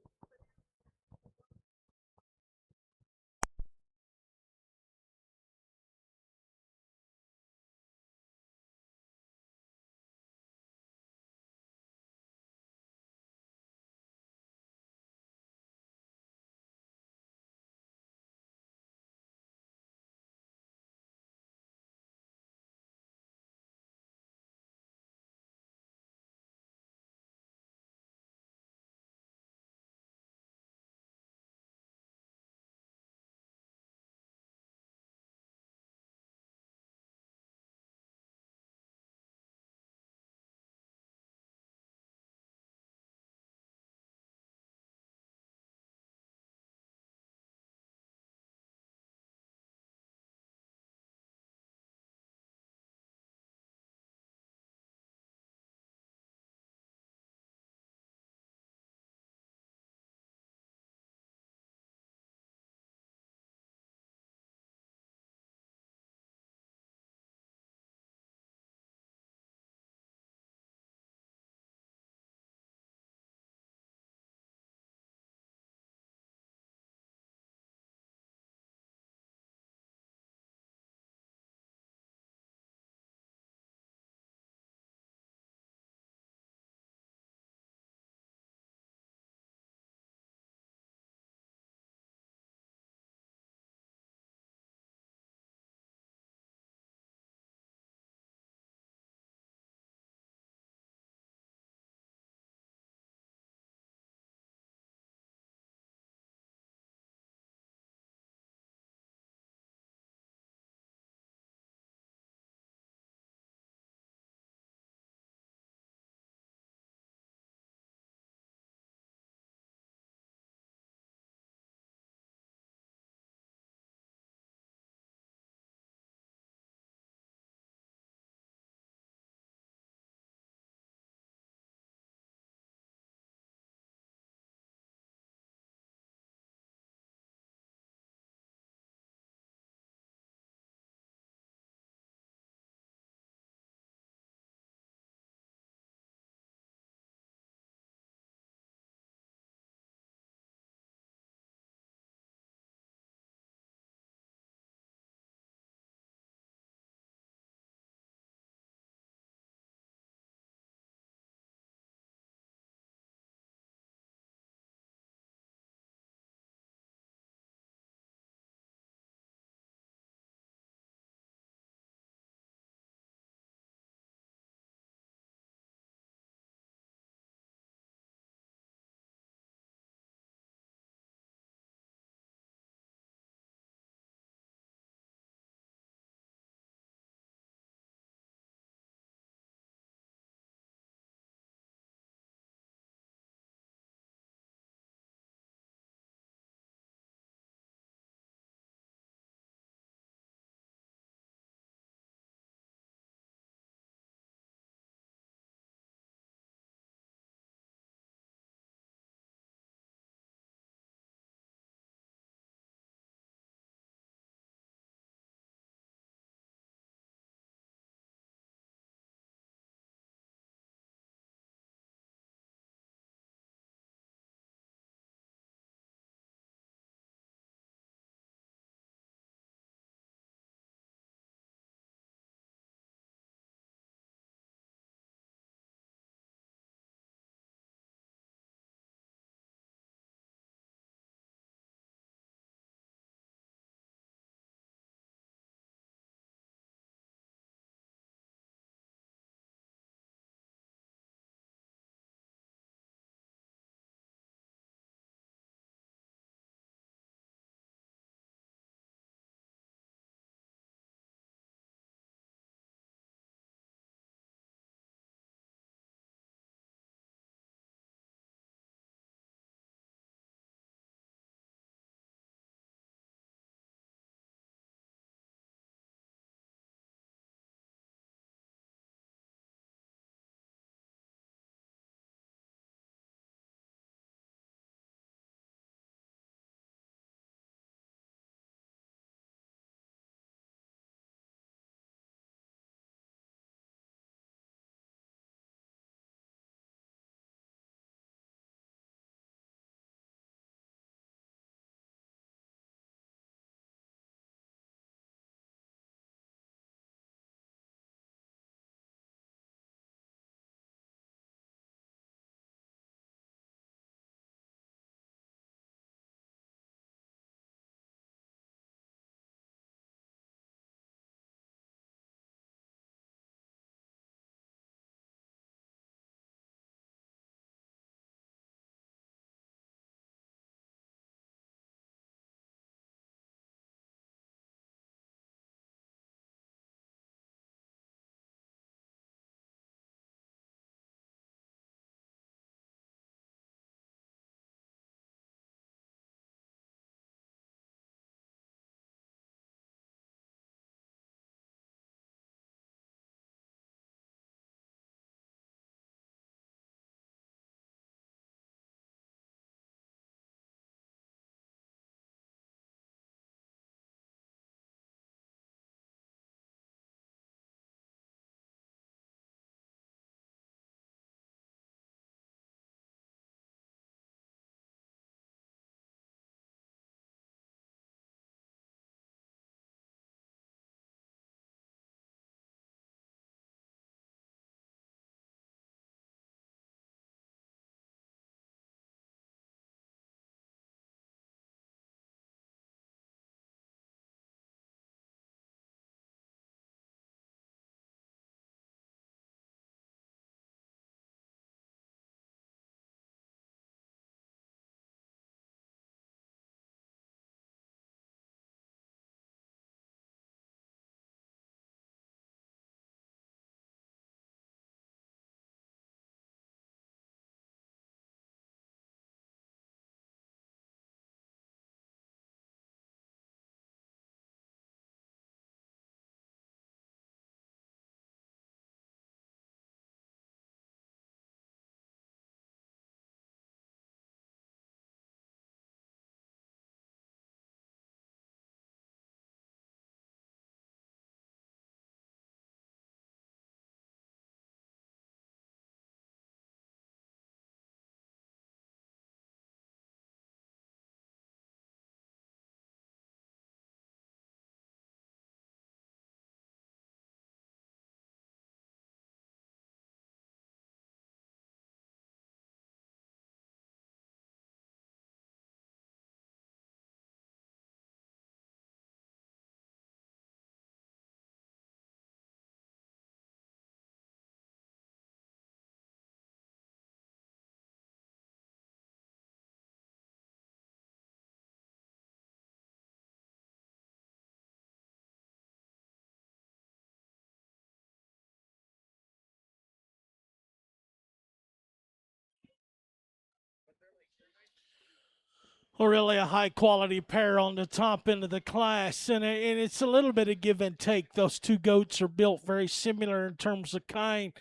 Really a high-quality pair on the top end of the class, and it's a little bit of give and take. Those two goats are built very similar in terms of kind.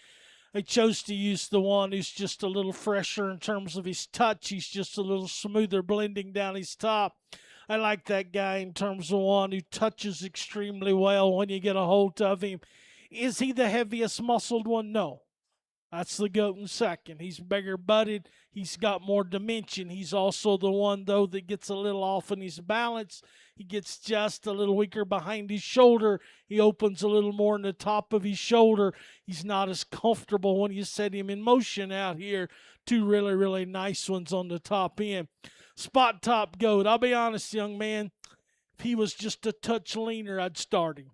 I chose to use the one who's just a little fresher in terms of his touch. He's just a little smoother blending down his top. I like that guy in terms of one who touches extremely well when you get a hold of him. Is he the heaviest muscled one? No. That's the goat in second. He's bigger butted. He's got more dimension. He's also the one, though, that gets a little off in his balance. He gets just a little weaker behind his shoulder. He opens a little more in the top of his shoulder. He's not as comfortable when you set him in motion out here. Two really, really nice ones on the top end. Spot top goat. I'll be honest, young man. If he was just a touch leaner, I'd start him.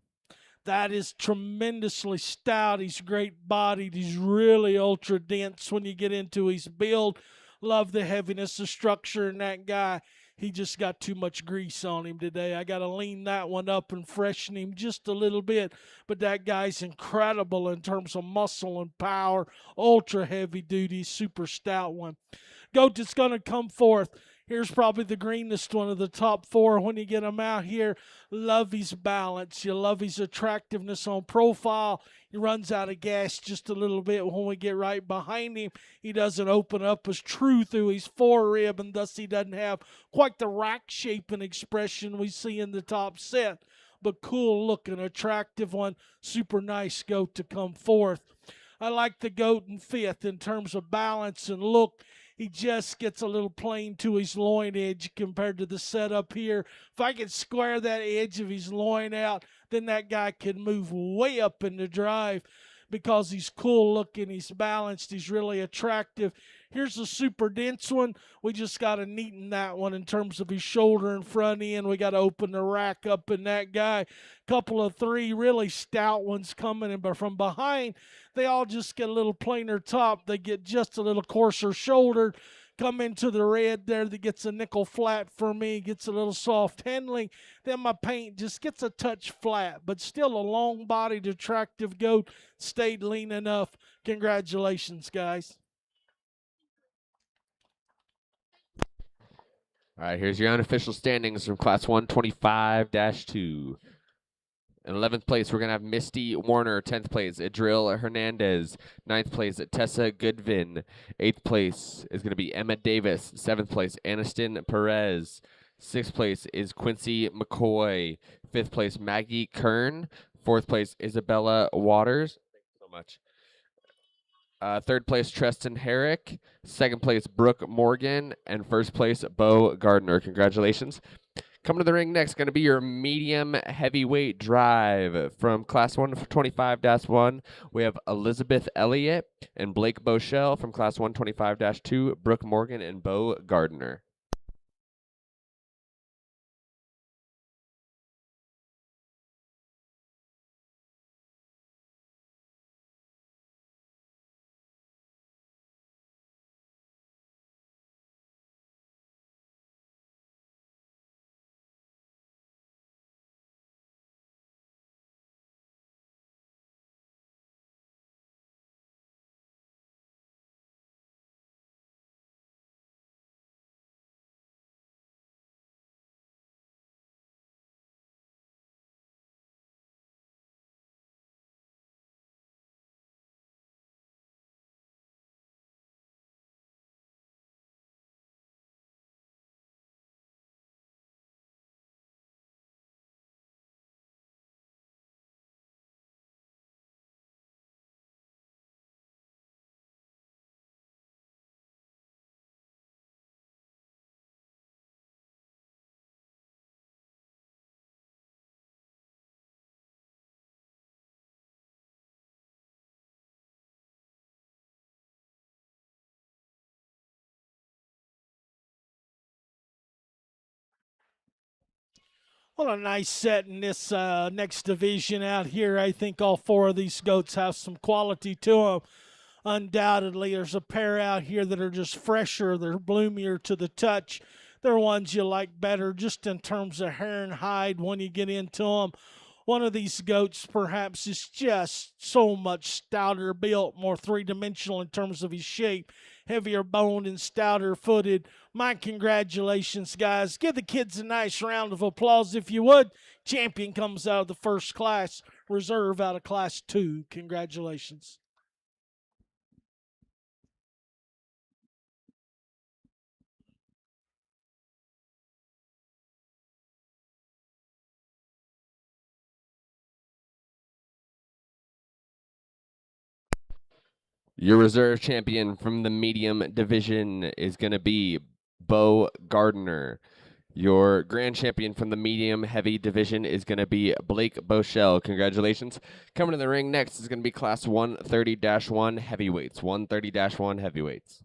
That is tremendously stout. He's great bodied. He's really ultra dense when you get into his build. Love the heaviness of structure in that guy. He just got too much grease on him today. I got to lean that one up and freshen him just a little bit. But that guy's incredible in terms of muscle and power. Ultra heavy duty, super stout one. Goat that's going to come forth. Here's probably the greenest one of the top four when you get him out here. Love his balance. You love his attractiveness on profile. He runs out of gas just a little bit when we get right behind him. He doesn't open up as true through his forerib, and thus he doesn't have quite the rack shape and expression we see in the top set. But cool looking, attractive one. Super nice goat to come forth. I like the goat in fifth in terms of balance and look. He just gets a little plain to his loin edge compared to the setup here. If I could square that edge of his loin out, then that guy could move way up in the drive because he's cool looking, he's balanced, he's really attractive. Here's a super dense one. We just got to neaten that one in terms of his shoulder and front end. We got to open the rack up in that guy. Couple of three really stout ones coming in, but from behind, they all just get a little plainer top. They get just a little coarser shoulder. Come into the red there that gets a nickel flat for me, gets a little soft handling. Then my paint just gets a touch flat, but still a long-bodied, attractive goat. Stayed lean enough. Congratulations, guys. All right, here's your unofficial standings from Class 125-2. In 11th place, we're going to have Misty Warner. 10th place, Adril Hernandez. 9th place, Tessa Goodvin. 8th place is going to be Emma Davis. 7th place, Aniston Perez. 6th place is Quincy McCoy. 5th place, Maggie Kern. 4th place, Isabella Waters. Thank you so much. 3rd place, Treston Herrick. 2nd place, Brooke Morgan. And 1st place, Bo Gardner. Congratulations. Coming to the ring next, going to be your medium heavyweight drive from Class 125-1. We have Elizabeth Elliott and Blake Bochelle from Class 125-2, Brooke Morgan and Bo Gardner. Well, a nice set in this next division out here. I think all four of these goats have some quality to them. Undoubtedly, there's a pair out here that are just fresher. They're bloomier to the touch. They're ones you like better just in terms of hair and hide when you get into them. One of these goats perhaps is just so much stouter built, more three-dimensional in terms of his shape. heavier boned and stouter footed. My congratulations, guys. Give the kids a nice round of applause if you would. Champion comes out of the first class, reserve out of class 2. Congratulations. Your reserve champion from the medium division is going to be Bo Gardner. Your grand champion from the medium heavy division is going to be Blake Bochelle. Congratulations. Coming to the ring next is going to be class 130-1 heavyweights. 130-1 heavyweights.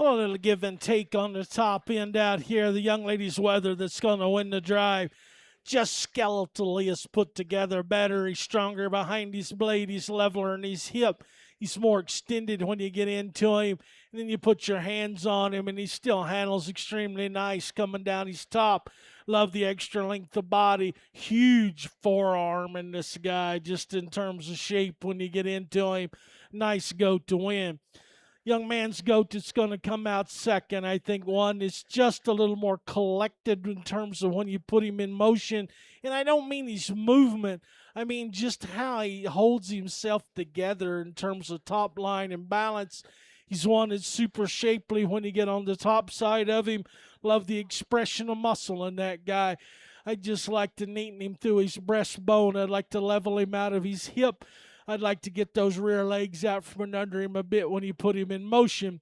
A little give and take on the top end out here. The young lady's Weather that's going to win the drive. Just skeletally is put together better. He's stronger behind his blade. He's leveler in his hip. He's more extended when you get into him. And then you put your hands on him, and he still handles extremely nice coming down his top. Love the extra length of body. Huge forearm in this guy, just in terms of shape when you get into him. Nice goat to win. Young man's goat that's going to come out second. I think one is just a little more collected in terms of when you put him in motion. And I don't mean his movement, I mean just how he holds himself together in terms of top line and balance. He's one that's super shapely when you get on the top side of him. Love the expression of muscle in that guy. I'd just like to neaten him through his breastbone. I'd like to level him out of his hip. I'd like to get those rear legs out from under him a bit when you put him in motion.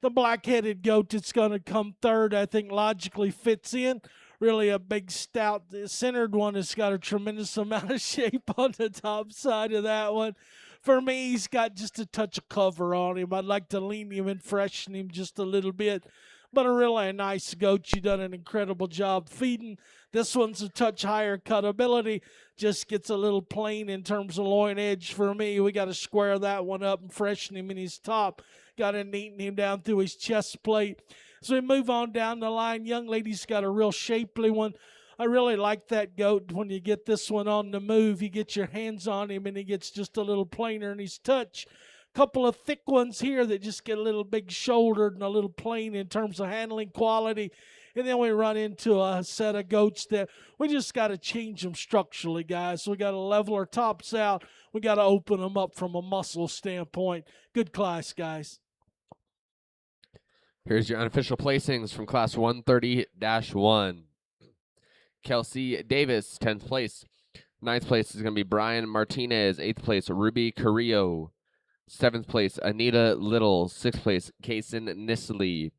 The black-headed goat that's going to come third, I think, logically fits in. Really a big, stout, centered one that's got a tremendous amount of shape on the top side of that one. For me, he's got just a touch of cover on him. I'd like to lean him and freshen him just a little bit. But a really nice goat. You done an incredible job feeding. This one's a touch higher cutability. Just gets a little plain in terms of loin edge for me. We got to square that one up and freshen him in his top. Got to neaten him down through his chest plate. So we move on down the line. Young lady's got a real shapely one. I really like that goat. When you get this one on the move, you get your hands on him and he gets just a little plainer in his touch. Couple of thick ones here that just get a little big shouldered and a little plain in terms of handling quality. And then we run into a set of goats that we just got to change them structurally, guys. So we got to level our tops out. We got to open them up from a muscle standpoint. Good class, guys. Here's your unofficial placings from Class 130-1. Kelsey Davis, 10th place. 9th place is going to be Brian Martinez. 8th place, Ruby Carrillo. 7th place, Anita Little. 6th place, Kason Nisley.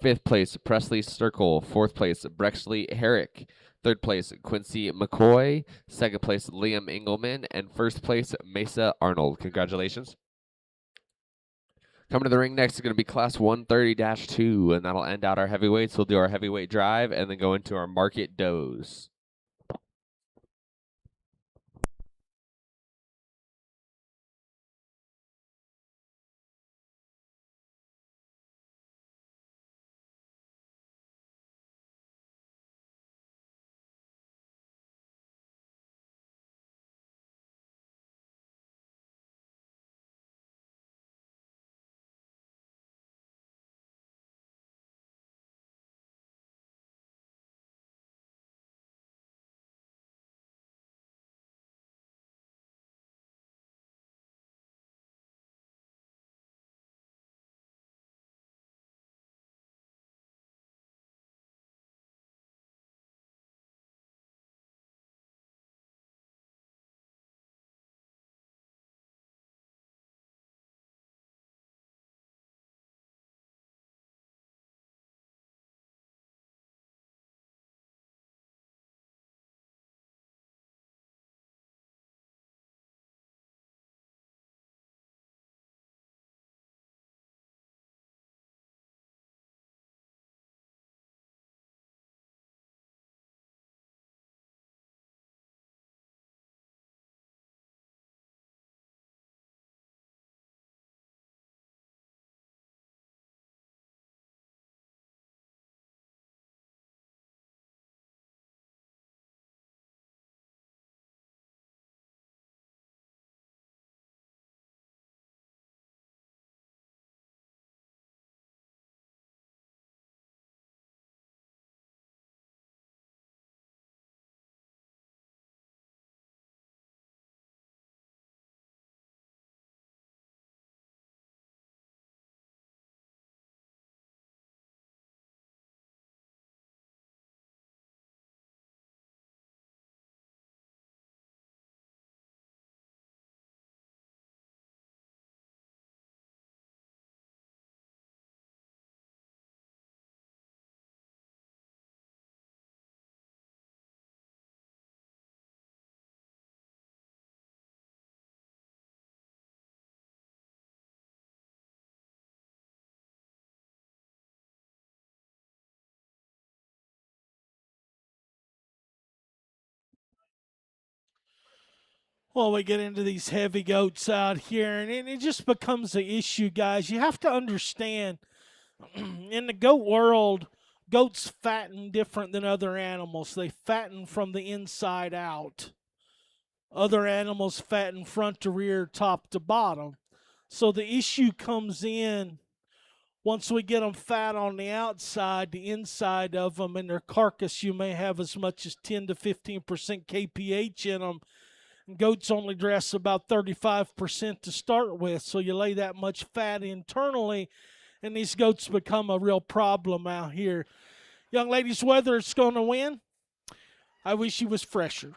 5th place, Presley Sturkle. 4th place, Brexley Herrick. 3rd place, Quincy McCoy. 2nd place, Liam Engelman. And 1st place, Mesa Arnold. Congratulations. Coming to the ring next is going to be Class 130-2, and that'll end out our heavyweights. We'll do our heavyweight drive and then go into our market does. Well, we get into these heavy goats out here, and it just becomes an issue, guys. You have to understand in the goat world, goats fatten different than other animals. They fatten from the inside out. Other animals fatten front to rear, top to bottom. So the issue comes in once we get them fat on the outside, the inside of them, and their carcass, you may have as much as 10 to 15% KPH in them. Goats only dress about 35% to start with, so you lay that much fat internally, and these goats become a real problem out here. Young ladies, whether it's going to win, I wish he was fresher.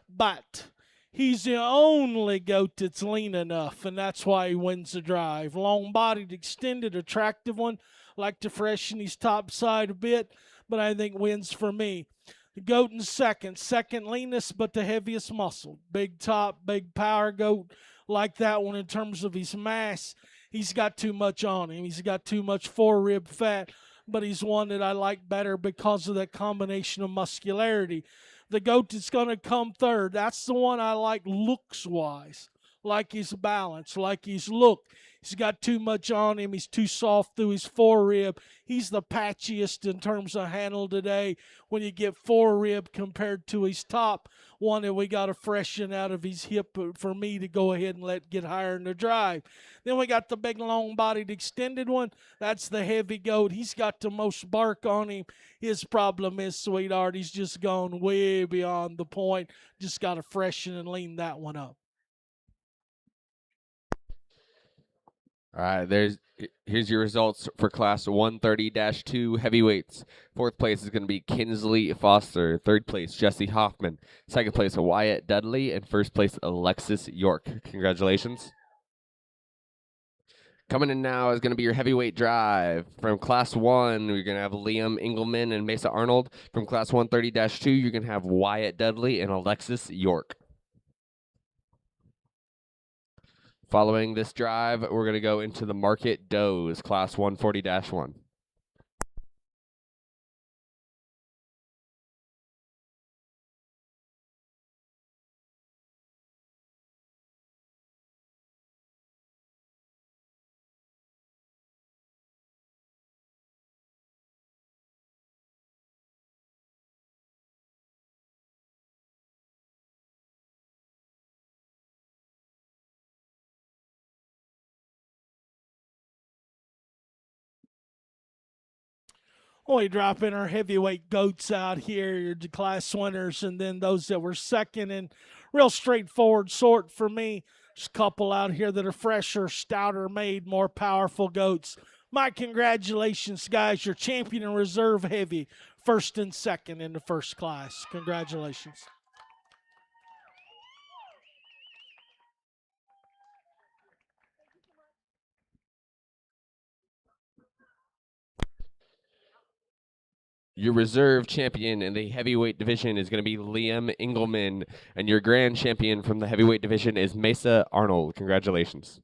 But he's the only goat that's lean enough, and that's why he wins the drive. Long-bodied, extended, attractive one. Like to freshen his top side a bit, but I think wins for me. The goat in second leanest, but the heaviest muscle. Big top, big power goat like that one in terms of his mass. He's got too much on him. He's got too much forerib fat, but he's one that I like better because of that combination of muscularity. The goat that's going to come third, that's the one I like looks-wise. Like his balance, like his look. He's got too much on him. He's too soft through his forerib. He's the patchiest in terms of handle today when you get forerib compared to his top. One that we got to freshen out of his hip for me to go ahead and let get higher in the drive. Then we got the big long-bodied extended one. That's the heavy goat. He's got the most bark on him. His problem is, sweetheart, he's just gone way beyond the point. Just got to freshen and lean that one up. All right, here's your results for class 130-2 heavyweights. Fourth place is going to be Kinsley Foster. Third place, Jesse Hoffman. Second place, Wyatt Dudley. And first place, Alexis York. Congratulations. Coming in now is going to be your heavyweight drive. From class 1, you're going to have Liam Engelman and Mesa Arnold. From class 130-2, you're going to have Wyatt Dudley and Alexis York. Following this drive, we're going to go into the Market Does, class 140-1. We drop in our heavyweight goats out here, your class winners, and then those that were second. And real straightforward sort for me. There's a couple out here that are fresher, stouter made, more powerful goats. My congratulations, guys. You're champion in reserve heavy, first and second in the first class. Congratulations. Your reserve champion in the heavyweight division is going to be Liam Engelman, and your grand champion from the heavyweight division is Mesa Arnold. Congratulations.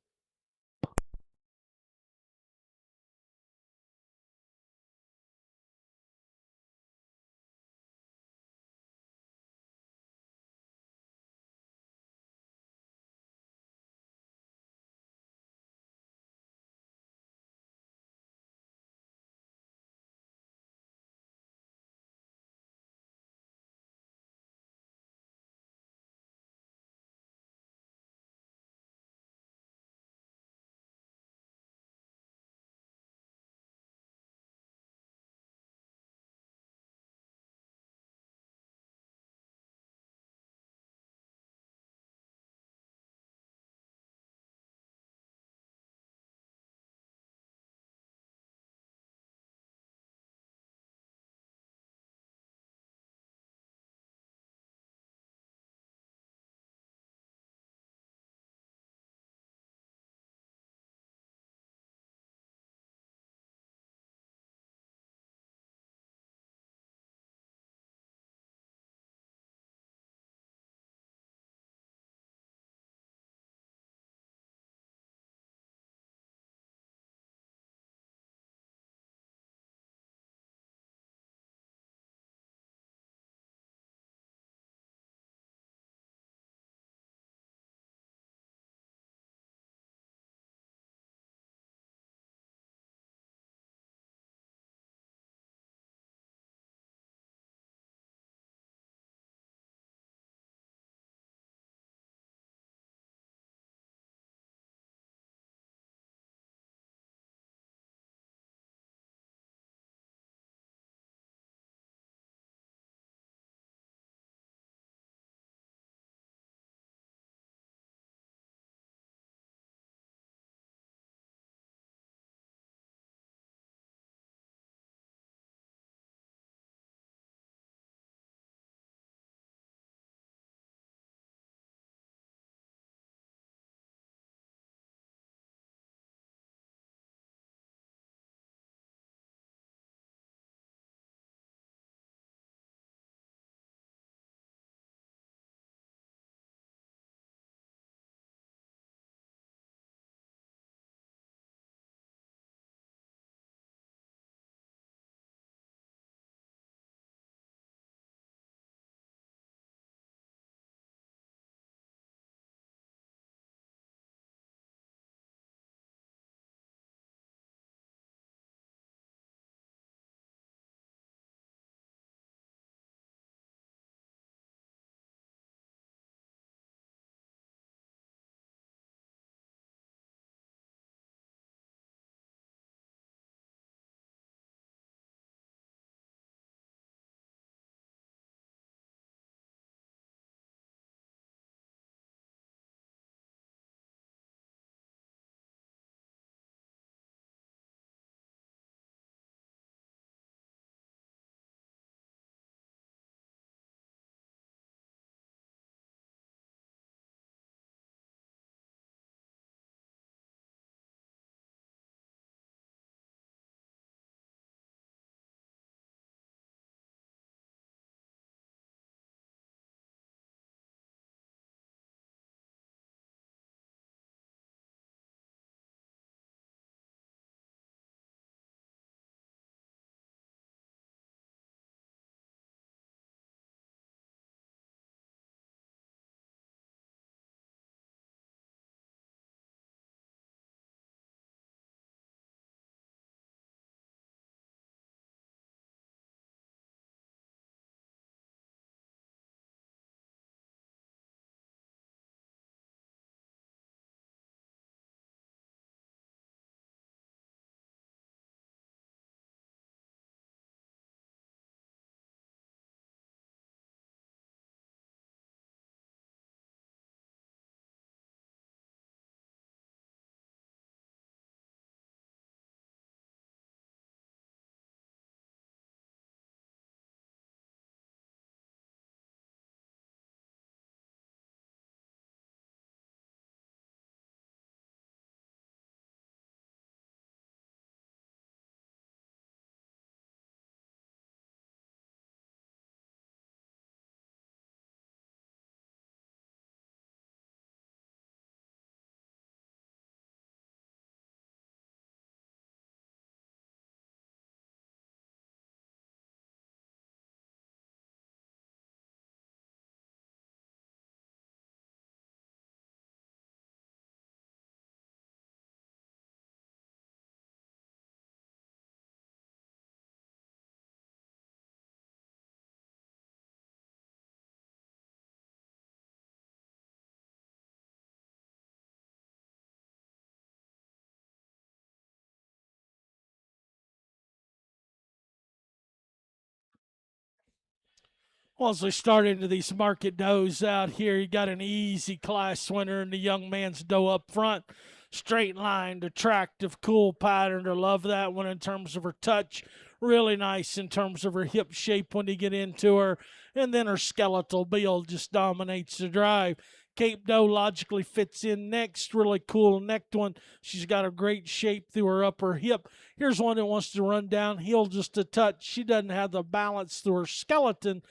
Well, as we start into these market does out here, you got an easy class winner in the young man's doe up front. Straight lined, attractive, cool pattern. I love that one in terms of her touch. Really nice in terms of her hip shape when you get into her. And then her skeletal build just dominates the drive. Cape Doe logically fits in next. Really cool necked one. She's got a great shape through her upper hip. Here's one that wants to run downhill just a touch. She doesn't have the balance through her skeleton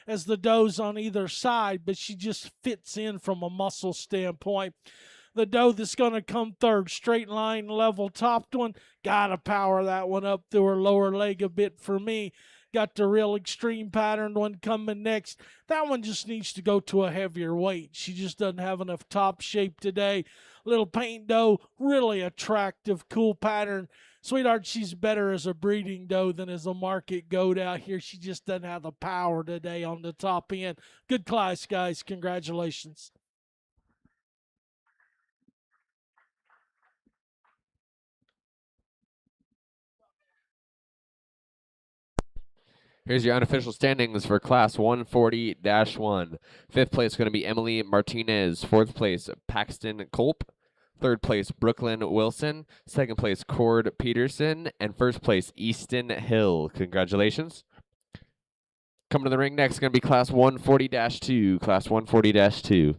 as the does on either side, but she just fits in from a muscle standpoint. The doe that's going to come third, straight line, level topped one, got to power that one up through her lower leg a bit for me. Got the real extreme patterned one coming next. That one just needs to go to a heavier weight. She just doesn't have enough top shape today. Little paint doe, really attractive, cool pattern. Sweetheart, she's better as a breeding doe than as a market goat out here. She just doesn't have the power today on the top end. Good class, guys. Congratulations. Here's your unofficial standings for Class 140-1. Fifth place is going to be Emily Martinez. Fourth place, Paxton Culp. Third place, Brooklyn Wilson. Second place, Cord Peterson. And first place, Easton Hill. Congratulations. Coming to the ring next is going to be Class 140-2. Class 140-2.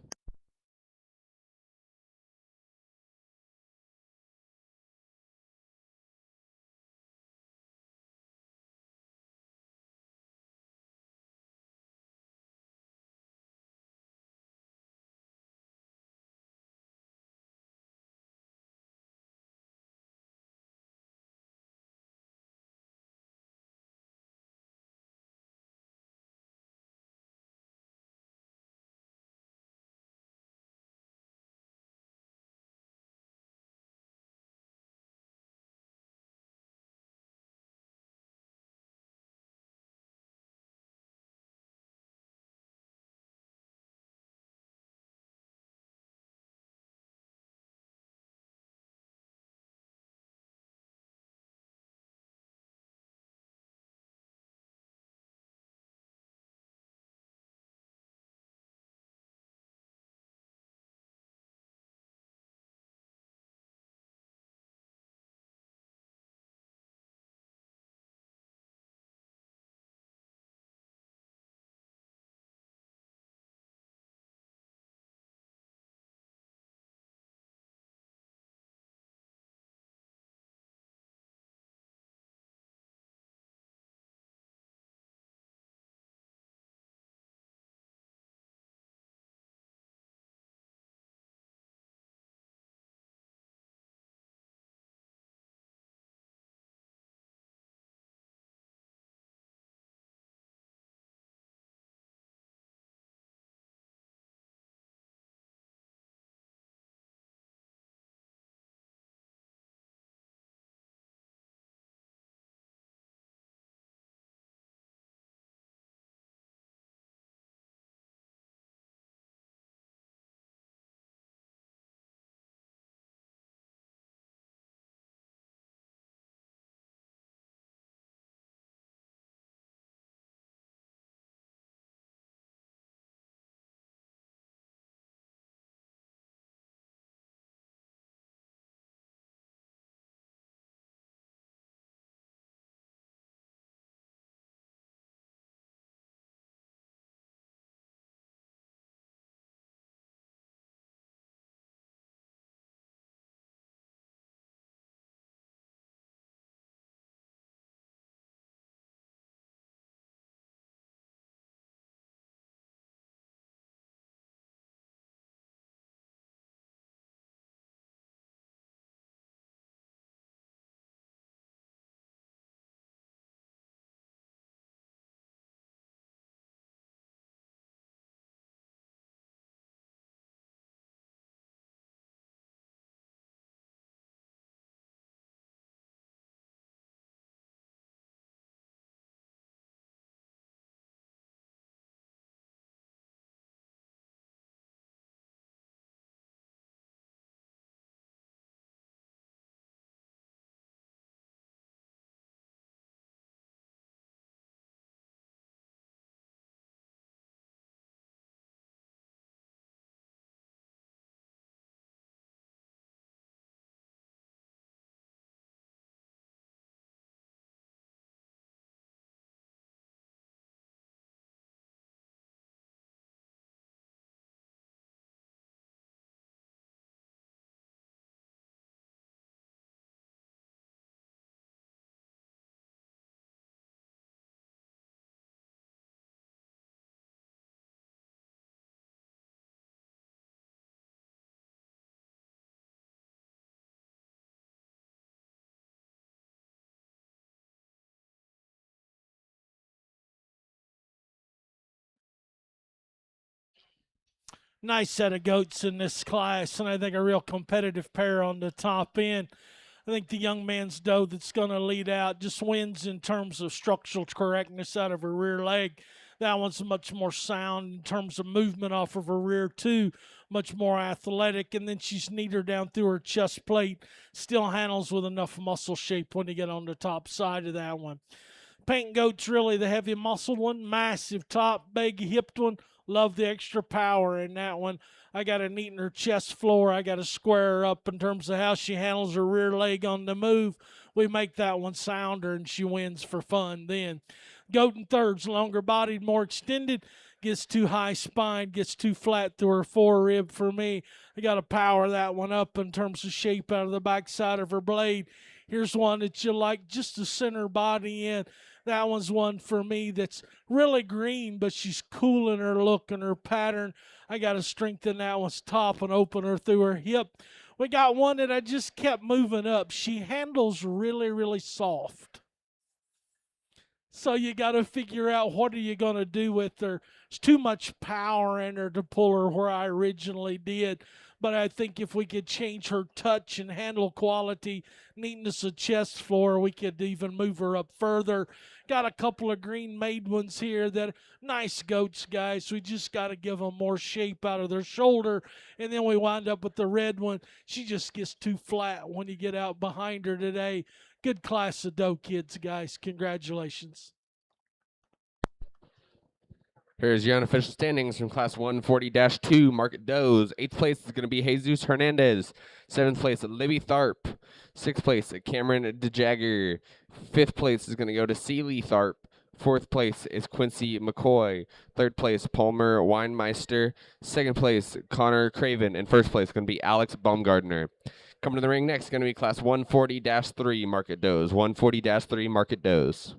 Nice set of goats in this class, and I think a real competitive pair on the top end. I think the young man's doe that's going to lead out just wins in terms of structural correctness out of her rear leg. That one's much more sound in terms of movement off of her rear, too. Much more athletic, and then she's neater down through her chest plate. Still handles with enough muscle shape when you get on the top side of that one. Paint Goat's really the heavy muscled one, massive top, big hipped one. Love the extra power in that one. I got to neaten her chest floor. I got to square her up in terms of how she handles her rear leg on the move. We make that one sounder, and she wins for fun then. Goat in third's longer bodied, more extended, gets too high spine, gets too flat through her fore rib for me. I got to power that one up in terms of shape out of the backside of her blade. Here's one that you like just the center body in. That one's one for me that's really green, but she's cool in her look and her pattern. I got to strengthen that one's top and open her through her hip. We got one that I just kept moving up. She handles really, really soft. So you got to figure out what are you going to do with her. There's too much power in her to pull her where I originally did. But I think if we could change her touch and handle quality, neatness of chest floor, we could even move her up further. Got a couple of green made ones here that nice goats, guys. We just got to give them more shape out of their shoulder. And then we wind up with the red one. She just gets too flat when you get out behind her today. Good class of doe kids, guys. Congratulations. Here's your unofficial standings from Class 140-2 Market Does. 8th place is going to be Jesus Hernandez. 7th place, Libby Tharp. 6th place, Cameron DeJagger. 5th place is going to go to Seeley Tharp. 4th place is Quincy McCoy. 3rd place, Palmer Weinmeister. 2nd place, Connor Craven. And 1st place is going to be Alex Baumgardner. Coming to the ring next is going to be Class 140-3 Market Does. 140-3 Market Does.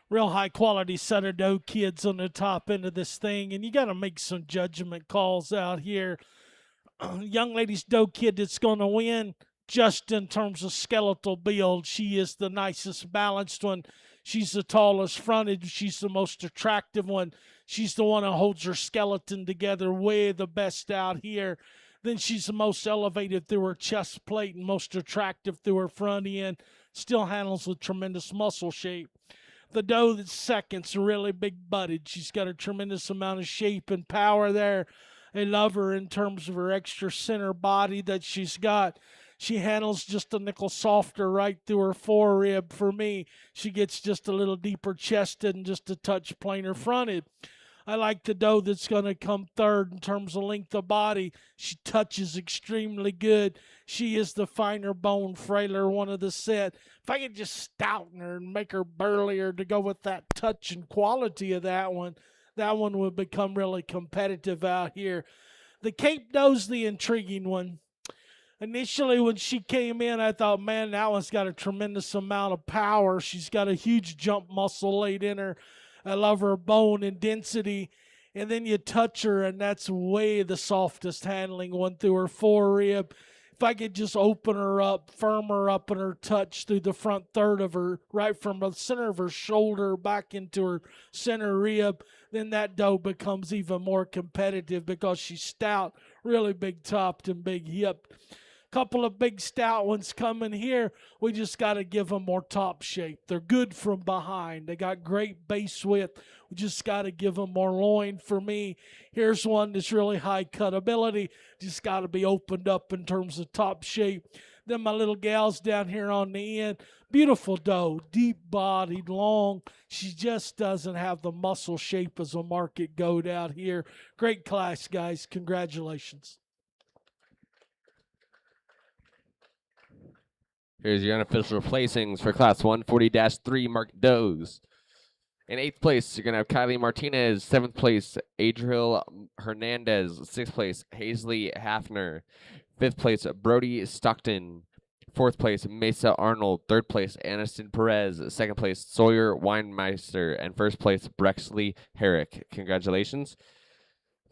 Real high quality set of doe kids on the top end of this thing, and you got to make some judgment calls out here. Young lady's doe kid that's going to win, just in terms of skeletal build, she is the nicest balanced one. She's the tallest fronted. She's the most attractive one. She's the one that holds her skeleton together way the best out here. Then she's the most elevated through her chest plate and most attractive through her front end. Still handles with tremendous muscle shape. The doe that's second's really big butted. She's got a tremendous amount of shape and power there. I love her in terms of her extra center body that she's got. She handles just a nickel softer right through her forerib for me. She gets just a little deeper chested and just a touch plainer fronted. I like the doe that's going to come third in terms of length of body. She touches extremely good. She is the finer bone, frailer one of the set. If I could just stouten her and make her burlier to go with that touch and quality of that one would become really competitive out here. The Cape Doe's the intriguing one. Initially, when she came in, I thought, man, that one's got a tremendous amount of power. She's got a huge jump muscle laid in her. I love her bone and density. And then you touch her, and that's way the softest handling one through her forerib. If I could just open her up, firm her up in her touch through the front third of her, right from the center of her shoulder back into her center rib, then that doe becomes even more competitive because she's stout, really big topped and big hipped. Couple of big stout ones coming here. We just got to give them more top shape. They're good from behind. They got great base width. We just got to give them more loin for me. Here's one that's really high cutability. Just got to be opened up in terms of top shape. Then my little gals down here on the end. Beautiful doe, deep bodied, long. She just doesn't have the muscle shape as a market goat out here. Great class, guys. Congratulations. Here's your unofficial placings for Class 140-3 market does. In 8th place, you're going to have Kylie Martinez. 7th place, Adriel Hernandez. 6th place, Hazley Hafner. 5th place, Brody Stockton. 4th place, Mesa Arnold. 3rd place, Aniston Perez. 2nd place, Sawyer Weinmeister. And 1st place, Brexley Herrick. Congratulations.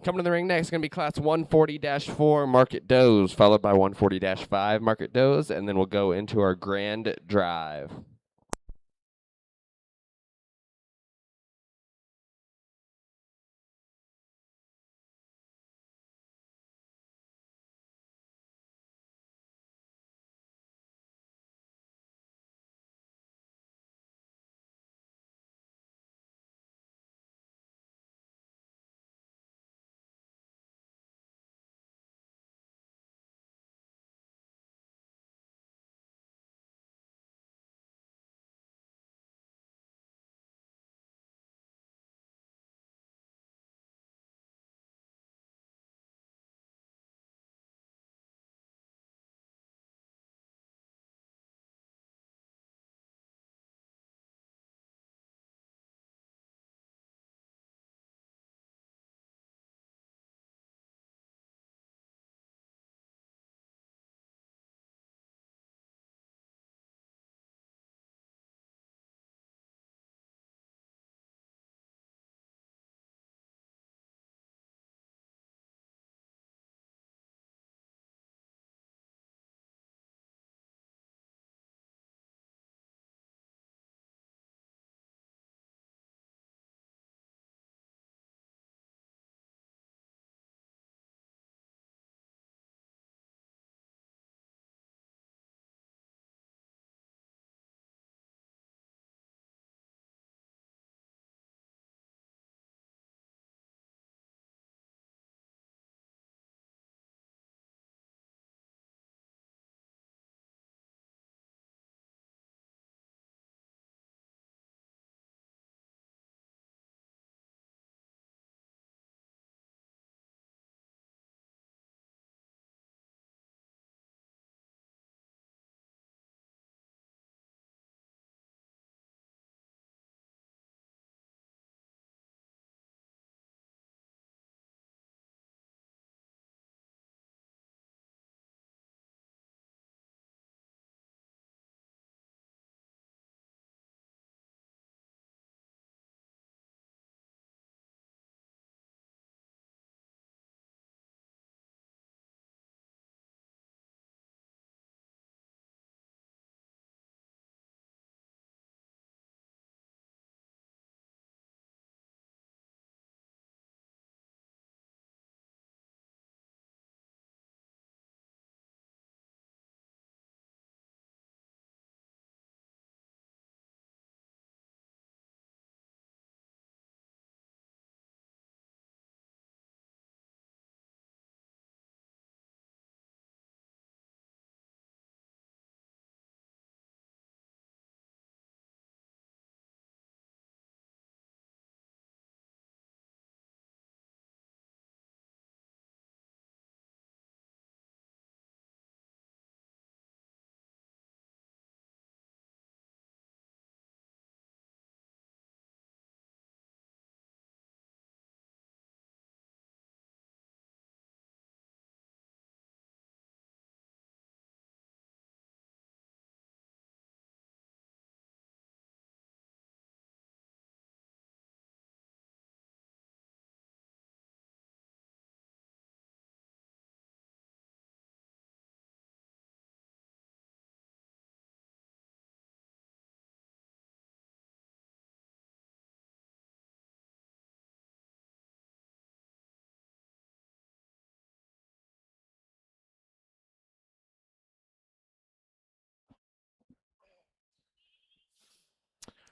Coming to the ring next is going to be Class 140-4 Market Does, followed by 140-5 Market Does, and then we'll go into our grand drive.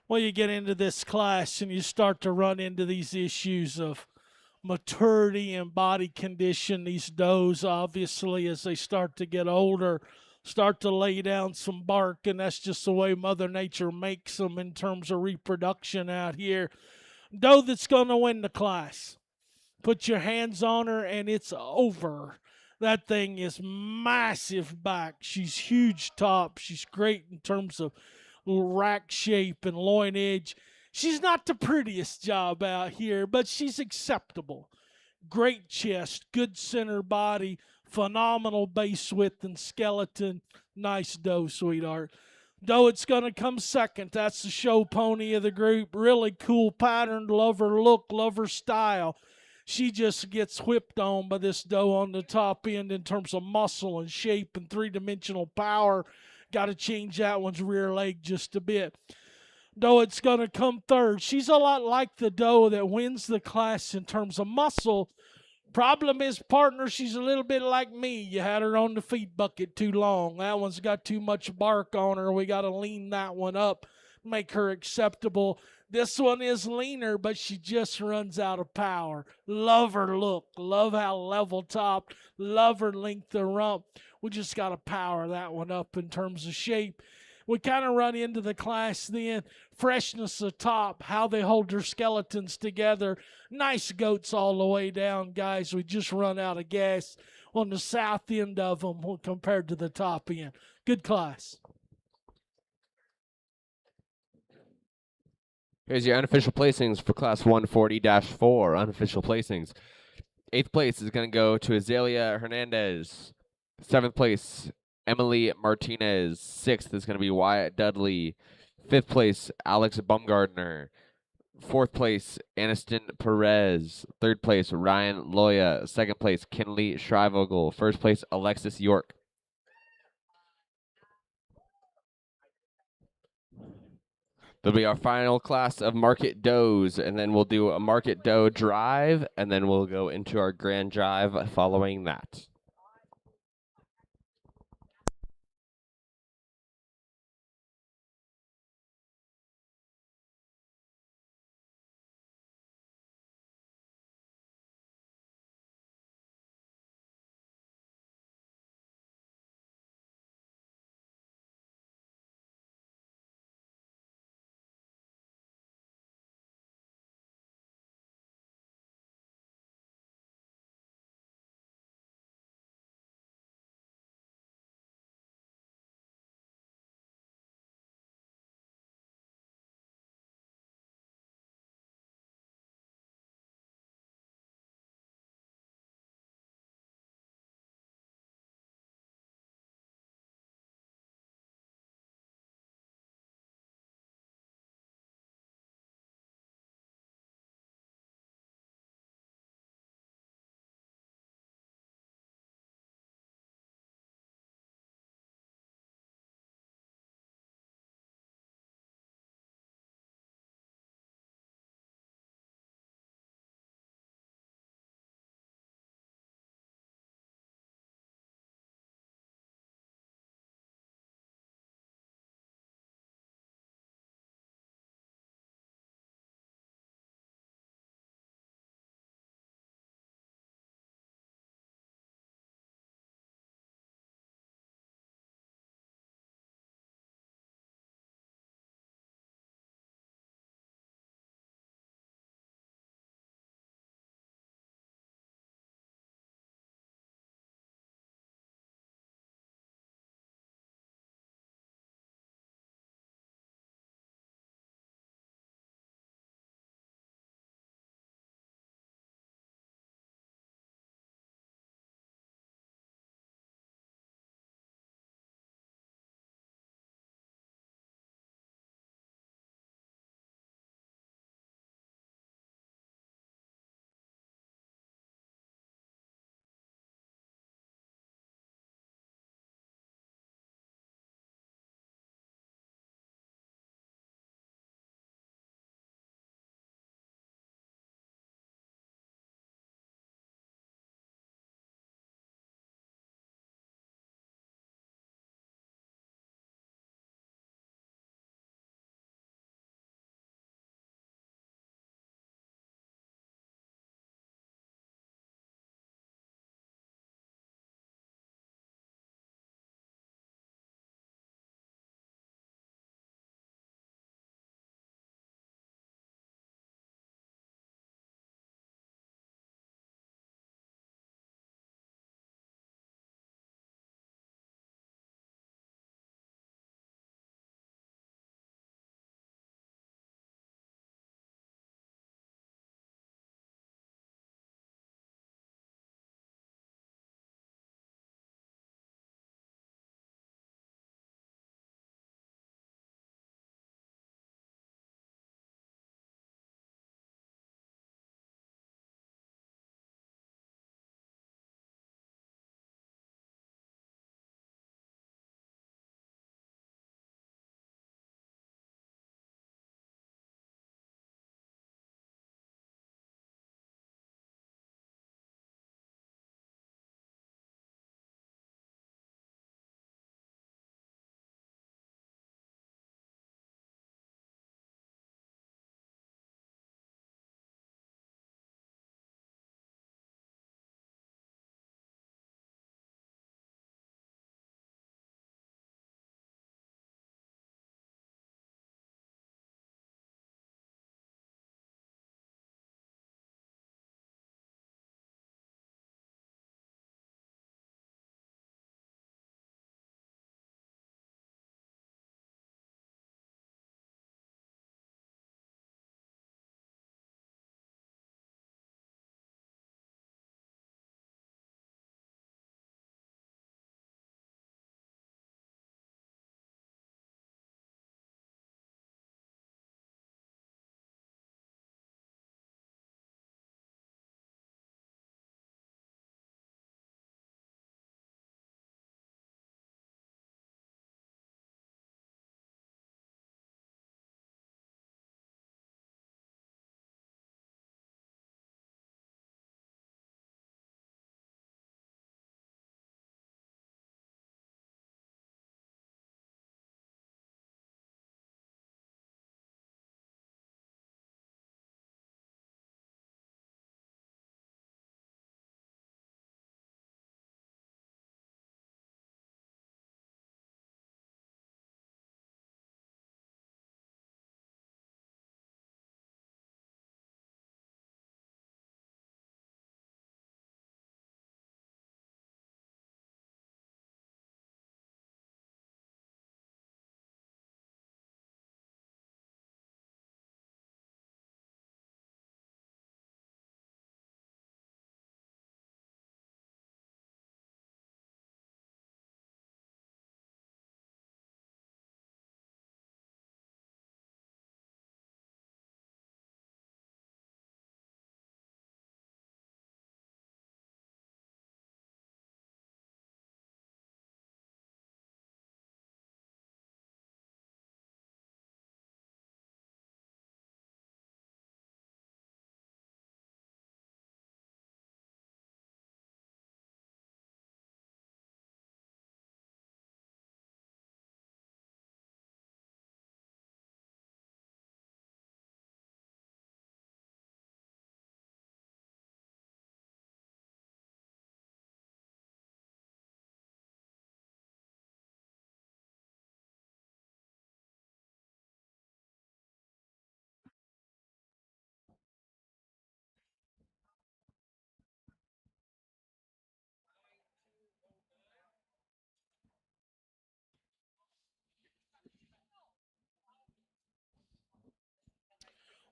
Well, you get into this class and you start to run into these issues of maturity and body condition. These does, obviously, as they start to get older, start to lay down some bark, and that's just the way Mother Nature makes them in terms of reproduction out here. Doe that's going to win the class. Put your hands on her, and it's over. That thing is massive back. She's huge top. She's great in terms of rack shape and loin edge. She's not the prettiest job out here, but she's acceptable. Great chest, good center body, phenomenal base width and skeleton. Nice doe, sweetheart. Doe, it's going to come second. That's the show pony of the group. Really cool pattern. Love her look, love her style. She just gets whipped on by this doe on the top end in terms of muscle and shape and three-dimensional power. Got to change that one's rear leg just a bit. Doe, it's going to come third. She's a lot like the doe that wins the class in terms of muscle. Problem is, partner, she's a little bit like me. You had her on the feed bucket too long. That one's got too much bark on her. We got to lean that one up, make her acceptable. This one is leaner, but she just runs out of power. Love her look. Love how level topped. Love her length of rump. We just got to power that one up in terms of shape. We kind of run into the class then. Freshness of top, how they hold their skeletons together. Nice goats all the way down, guys. We just run out of gas on the south end of them compared to the top end. Good class. Here's your unofficial placings for Class 140-4. Unofficial placings. 8th place is going to go to Azalea Hernandez. 7th place, Emily Martinez. 6th is going to be Wyatt Dudley. 5th place, Alex Baumgartner. 4th place, Aniston Perez. 3rd place, Ryan Loya. 2nd place, Kinley Shrivogel. 1st place, Alexis York. That'll be our final class of market does, and then we'll do a market doe drive, and then we'll go into our grand drive following that.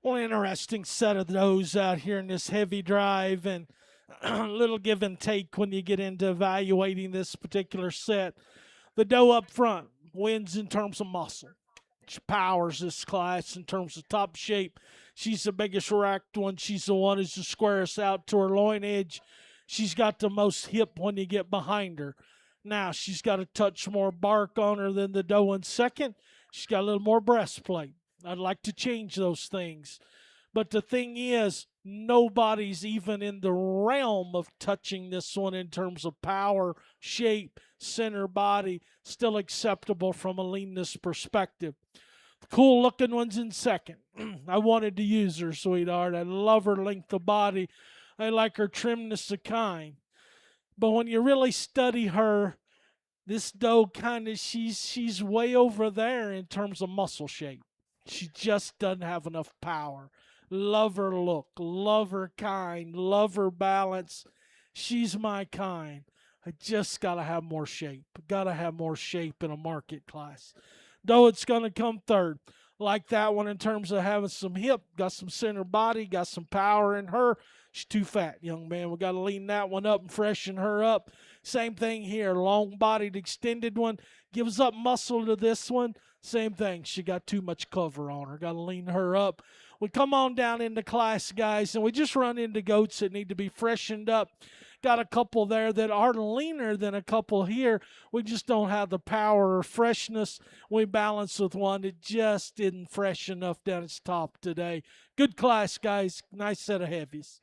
Well, interesting set of those out here in this heavy drive, and a little give and take when you get into evaluating this particular set. The doe up front wins in terms of muscle. She powers this class in terms of top shape. She's the biggest racked one. She's the one who's the squarest out to her loin edge. She's got the most hip when you get behind her. Now, she's got a touch more bark on her than the doe in second. She's got a little more breastplate. I'd like to change those things. But the thing is, nobody's even in the realm of touching this one in terms of power, shape, center body, still acceptable from a leanness perspective. The cool looking one's in second. I wanted to use her, sweetheart. I love her length of body. I like her trimness of kind. But when you really study her, this doe kind of she's way over there in terms of muscle shape. She just doesn't have enough power. Love her look, love her kind, love her balance. She's my kind. I just gotta have more shape. Gotta have more shape in a market class. Though it's gonna come third. Like that one in terms of having some hip, got some center body, got some power in her. She's too fat, young man. We got to lean that one up and freshen her up. Same thing here. Long bodied, extended one. Gives up muscle to this one. Same thing. She got too much cover on her. Got to lean her up. We come on down into class, guys, and we just run into goats that need to be freshened up. Got a couple there that are leaner than a couple here. We just don't have the power or freshness. We balance with one that just isn't fresh enough down its top today. Good class, guys. Nice set of heavies.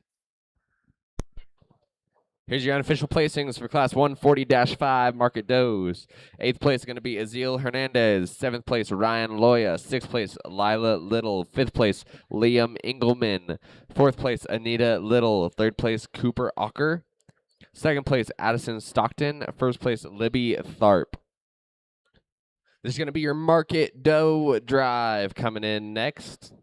Here's your unofficial placings for Class 140-5 Market Does. 8th place is going to be Azil Hernandez. 7th place, Ryan Loya. 6th place, Lila Little. 5th place, Liam Engelman. 4th place, Anita Little. 3rd place, Cooper Ocker. 2nd place, Addison Stockton. 1st place, Libby Tharp. This is going to be your Market Doe drive coming in next.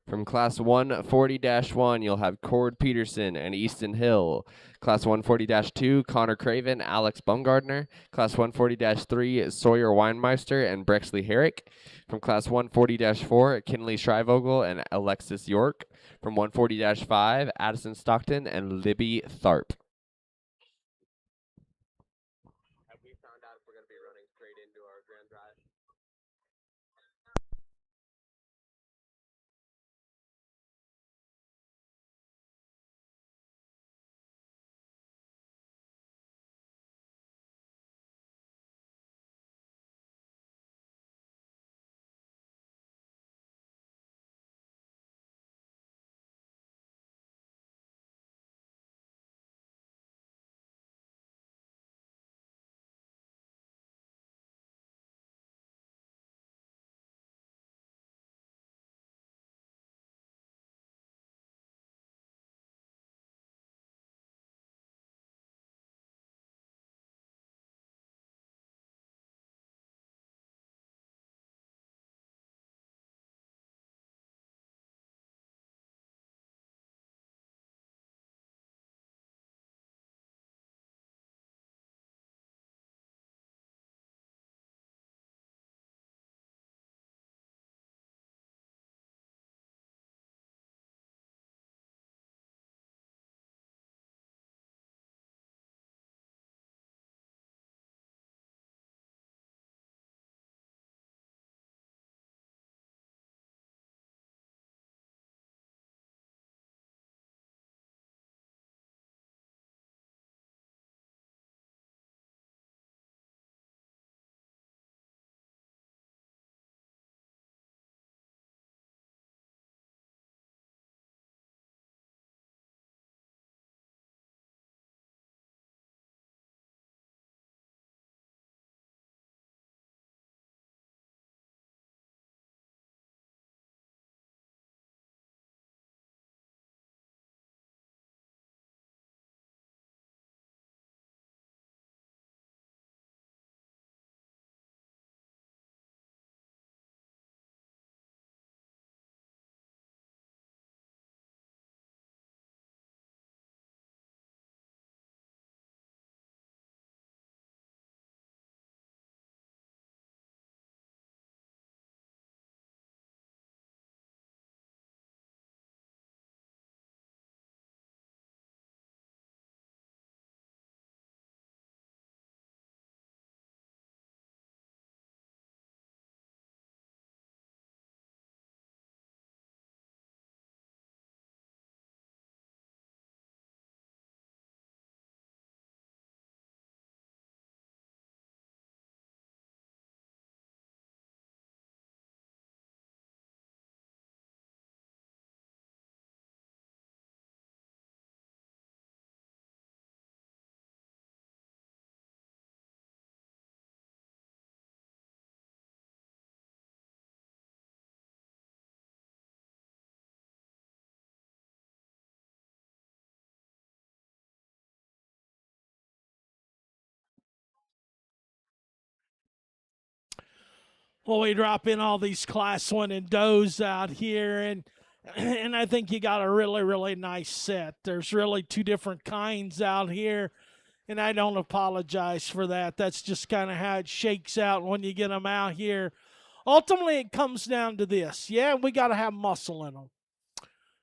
From Class 140-1, you'll have Cord Peterson and Easton Hill. Class 140-2, Connor Craven, Alex Bumgardner. Class 140-3, Sawyer Weinmeister and Brexley Herrick. From Class 140-4, Kinley Shrivogel and Alexis York. From 140-5, Addison Stockton and Libby Tharp. Have we found out if we're going to be running straight into our grand drive? Well, we drop in all these class 1 and does out here, and and I think you got a really, really nice set. There's really 2 different kinds out here, and I don't apologize for that. That's just kind of how it shakes out when you get them out here. Ultimately, it comes down to this. Yeah, we got to have muscle in them.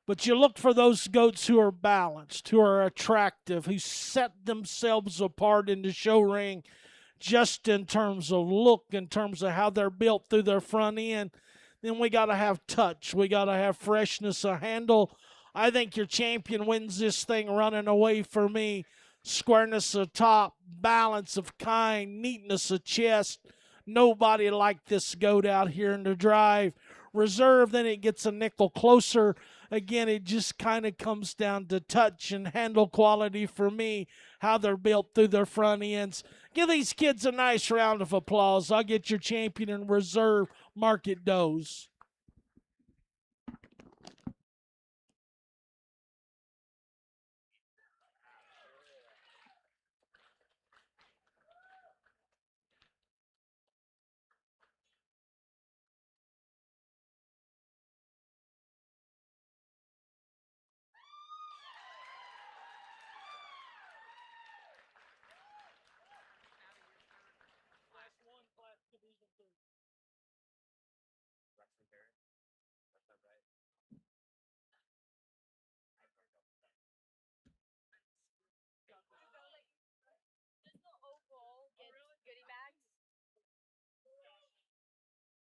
But you look for those goats who are balanced, who are attractive, who set themselves apart in the show ring just in terms of look, in terms of how they're built through their front end. Then we got to have touch. We got to have freshness of handle. I think your champion wins this thing running away for me. Squareness of top, balance of kind, neatness of chest. Nobody like this goat out here in the drive. Reserve, then it gets a nickel closer. Again, it just kind of comes down to touch and handle quality for me, how they're built through their front ends. Give these kids a nice round of applause. I'll get your champion in reserve, Market Does. Does the oval get goodie bags?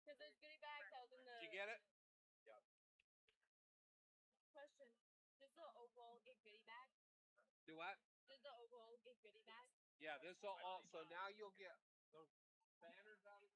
Because there's goodie bags out in the. Did you get it? Question. Does the oval get goodie bags? Do what? Does the oval get goodie bags? Yeah, this will all. So now you'll get those banners out of.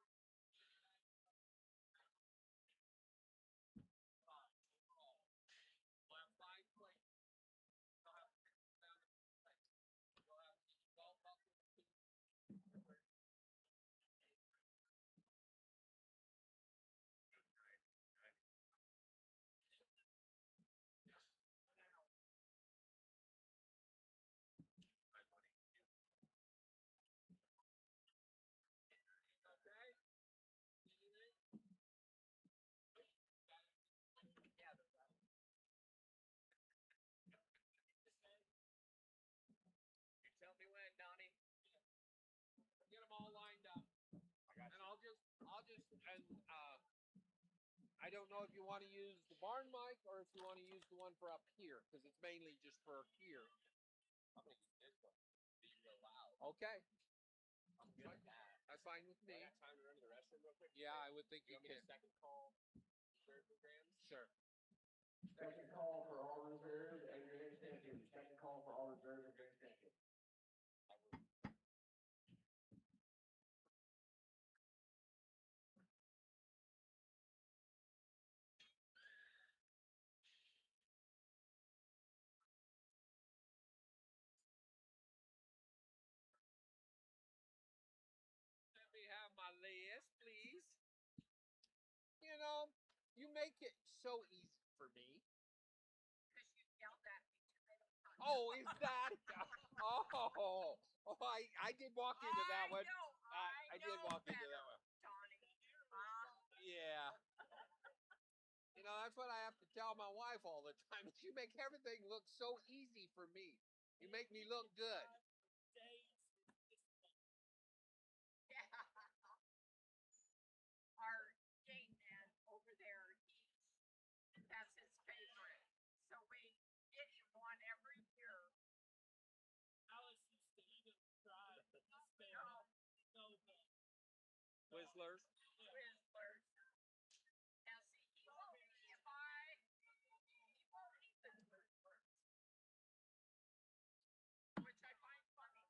Tell me when, Donnie. Get them all lined up. And I don't know if you want to use the barn mic or if you want to use the one for up here because it's mainly just for here. I'm gonna use this one. Be real loud. Okay. I'm good at that. That's fine with me. Time to run to the restroom real quick. Yeah, I would think you can. Second call. Sure. Second call for all reserves and your next champion. Second call for all reserves and your next champion. Let me have my list, please. You know, you make it so easy for me. Because you yelled at me too many times. Oh, is that? I did walk into that one. I did walk into that one. Donnie. Yeah. You know, that's what I have to tell my wife all the time. You make everything look so easy for me. You make me look good. Yeah. Our gate man over there, that's his favorite. So we get him one every year. Twizzlers. Twizzlers. Now see, he won't eat the Twizzlers. Which I find funny.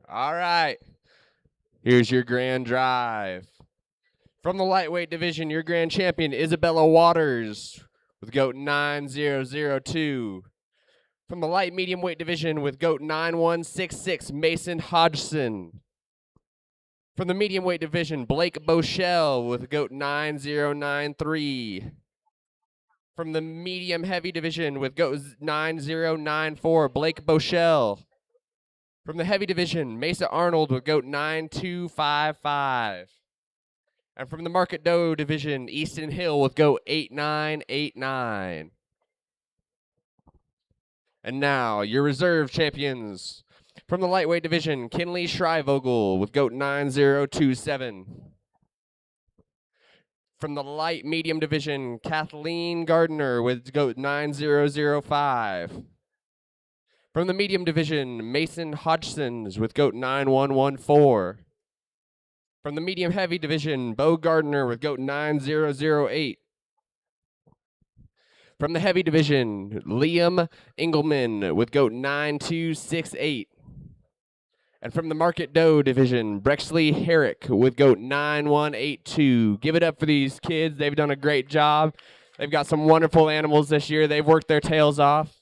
All right. Here's your grand drive. From the lightweight division, your grand champion, Isabella Waters, with GOAT 9002. From the light medium weight division, with GOAT 9166, Mason Hodgson. From the medium weight division, Blake Bochelle with GOAT 9093. From the medium heavy division with GOAT 9094, Blake Bochelle. From the heavy division, Mesa Arnold with GOAT 9255. And from the Market Doe division, Easton Hill with GOAT 8989. And now, your reserve champions. From the lightweight division, Kinley Shrivogel with GOAT 9027. From the light medium division, Kathleen Gardner with GOAT 9005. From the medium division, Mason Hodgsons with GOAT 9114. From the medium heavy division, Bo Gardner with GOAT 9008. From the heavy division, Liam Engelman with GOAT 9268. And from the Market Doe division, Brexley Herrick with GOAT 9182. Give it up for these kids. They've done a great job. They've got some wonderful animals this year. They've worked their tails off.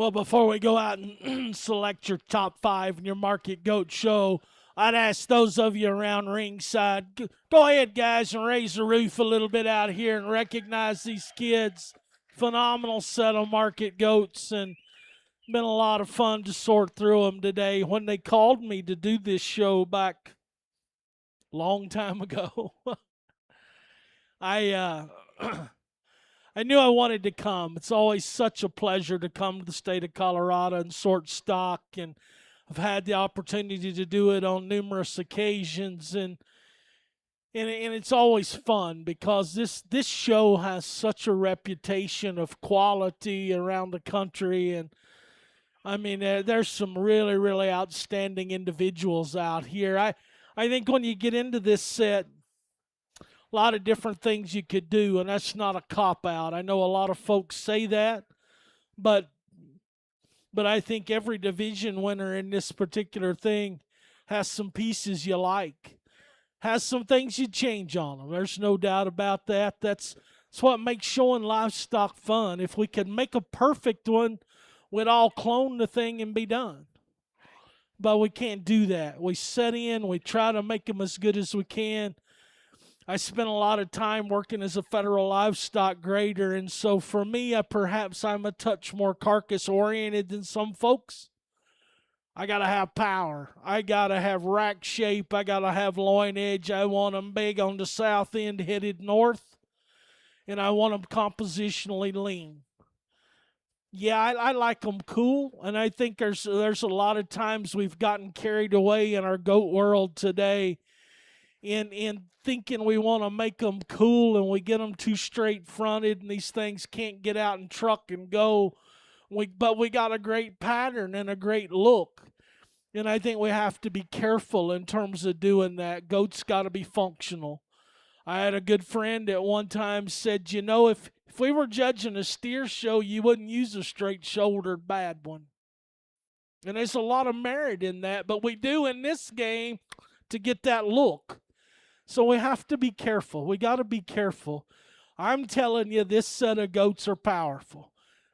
Well, before we go out and select your top 5 in your Market Goat show, I'd ask those of you around ringside, go ahead, guys, and raise the roof a little bit out here and recognize these kids. Phenomenal set of Market Goats, and been a lot of fun to sort through them today. When they called me to do this show back a long time ago, I I knew I wanted to come. It's always such a pleasure to come to the state of Colorado and sort stock, and I've had the opportunity to do it on numerous occasions, and it's always fun because this show has such a reputation of quality around the country. And I mean, there's some really, really outstanding individuals out here. I think when you get into this set, a lot of different things you could do, and that's not a cop out. I know a lot of folks say that, but I think every division winner in this particular thing has some pieces you like, has some things you change on them. There's no doubt about that. That's what makes showing livestock fun. If we could make a perfect one, we'd all clone the thing and be done. But we can't do that. We set in, we try to make them as good as we can. I spent a lot of time working as a federal livestock grader, and so for me, perhaps I'm a touch more carcass-oriented than some folks. I got to have power. I got to have rack shape. I got to have loin edge. I want them big on the south end headed north, and I want them compositionally lean. Yeah, I like them cool, and I think there's a lot of times we've gotten carried away in our goat world today in thinking we want to make them cool, and we get them too straight fronted, and these things can't get out and truck and go. But we got a great pattern and a great look, and I think we have to be careful in terms of doing that. Goats got to be functional. I had a good friend at one time said, you know, if we were judging a steer show, you wouldn't use a straight-shouldered bad one. And there's a lot of merit in that, but we do in this game to get that look. So we have to be careful. We got to be careful. I'm telling you, this set of goats are powerful.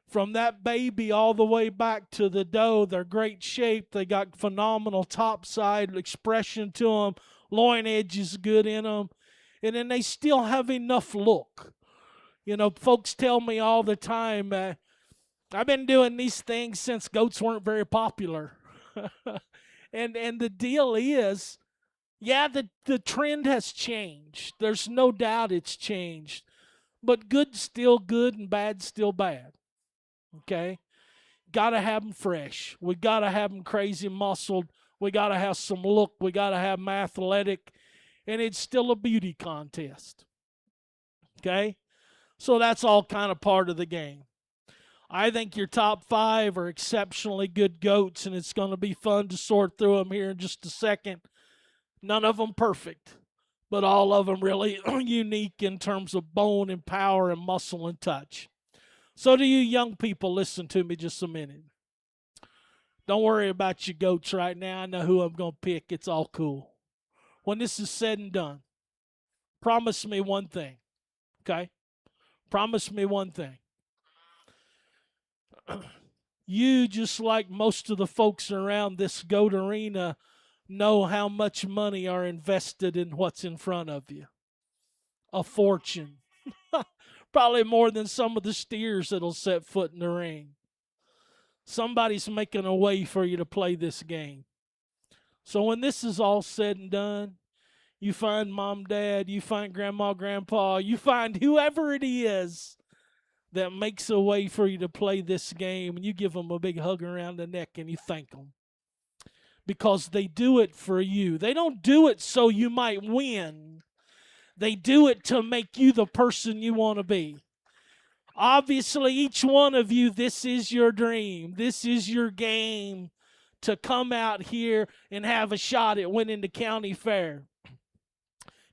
From that baby all the way back to the doe, they're great shape. They got phenomenal topside expression to them. Loin edge is good in them. And then they still have enough look. You know, folks tell me all the time, I've been doing these things since goats weren't very popular. and the deal is, yeah, the trend has changed. There's no doubt it's changed. But good's still good and bad's still bad. Okay? Got to have them fresh. We got to have them crazy muscled. We got to have some look. We got to have them athletic. And it's still a beauty contest. Okay? So that's all kind of part of the game. I think your top 5 are exceptionally good goats, and it's going to be fun to sort through them here in just a second. None of them perfect, but all of them really unique in terms of bone and power and muscle and touch. So to you young people, listen to me just a minute. Don't worry about your goats right now. I know who I'm going to pick. It's all cool. When this is said and done, promise me one thing, okay? Promise me one thing. You, just like most of the folks around this goat arena, know how much money are invested in what's in front of you. A fortune. Probably more than some of the steers that'll set foot in the ring. Somebody's making a way for you to play this game. So when this is all said and done, you find mom, dad, you find grandma, grandpa, you find whoever it is that makes a way for you to play this game, and you give them a big hug around the neck and you thank them. Because they do it for you. They don't do it so you might win. They do it to make you the person you want to be. Obviously, each one of you, this is your dream. This is your game to come out here and have a shot at winning the county fair.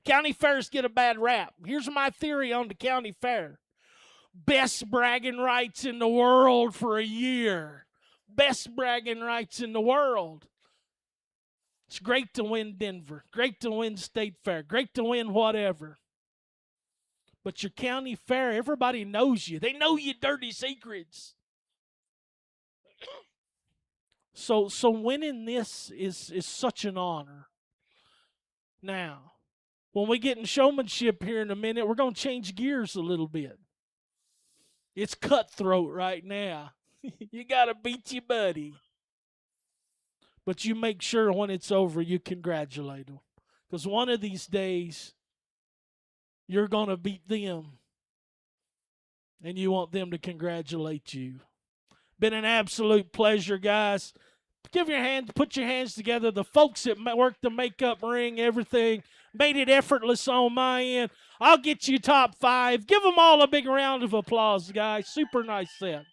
County fairs get a bad rap. Here's my theory on the county fair. Best bragging rights in the world for a year. Best bragging rights in the world. It's great to win Denver, great to win State Fair, great to win whatever. But your county fair, everybody knows you. They know your dirty secrets. So winning this is such an honor. Now, when we get in showmanship here in a minute, we're going to change gears a little bit. It's cutthroat right now. You got to beat your buddy. But you make sure when it's over, you congratulate them. Because one of these days, you're going to beat them. And you want them to congratulate you. Been an absolute pleasure, guys. Put your hands together. The folks that worked the makeup ring, everything, made it effortless on my end. I'll get you top 5. Give them all a big round of applause, guys. Super nice set.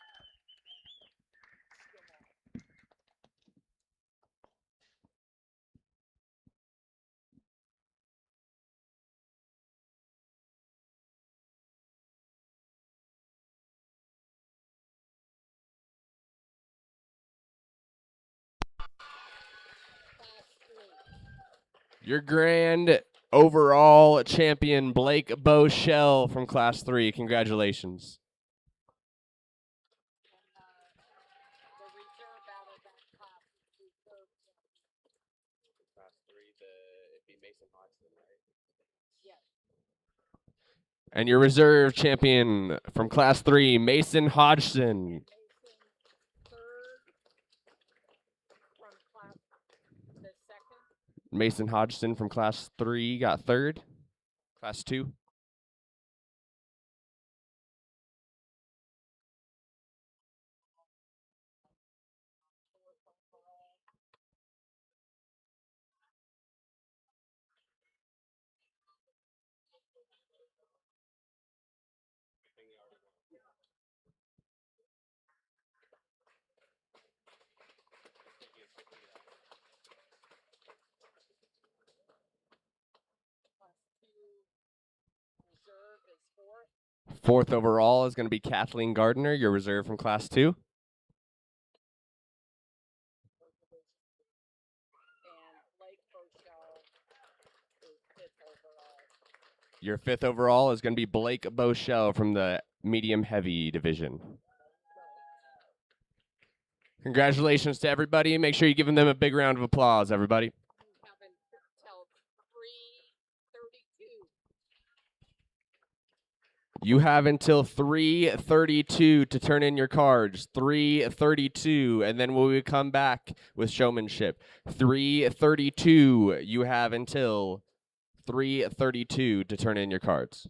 Your grand overall champion, Blake Boschel from Class 3. Congratulations. The reserve out of that class is reserve. Class 3, it'd be Mason Hodgson, right? Yes. And your reserve champion from Class 3, Mason Hodgson. Mason third from class the second. Mason Hodgson from Class 3 got third. Class 2. Class two reserve is fourth. Fourth overall is going to be Kathleen Gardner, your reserve from Class 2. And Blake Boschel is fifth overall. Your fifth overall is going to be Blake Boschel from the medium heavy division. Congratulations to everybody. Make sure you give them a big round of applause, everybody. You have until 3:32. You have until 3:32 to turn in your cards. 3:32, and then we will come back with showmanship. 3:32. You have until 3:32 to turn in your cards.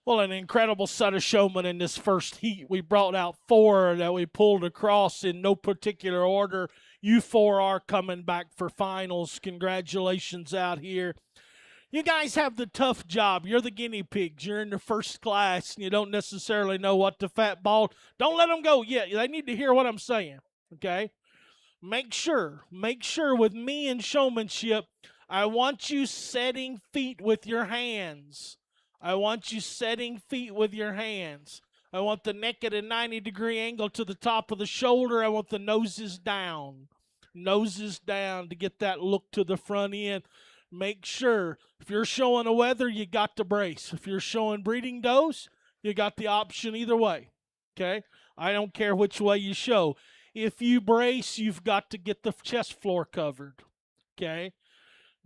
Well, an incredible set of showmen in this first heat. We brought out 4 that we pulled across in no particular order. You 4 are coming back for finals. Congratulations out here. You guys have the tough job. You're the guinea pigs. You're in the first class, and you don't necessarily know what to fat ball. Don't let them go yet. They need to hear what I'm saying, okay? Make sure with me and showmanship, I want you setting feet with your hands. I want you setting feet with your hands. I want the neck at a 90-degree angle to the top of the shoulder. I want the noses down. Noses down to get that look to the front end. Make sure if you're showing a weather, you got to brace. If you're showing breeding does, you got the option either way. Okay? I don't care which way you show. If you brace, you've got to get the chest floor covered. Okay?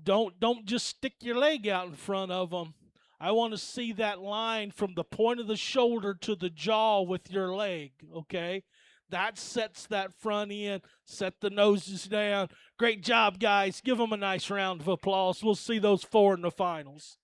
Don't just stick your leg out in front of them. I want to see that line from the point of the shoulder to the jaw with your leg, okay? That sets that front end, set the noses down. Great job, guys. Give them a nice round of applause. We'll see those 4 in the finals.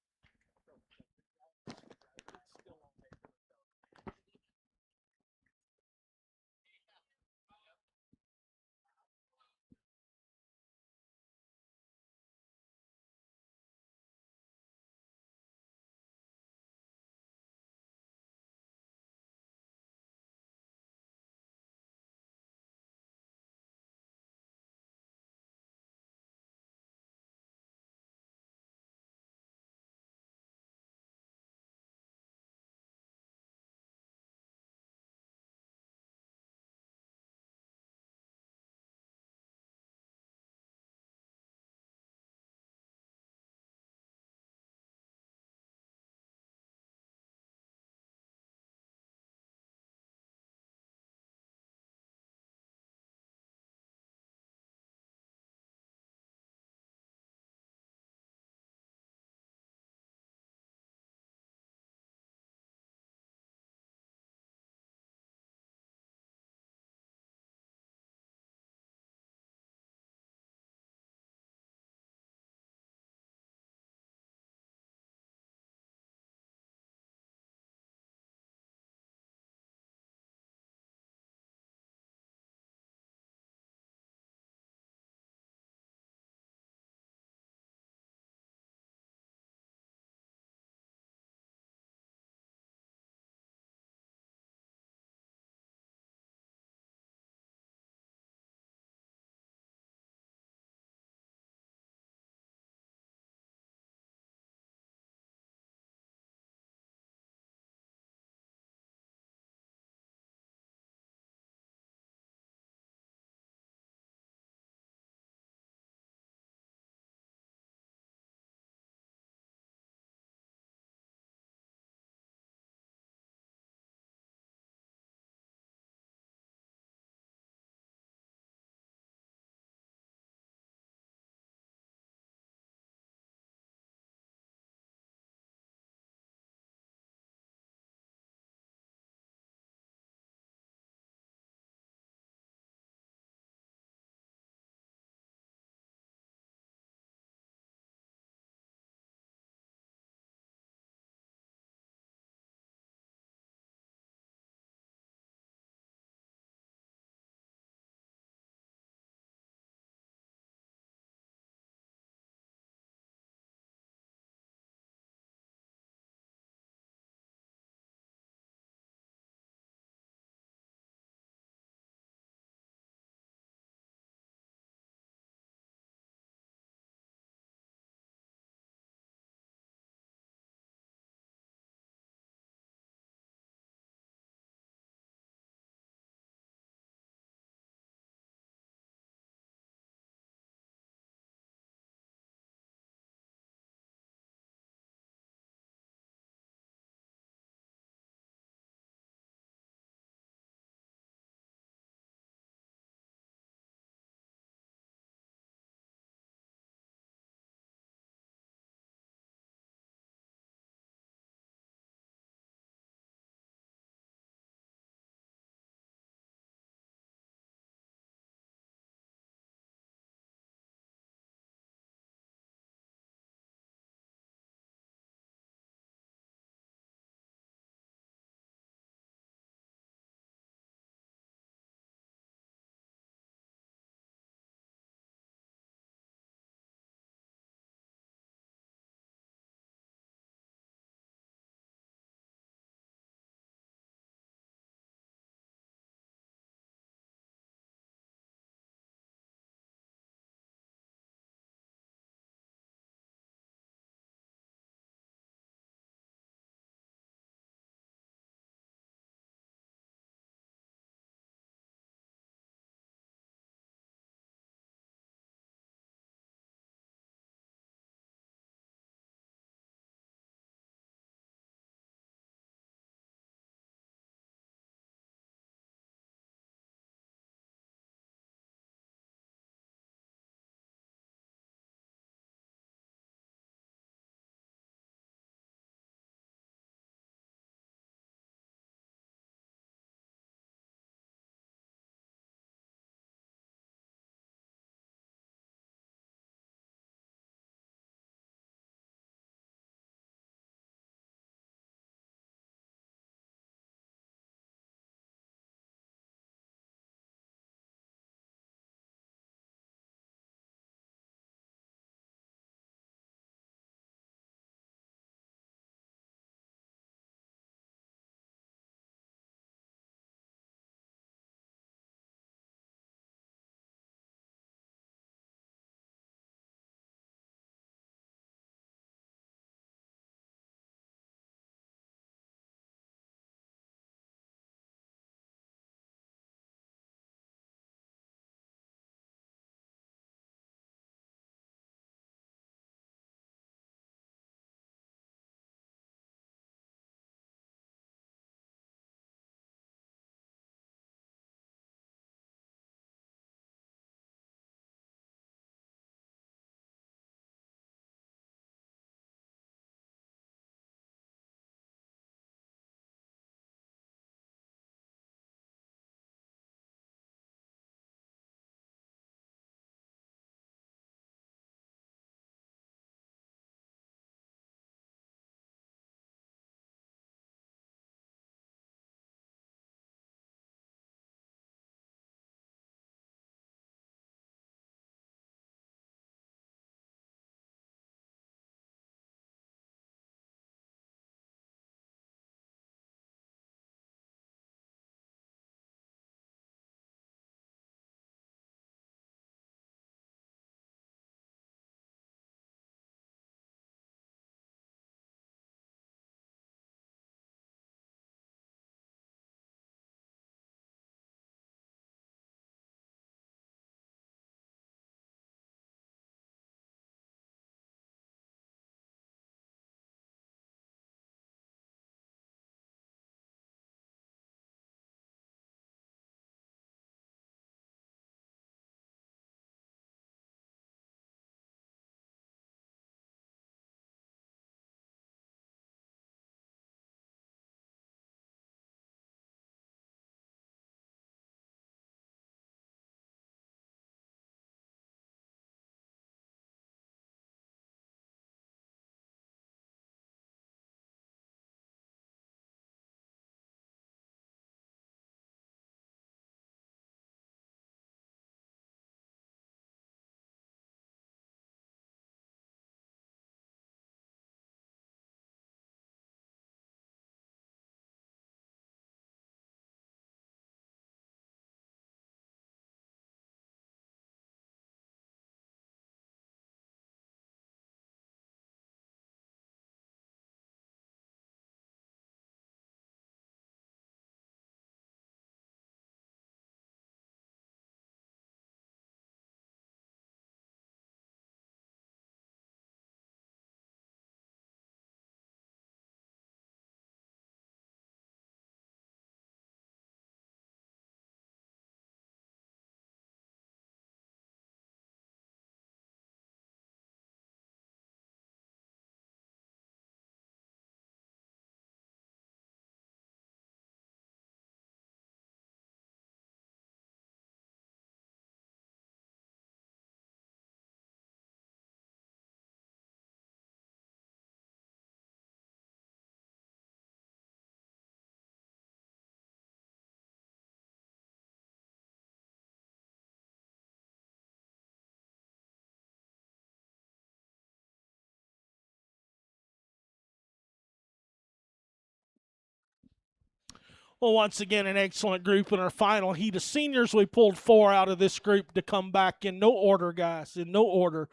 Well, once again, an excellent group in our final heat of seniors. We pulled 4 out of this group to come back in no order, guys, in no order.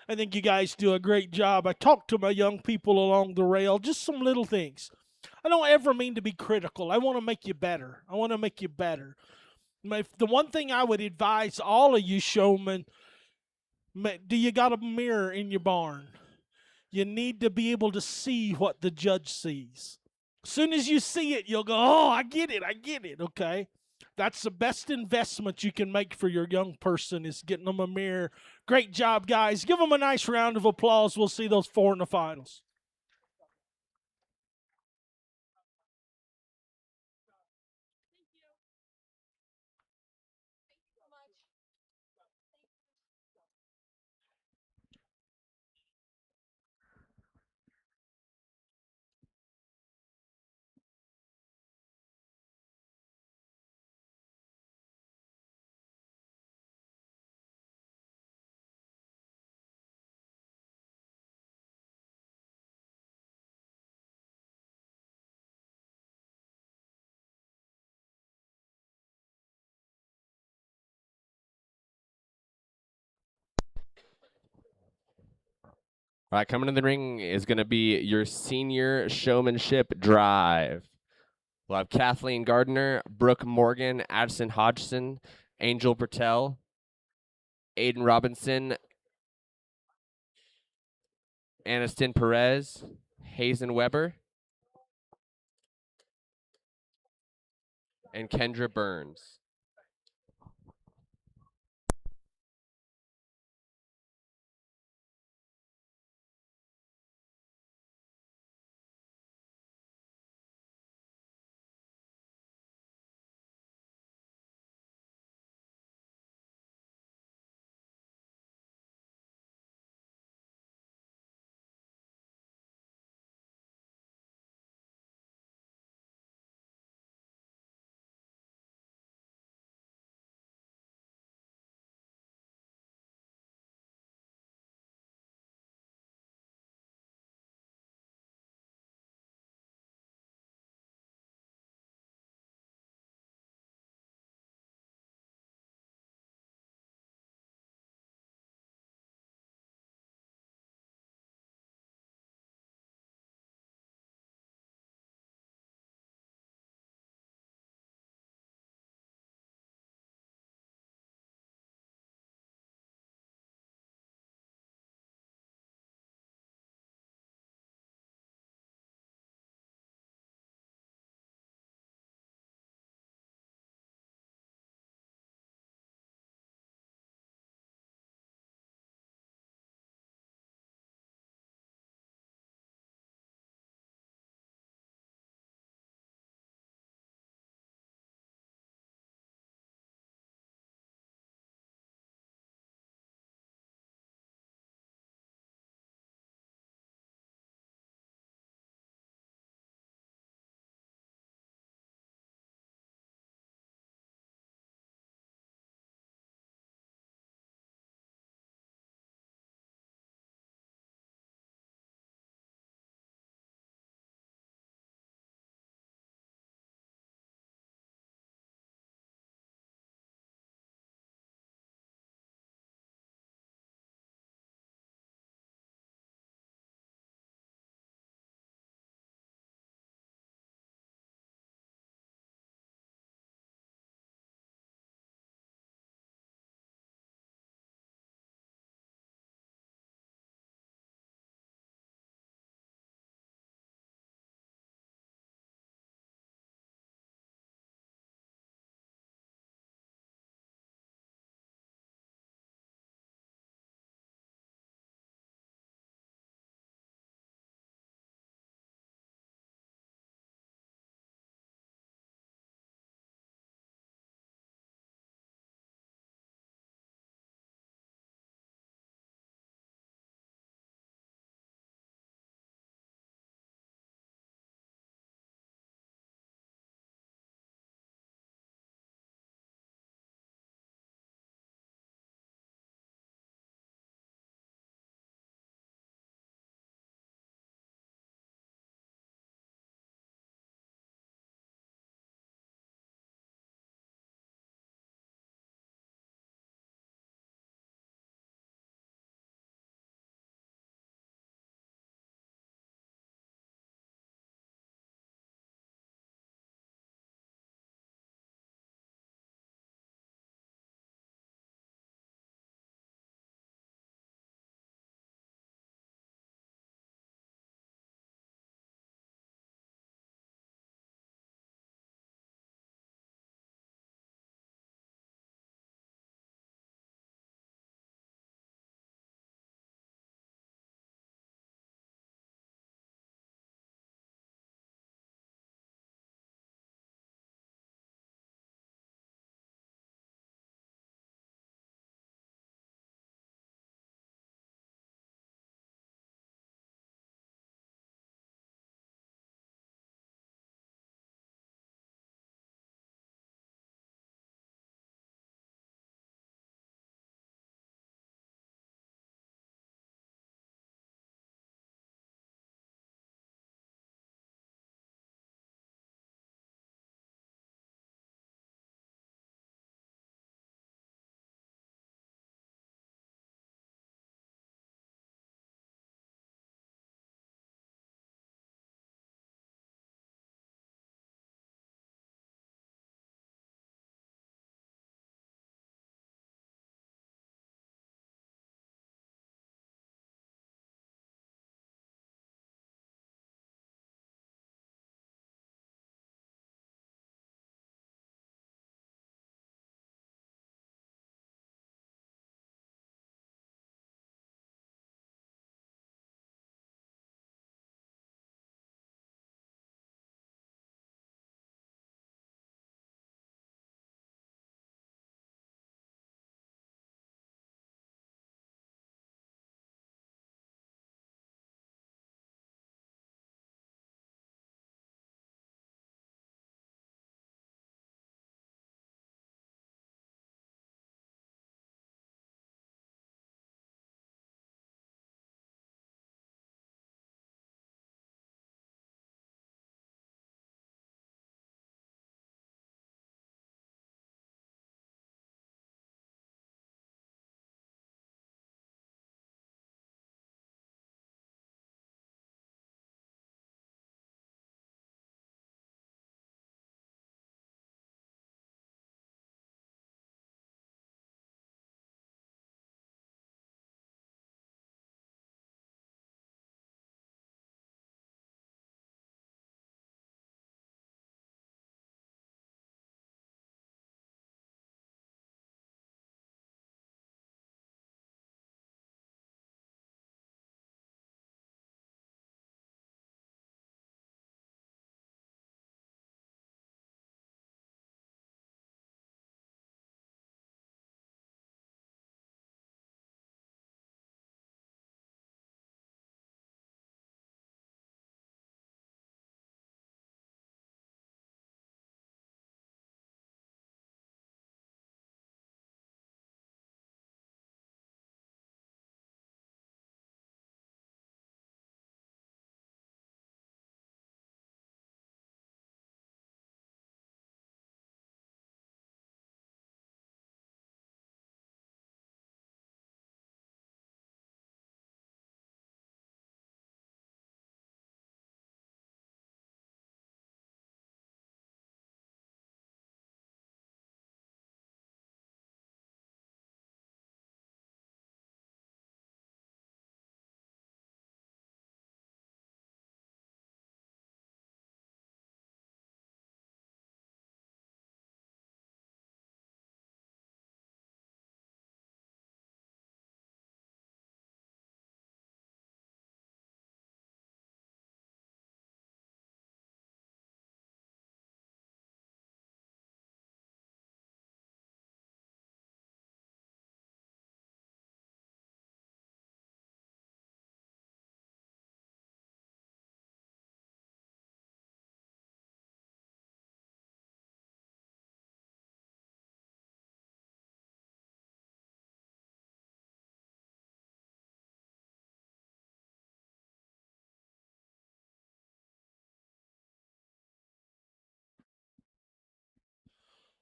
I think you guys do a great job. I talk to my young people along the rail, just some little things. I don't ever mean to be critical. I want to make you better. I want to make you better. The one thing I would advise all of you showmen, do you got a mirror in your barn? You need to be able to see what the judge sees. As soon as you see it, you'll go, oh, I get it, okay? That's the best investment you can make for your young person is getting them a mirror. Great job, guys. Give them a nice round of applause. We'll see those 4 in the finals. All right, coming in the ring is going to be your senior showmanship drive. We'll have Kathleen Gardner, Brooke Morgan, Addison Hodgson, Angel Bertel, Aiden Robinson, Aniston Perez, Hazen Weber, and Kendra Burns.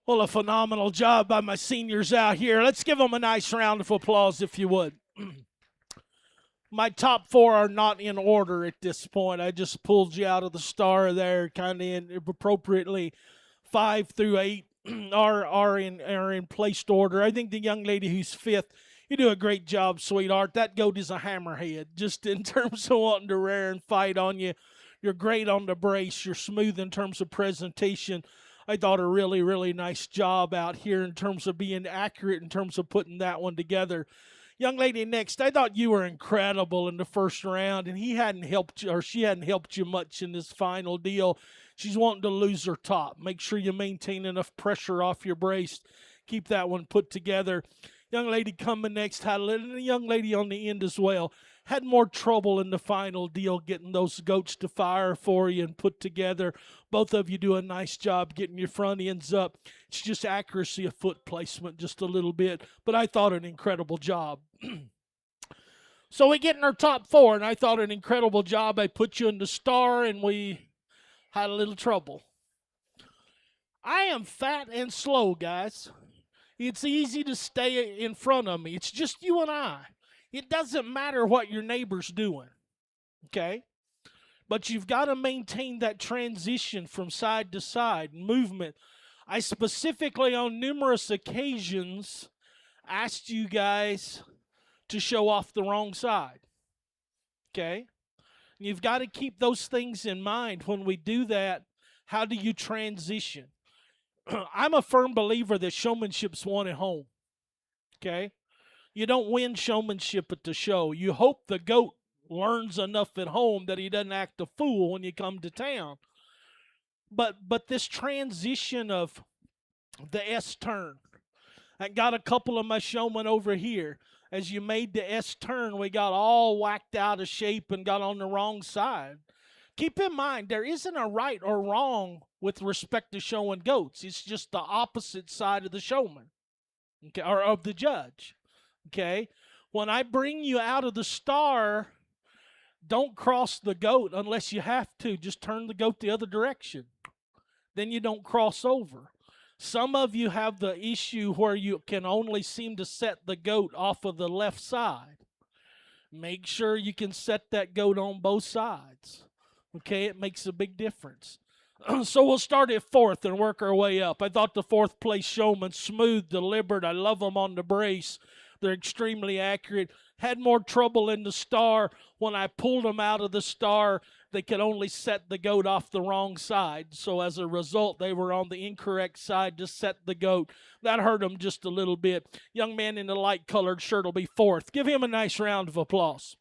Well, a phenomenal job by my seniors out here. Let's give them a nice round of applause, if you would. My top four are not in order at this point. I just pulled you out of the star there, kind of appropriately. 5 through 8 are in placed order. I think the young lady who's fifth, you do a great job, sweetheart. That goat is a hammerhead, just in terms of wanting to rear and fight on you. You're great on the brace. You're smooth in terms of presentation. I thought a really, really nice job out here in terms of being accurate in terms of putting that one together. Young lady next, I thought you were incredible in the first round, and he hadn't helped you, or she hadn't helped you much in this final deal. She's wanting to lose her top. Make sure you maintain enough pressure off your brace. Keep that one put together. Young lady coming next, had a young lady on the end as well. Had more trouble in the final deal getting those goats to fire for you and put together. Both of you do a nice job getting your front ends up. It's just accuracy of foot placement just a little bit, but I thought an incredible job. So we get in our top four, and I thought an incredible job. I put you in the star, and we had a little trouble. I am fat and slow, guys. It's easy to stay in front of me. It's just you and I. It doesn't matter what your neighbor's doing, okay? But you've got to maintain that transition from side to side movement. I specifically, on numerous occasions, asked you guys to show off the wrong side, okay? You've got to keep those things in mind when we do that. How do you transition? I'm a firm believer that showmanship's won at home, okay? You don't win showmanship at the show. You hope the goat learns enough at home that he doesn't act a fool when you come to town. But this transition of the S turn, I got a couple of my showmen over here. As you made the S turn, we got all whacked out of shape and got on the wrong side. Keep in mind, there isn't a right or wrong with respect to showing goats. It's just the opposite side of the showman, okay, or of the judge. Okay? When I bring you out of the star, don't cross the goat unless you have to. Just turn the goat the other direction. Then you don't cross over. Some of you have the issue where you can only seem to set the goat off of the left side. Make sure you can set that goat on both sides. Okay, it makes a big difference. So we'll start at fourth and work our way up. I thought the fourth place showman, smooth, deliberate. I love them on the brace. They're extremely accurate. Had more trouble in the star. When I pulled them out of the star, they could only set the goat off the wrong side. So as a result, they were on the incorrect side to set the goat. That hurt them just a little bit. Young man in the light colored shirt will be fourth. Give him a nice round of applause.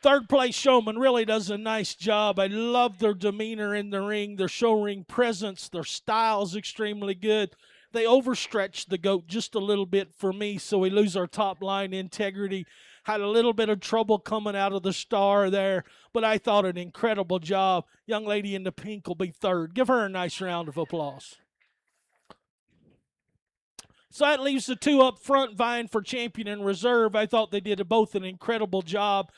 Third place showman really does a nice job. I love their demeanor in the ring, their show ring presence, their style is extremely good. They overstretch the goat just a little bit for me, so we lose our top line integrity. Had a little bit of trouble coming out of the star there, but I thought an incredible job. Young lady in the pink will be third. Give her a nice round of applause. So that leaves the two up front vying for champion and reserve. I thought they did both an incredible job.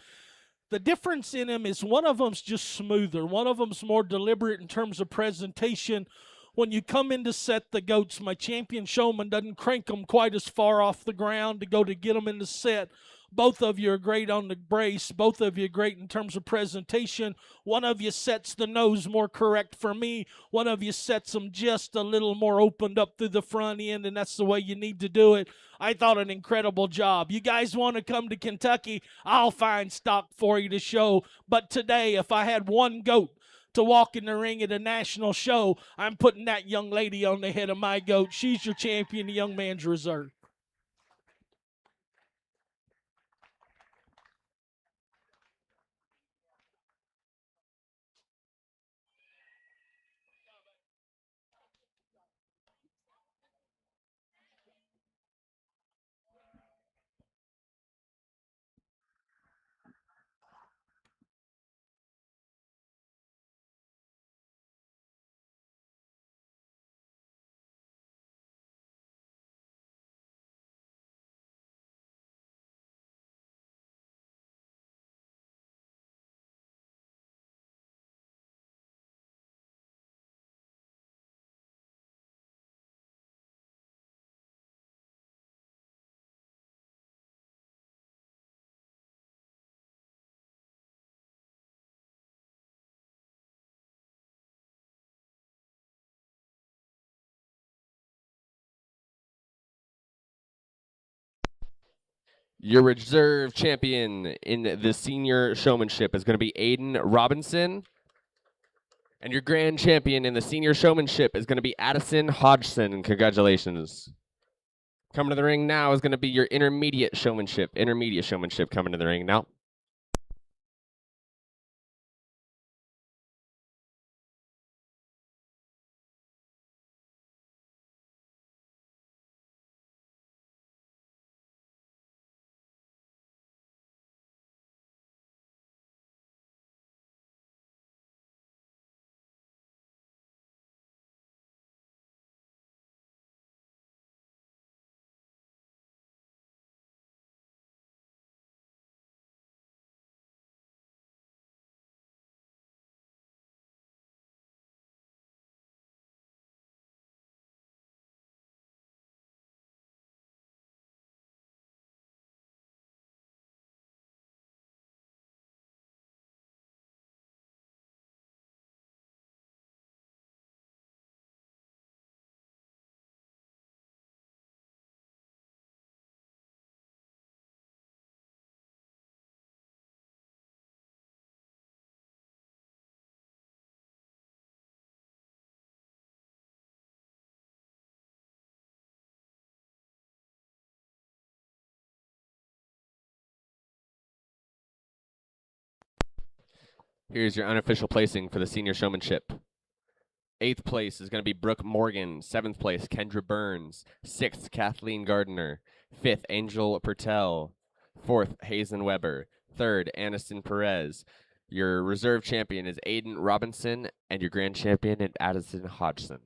The difference in them is one of them's just smoother. One of them's more deliberate in terms of presentation. When you come in to set the goats, my champion showman doesn't crank them quite as far off the ground to go to get them in the set. Both of you are great on the brace. Both of you are great in terms of presentation. One of you sets the nose more correct for me. One of you sets them just a little more opened up through the front end, and that's the way you need to do it. I thought an incredible job. You guys want to come to Kentucky? I'll find stock for you to show. But today, if I had one goat to walk in the ring at a national show, I'm putting that young lady on the head of my goat. She's your champion, the young man's reserve. Your reserve champion in the senior showmanship is going to be Aiden Robinson. And your grand champion in the senior showmanship is going to be Addison Hodgson. Congratulations. Coming to the ring now is going to be your intermediate showmanship. Intermediate showmanship coming to the ring now. Here's your unofficial placing for the senior showmanship. 8th place is going to be Brooke Morgan. 7th place, Kendra Burns. 6th, Kathleen Gardner. 5th, Angel Pertel. 4th, Hazen Weber. 3rd, Aniston Perez. Your reserve champion is Aiden Robinson, and your grand champion is Addison Hodgson.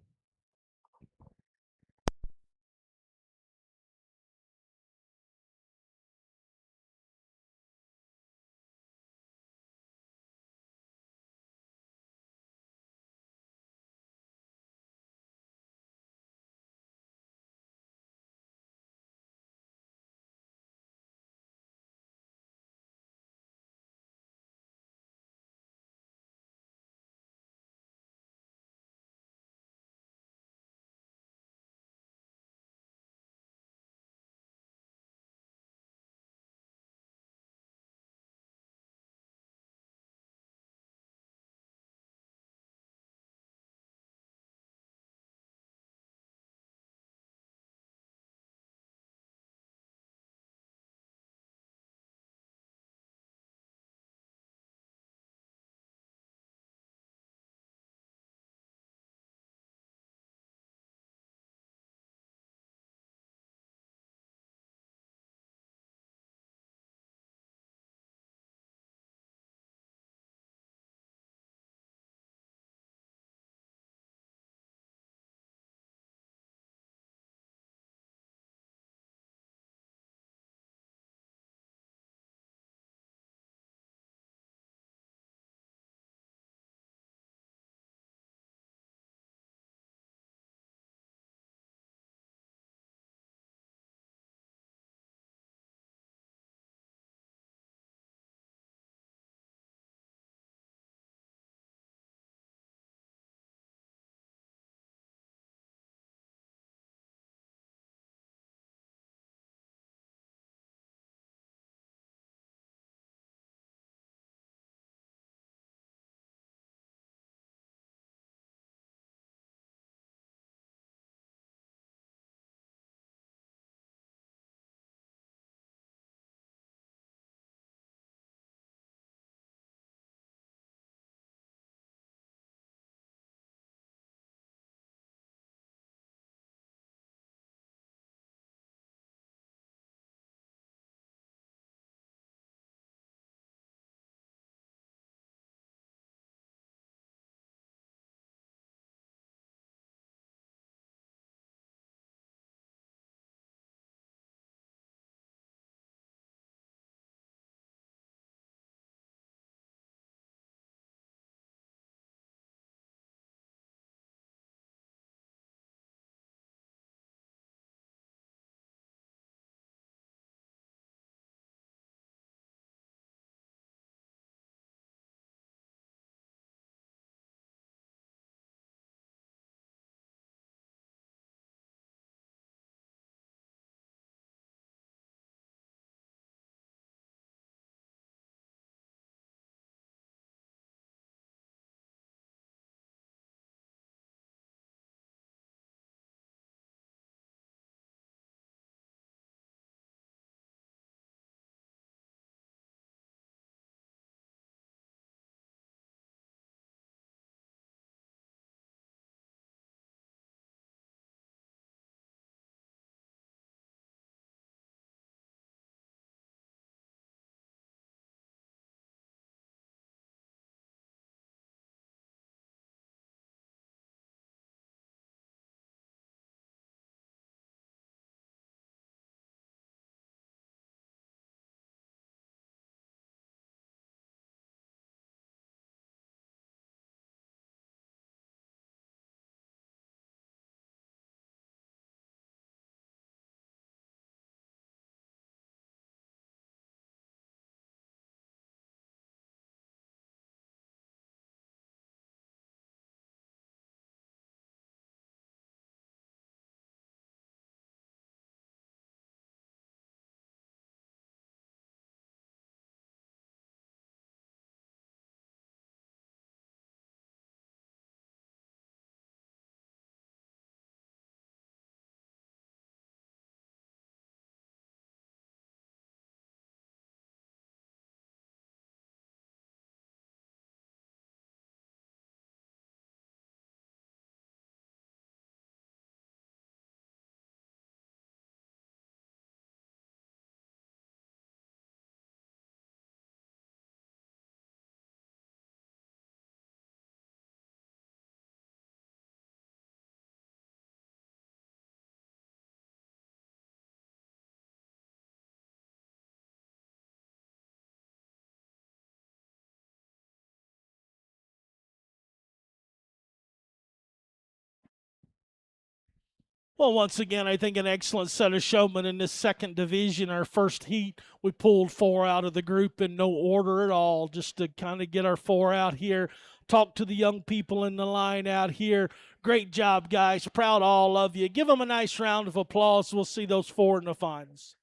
Well, once again, I think an excellent set of showmen in this second division. Our first heat, we pulled 4 out of the group in no order at all, just to kind of get our 4 out here. Talk to the young people in the line out here. Great job, guys. Proud of all of you. Give them a nice round of applause. We'll see those 4 in the finals.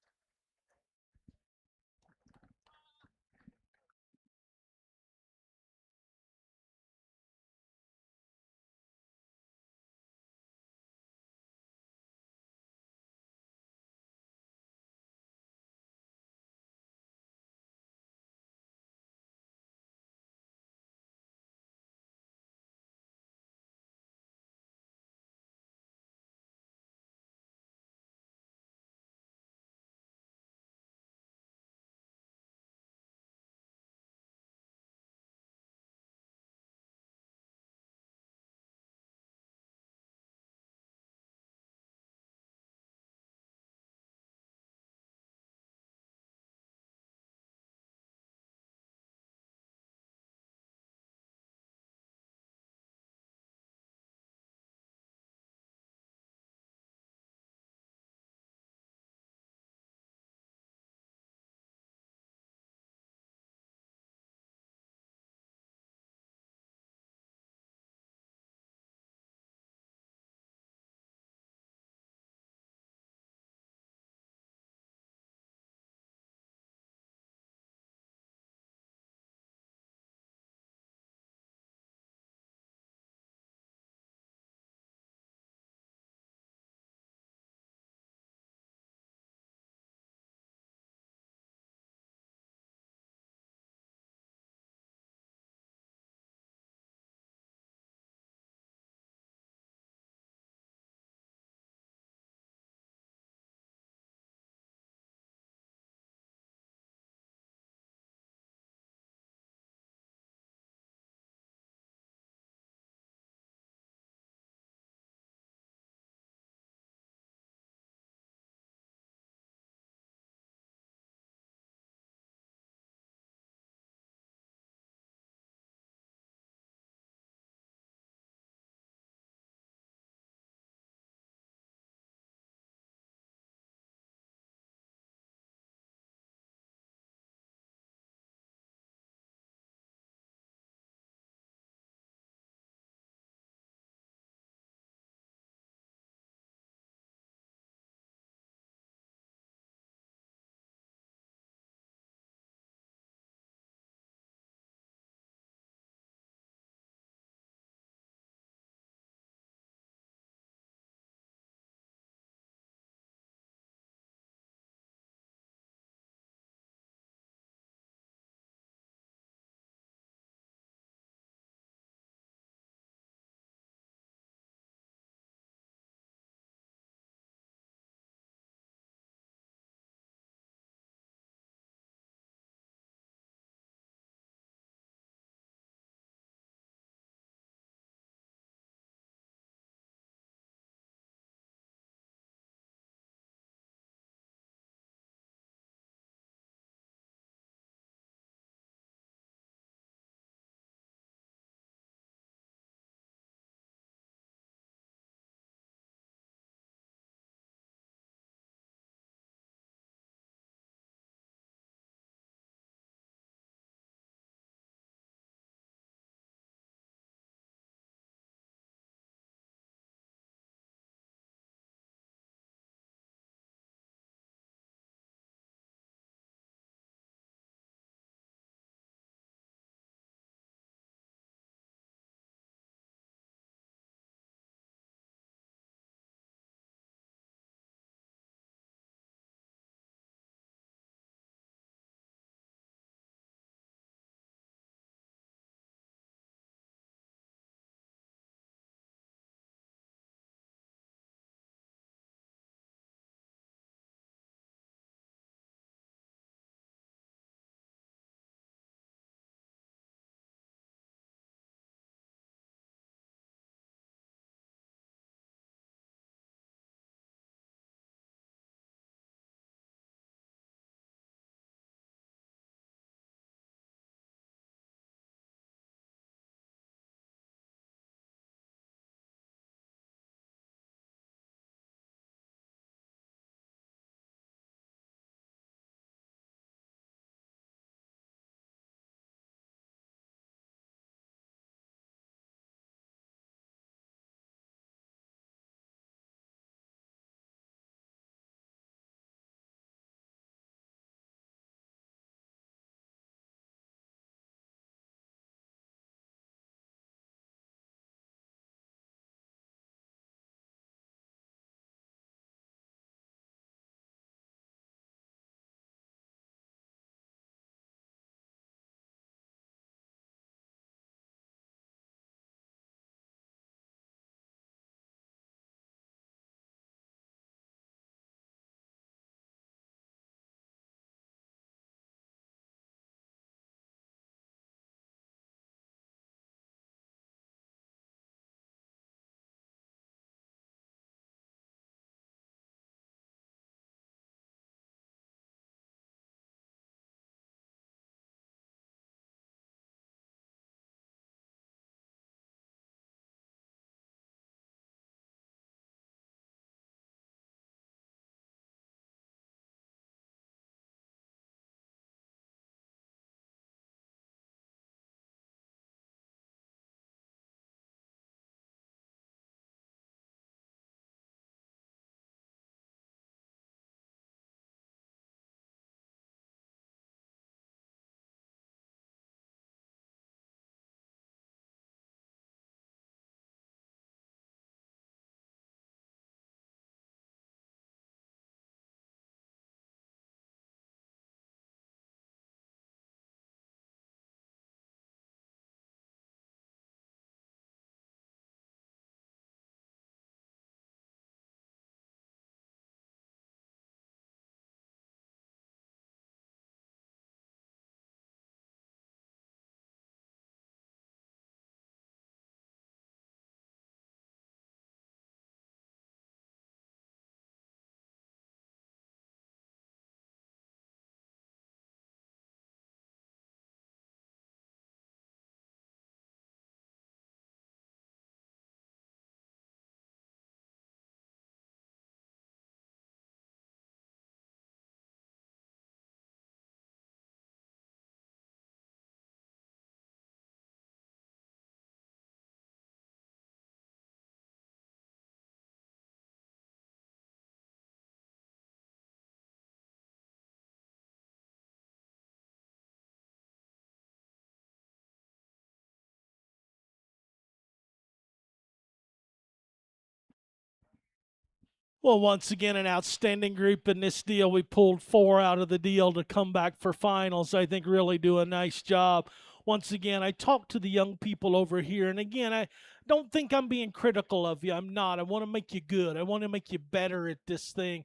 Well, once again, an outstanding group in this deal. We pulled 4 out of the deal to come back for finals. I think really do a nice job. Once again, I talked to the young people over here, and again, I don't think I'm being critical of you. I'm not. I want to make you good. I want to make you better at this thing.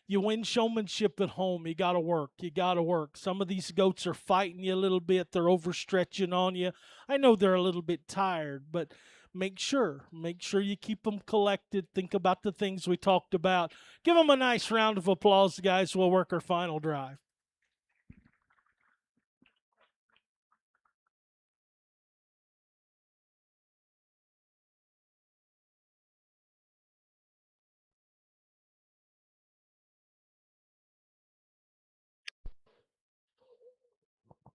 You win showmanship at home. You got to work. You got to work. Some of these goats are fighting you a little bit. They're overstretching on you. I know they're a little bit tired, but make sure you keep them collected. Think about the things we talked about. Give them a nice round of applause, guys. We'll work our final drive.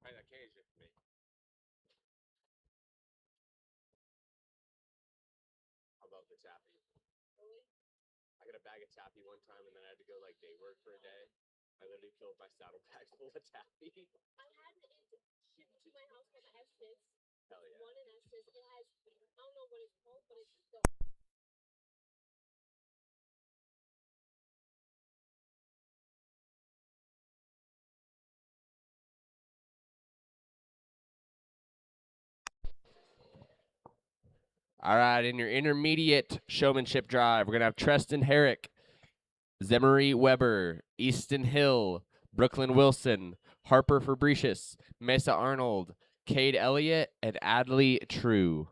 Find that cage for me. How about the tappy? I got a bag of tappy one time, and then I had to go like day work for a day. I literally filled my saddlebag full of tappy. I had it shipped to my house from Estes. Hell yeah. One in Estes. It has, I don't know what it's called, but it's the All right, in your intermediate showmanship drive, we're gonna have Treston Herrick, Zemery Weber, Easton Hill, Brooklyn Wilson, Harper Fabricius, Mesa Arnold, Cade Elliott, and Adley True.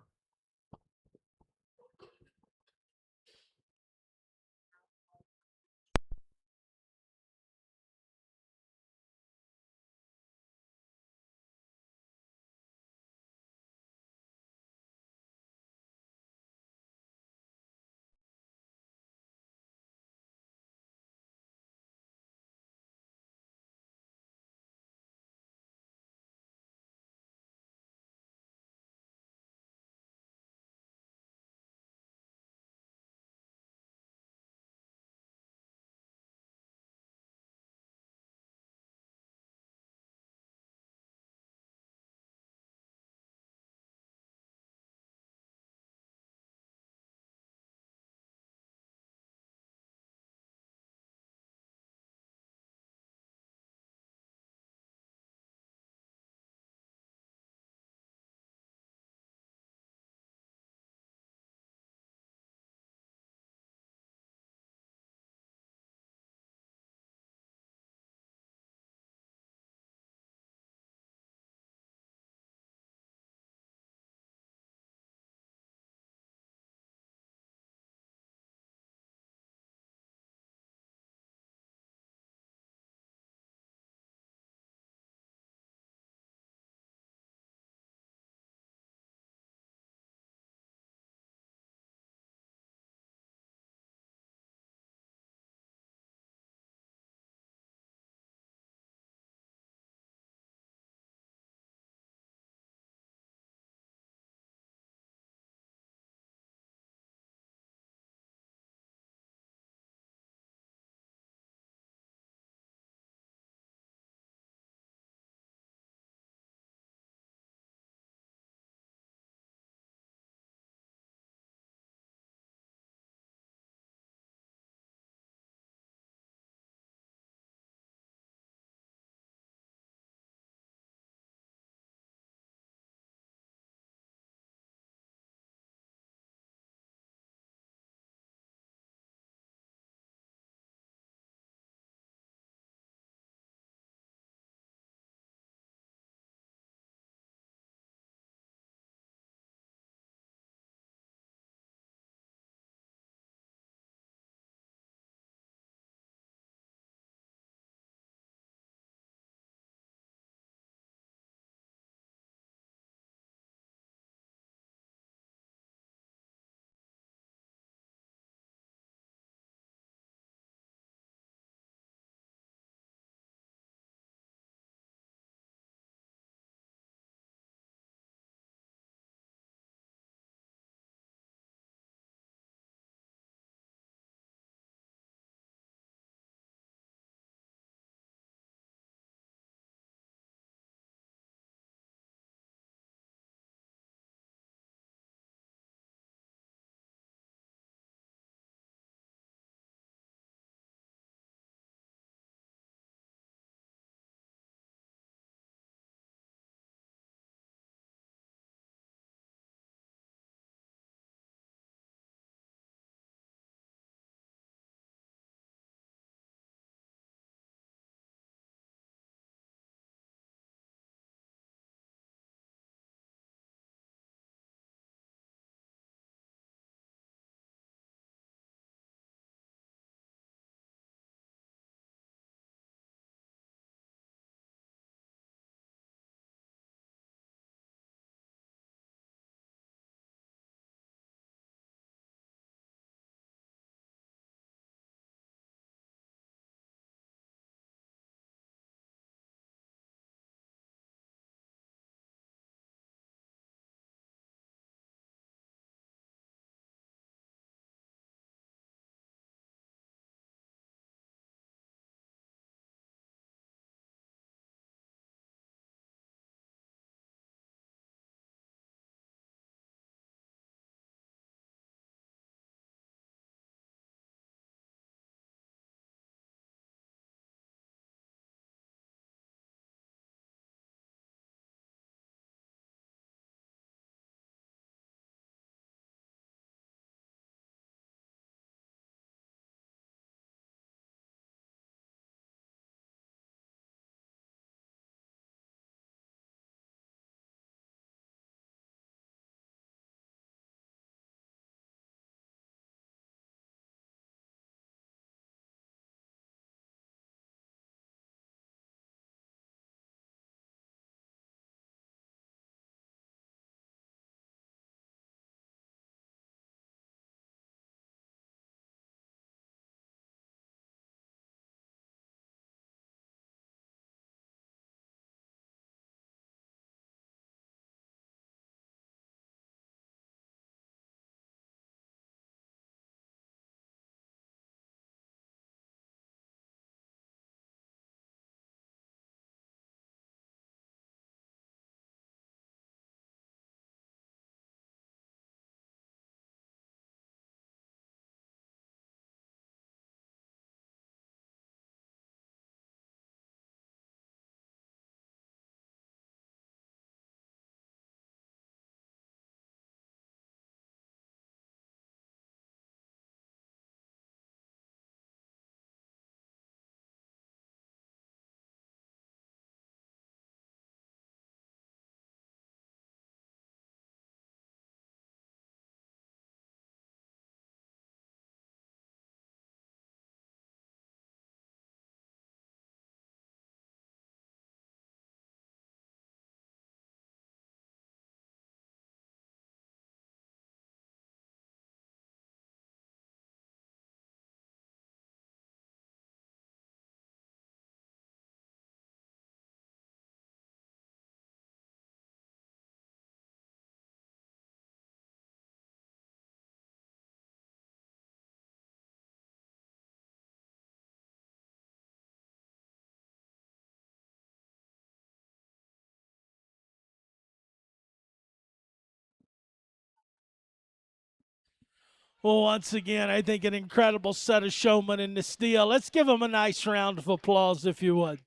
Well, once again, I think an incredible set of showmen in this deal. Let's give them a nice round of applause, if you would.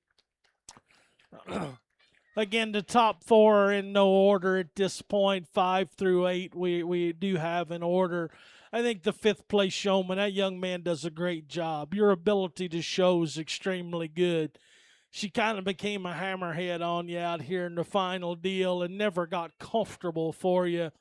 Again, the top four are in no order at this point. 5 through 8, we do have an order. I think the fifth place showman, that young man does a great job. Your ability to show is extremely good. She kind of became a hammerhead on you out here in the final deal and never got comfortable for you.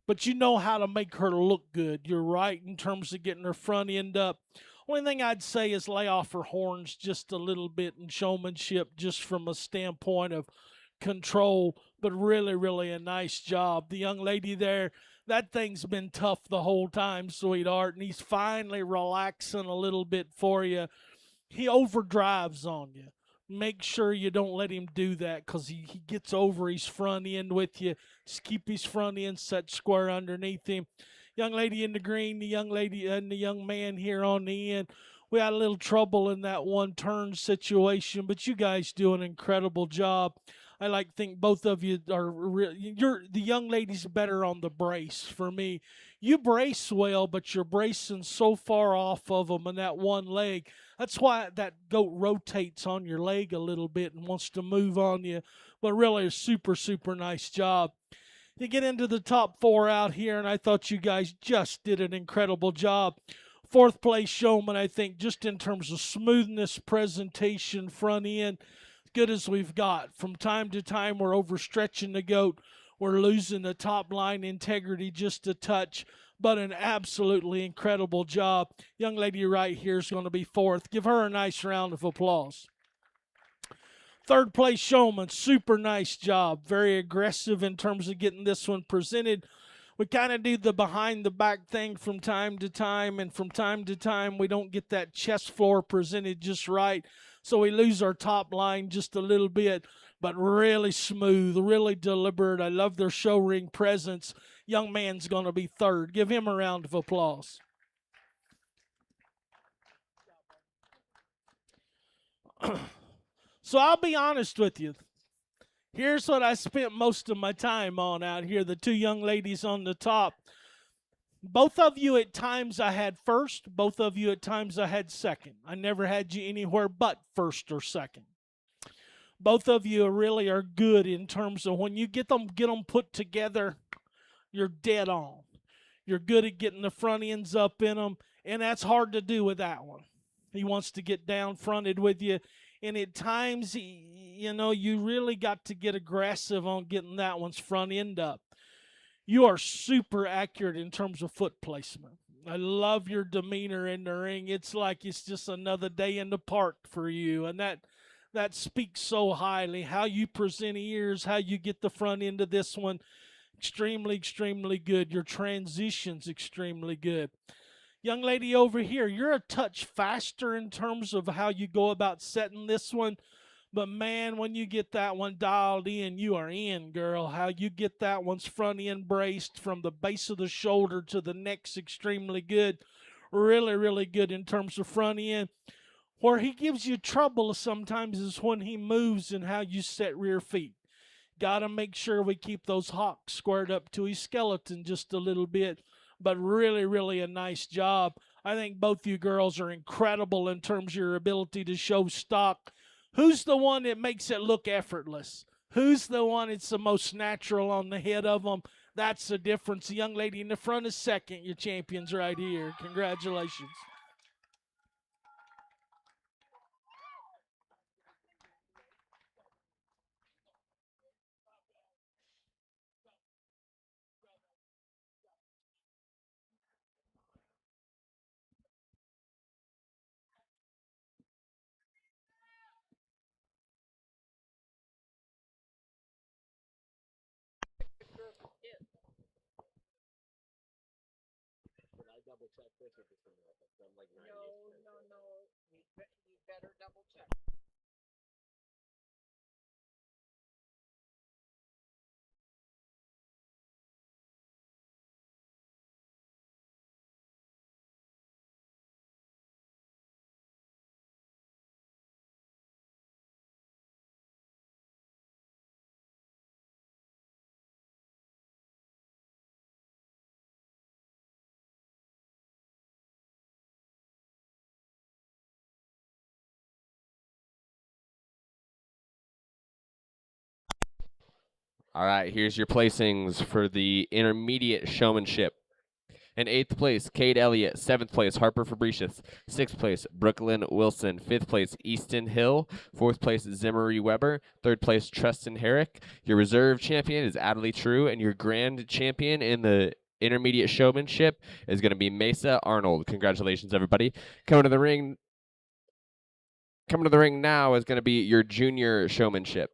But you know how to make her look good. You're right in terms of getting her front end up. Only thing I'd say is lay off her horns just a little bit in showmanship, just from a standpoint of control, but really, really a nice job. The young lady there, that thing's been tough the whole time, sweetheart, and he's finally relaxing a little bit for you. He overdrives on you. Make sure you don't let him do that because he gets over his front end with you. Just keep his front end set square underneath him. Young lady in the green, the young lady and the young man here on the end. We had a little trouble in that one turn situation, but you guys do an incredible job. I like think both of you are you're the young lady's better on the brace for me. You brace well, but you're bracing so far off of them in that one leg. That's why that goat rotates on your leg a little bit and wants to move on you. But really, a super, super nice job. You get into the top four out here, and I thought you guys just did an incredible job. Fourth place showman, I think, just in terms of smoothness, presentation, front end, good as we've got. From time to time, we're overstretching the goat. We're losing the top line integrity just a touch, but an absolutely incredible job. Young lady right here is going to be fourth. Give her a nice round of applause. Third place showman, super nice job. Very aggressive in terms of getting this one presented. We kind of do the behind the back thing from time to time, and from time to time we don't get that chest floor presented just right. So we lose our top line just a little bit, but really smooth, really deliberate. I love their show ring presence. Young man's going to be third. Give him a round of applause. So I'll be honest with you. Here's what I spent most of my time on out here. The two young ladies on the top. Both of you at times I had first. Both of you at times I had second. I never had you anywhere but first or second. Both of you really are good in terms of when you get them put together, you're dead on. You're good at getting the front ends up in them, and that's hard to do with that one. He wants to get down fronted with you, and at times, you really got to get aggressive on getting that one's front end up. You are super accurate in terms of foot placement. I love your demeanor in the ring. It's like it's just another day in the park for you, and that speaks so highly. How you present ears, how you get the front end of this one, extremely, extremely good. Your transition's extremely good. Young lady over here, you're a touch faster in terms of how you go about setting this one. But man, when you get that one dialed in, you are in, girl. How you get that one's front end braced from the base of the shoulder to the neck's extremely good. Really, really good in terms of front end. Where he gives you trouble sometimes is when he moves and how you set rear feet. Got to make sure we keep those hocks squared up to his skeleton just a little bit. But really, really a nice job. I think both you girls are incredible in terms of your ability to show stock. Who's the one that makes it look effortless? Who's the one that's the most natural on the head of them? That's the difference. The young lady in the front is second. Your champion's right here. Congratulations. No. You better double check. All right, here's your placings for the intermediate showmanship. In 8th place, Cade Elliott. 7th place, Harper Fabricius. 6th place, Brooklyn Wilson. 5th place, Easton Hill. 4th place, Zimmery Weber. 3rd place, Tristan Herrick. Your reserve champion is Adley True, and your grand champion in the intermediate showmanship is going to be Mesa Arnold. Congratulations, everybody. Coming to the ring now is going to be your junior showmanship.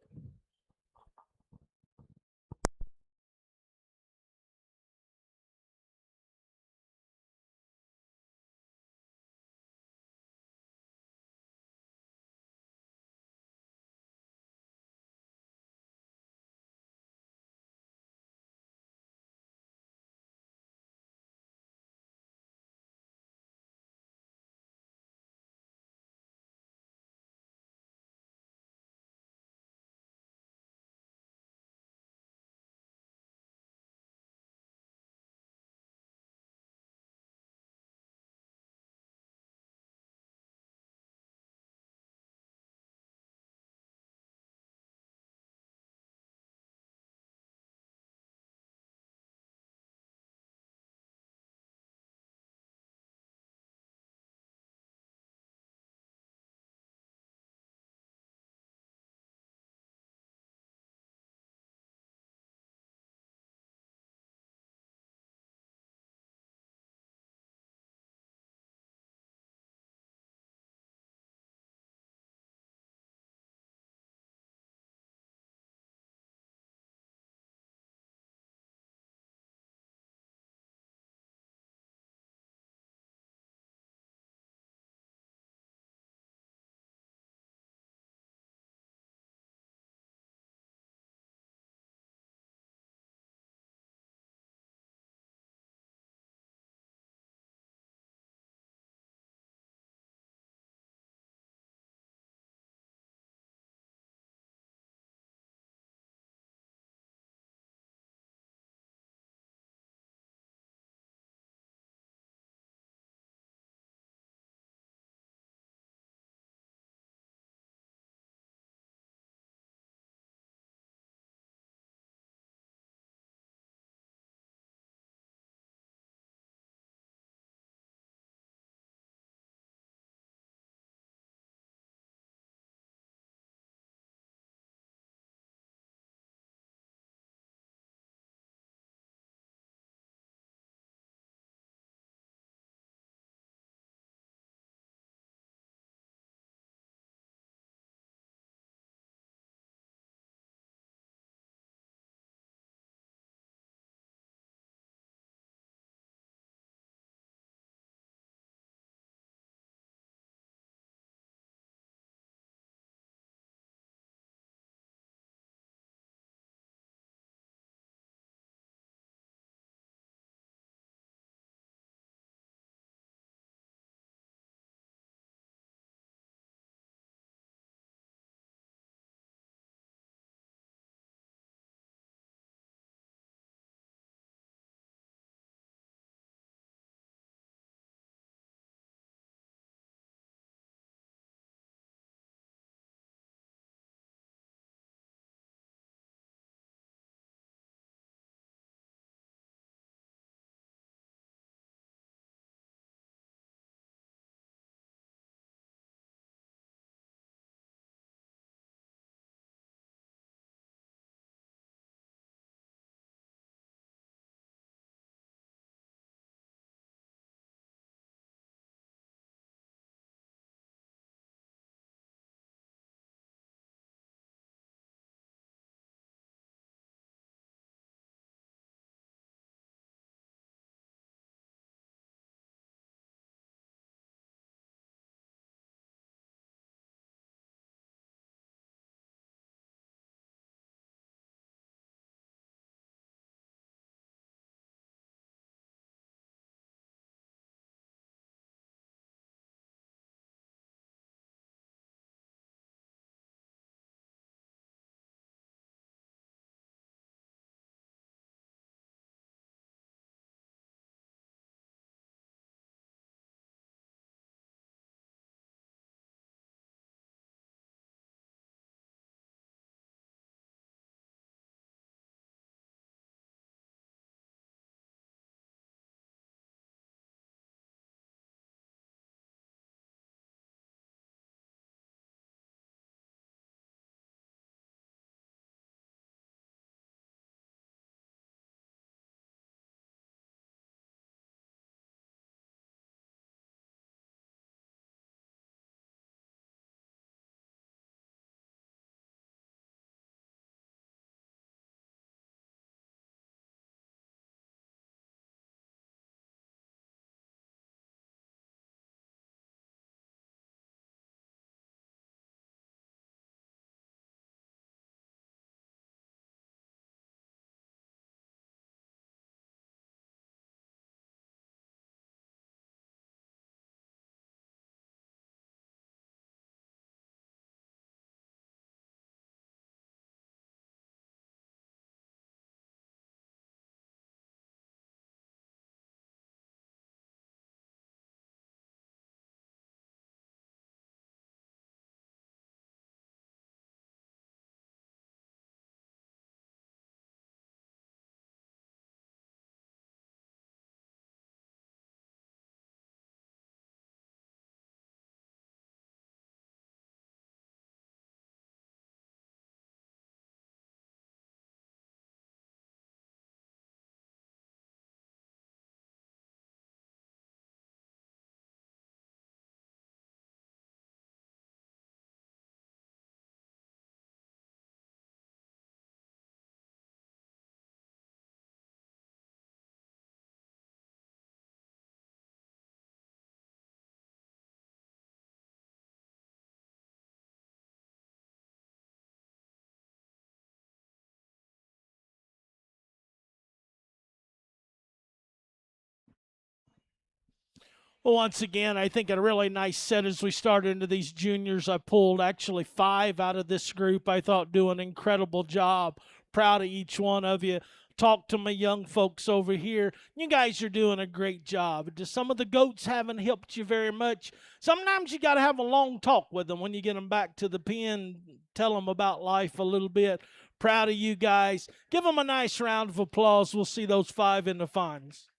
Well, once again, I think a really nice set as we started into these juniors. I pulled actually 5 out of this group. I thought do an incredible job. Proud of each one of you. Talk to my young folks over here. You guys are doing a great job. Just some of the goats haven't helped you very much. Sometimes you got to have a long talk with them when you get them back to the pen. Tell them about life a little bit. Proud of you guys. Give them a nice round of applause. We'll see those 5 in the finals.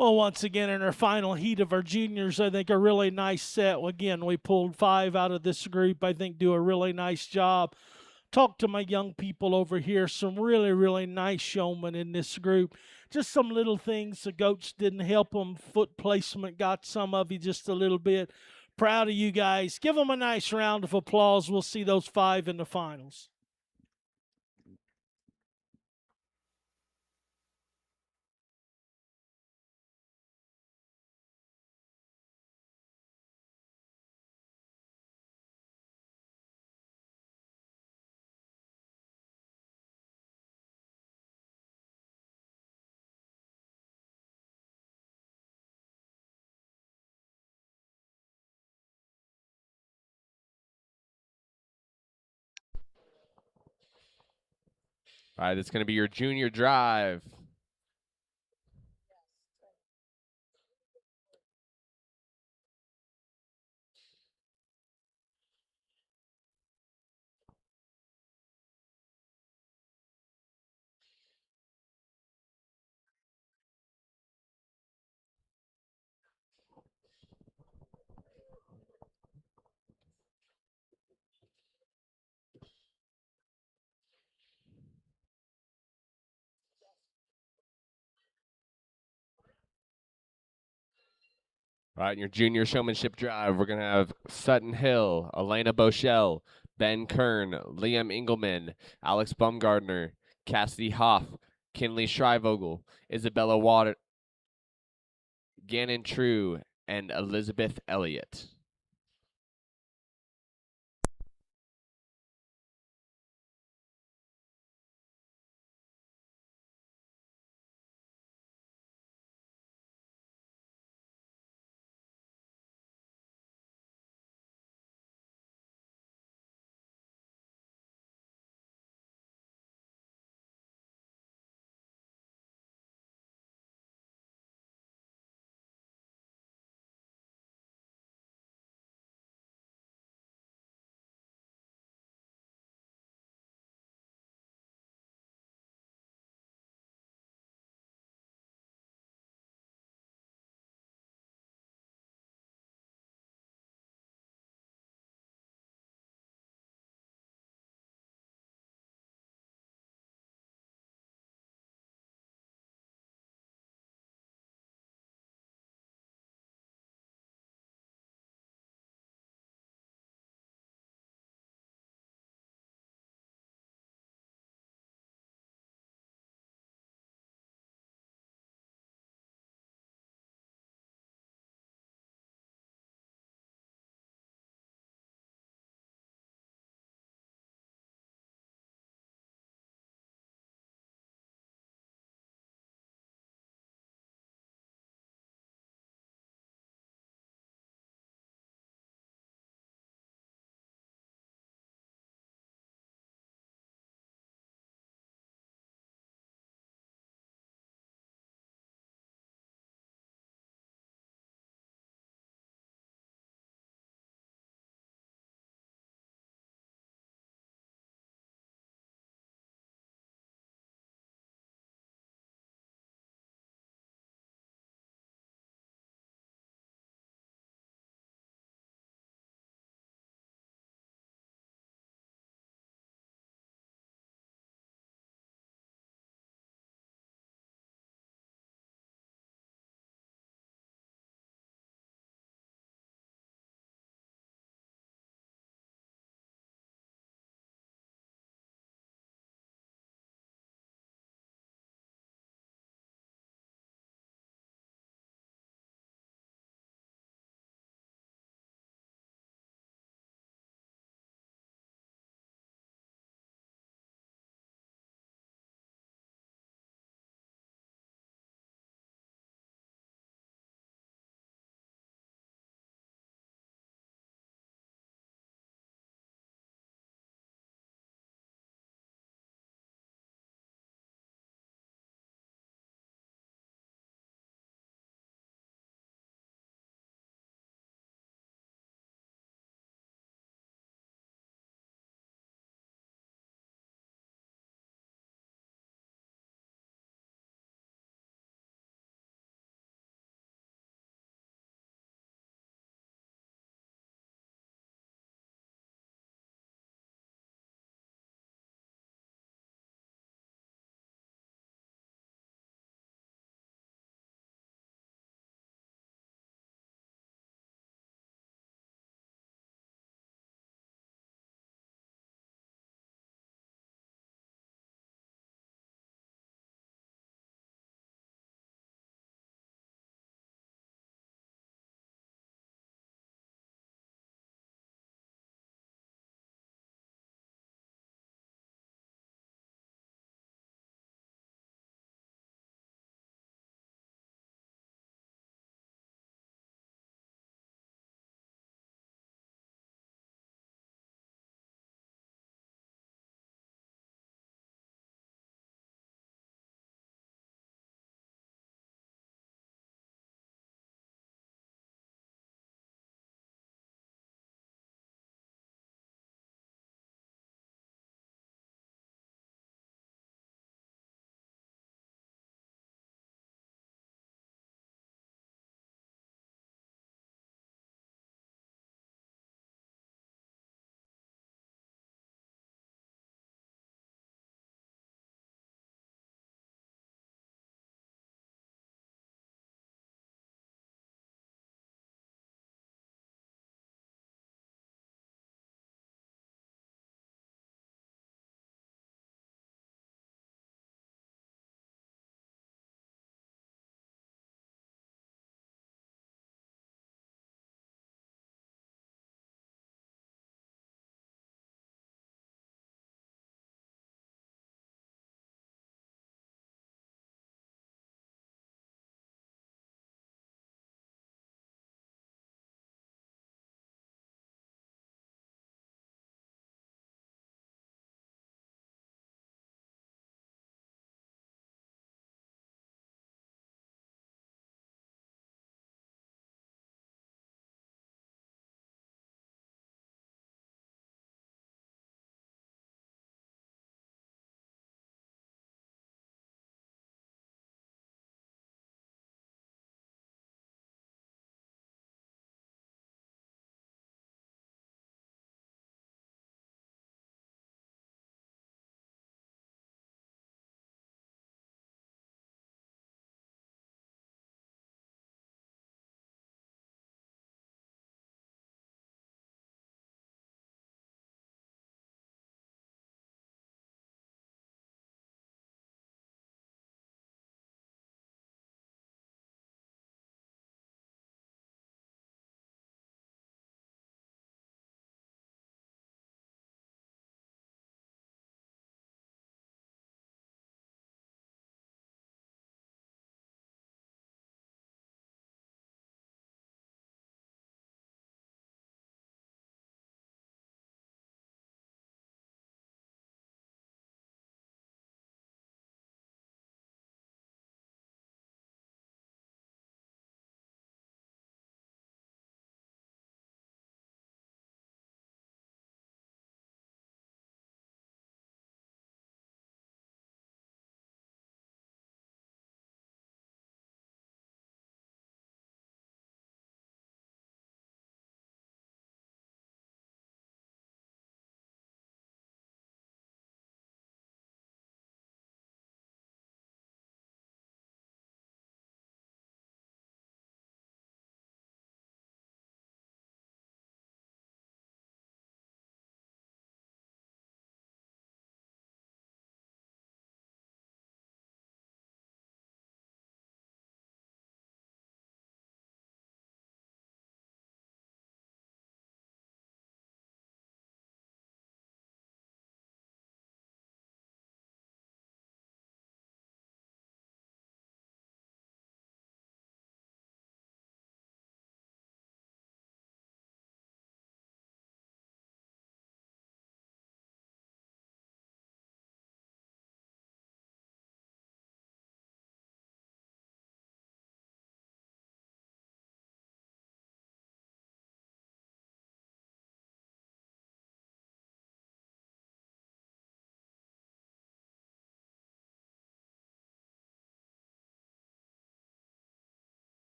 Well, once again, in our final heat of our juniors, I think a really nice set. Again, we pulled 5 out of this group. I think do a really nice job. Talk to my young people over here. Some really, really nice showmen in this group. Just some little things. The goats didn't help them. Foot placement got some of you just a little bit. Proud of you guys. Give them a nice round of applause. We'll see those 5 in the finals. All right, that's going to be your junior drive. All right, in your junior showmanship drive, we're going to have Sutton Hill, Elena Boschel, Ben Kern, Liam Engelman, Alex Baumgardner, Cassidy Hoff, Kinley Shrivogel, Isabella Water, Gannon True, and Elizabeth Elliott.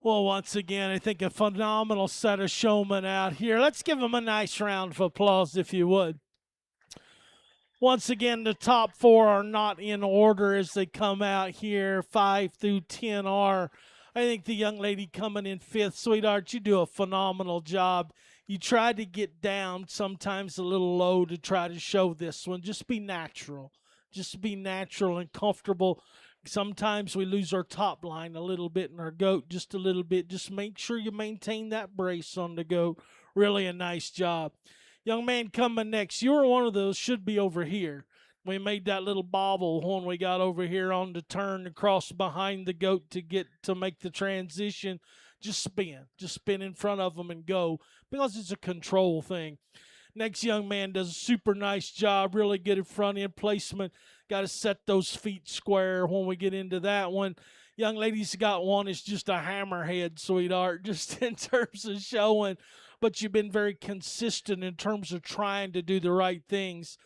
Well, once again, I think a phenomenal set of showmen out here. Let's give them a nice round of applause, if you would. Once again, the top four are not in order as they come out here. 5 through 10 are. I think the young lady coming in fifth, sweetheart, you do a phenomenal job. You try to get down sometimes a little low to try to show this one. Just be natural. Just be natural and comfortable. Sometimes we lose our top line a little bit in our goat, just a little bit. Just make sure you maintain that brace on the goat. Really a nice job. Young man coming next, you were one of those, should be over here. We made that little bobble when we got over here on the turn across behind the goat to make the transition. Just spin in front of them and go because it's a control thing. Next young man does a super nice job, really good at front end placement. Got to set those feet square when we get into that one. Young lady's got one, it's just a hammerhead, sweetheart, just in terms of showing. But you've been very consistent in terms of trying to do the right things.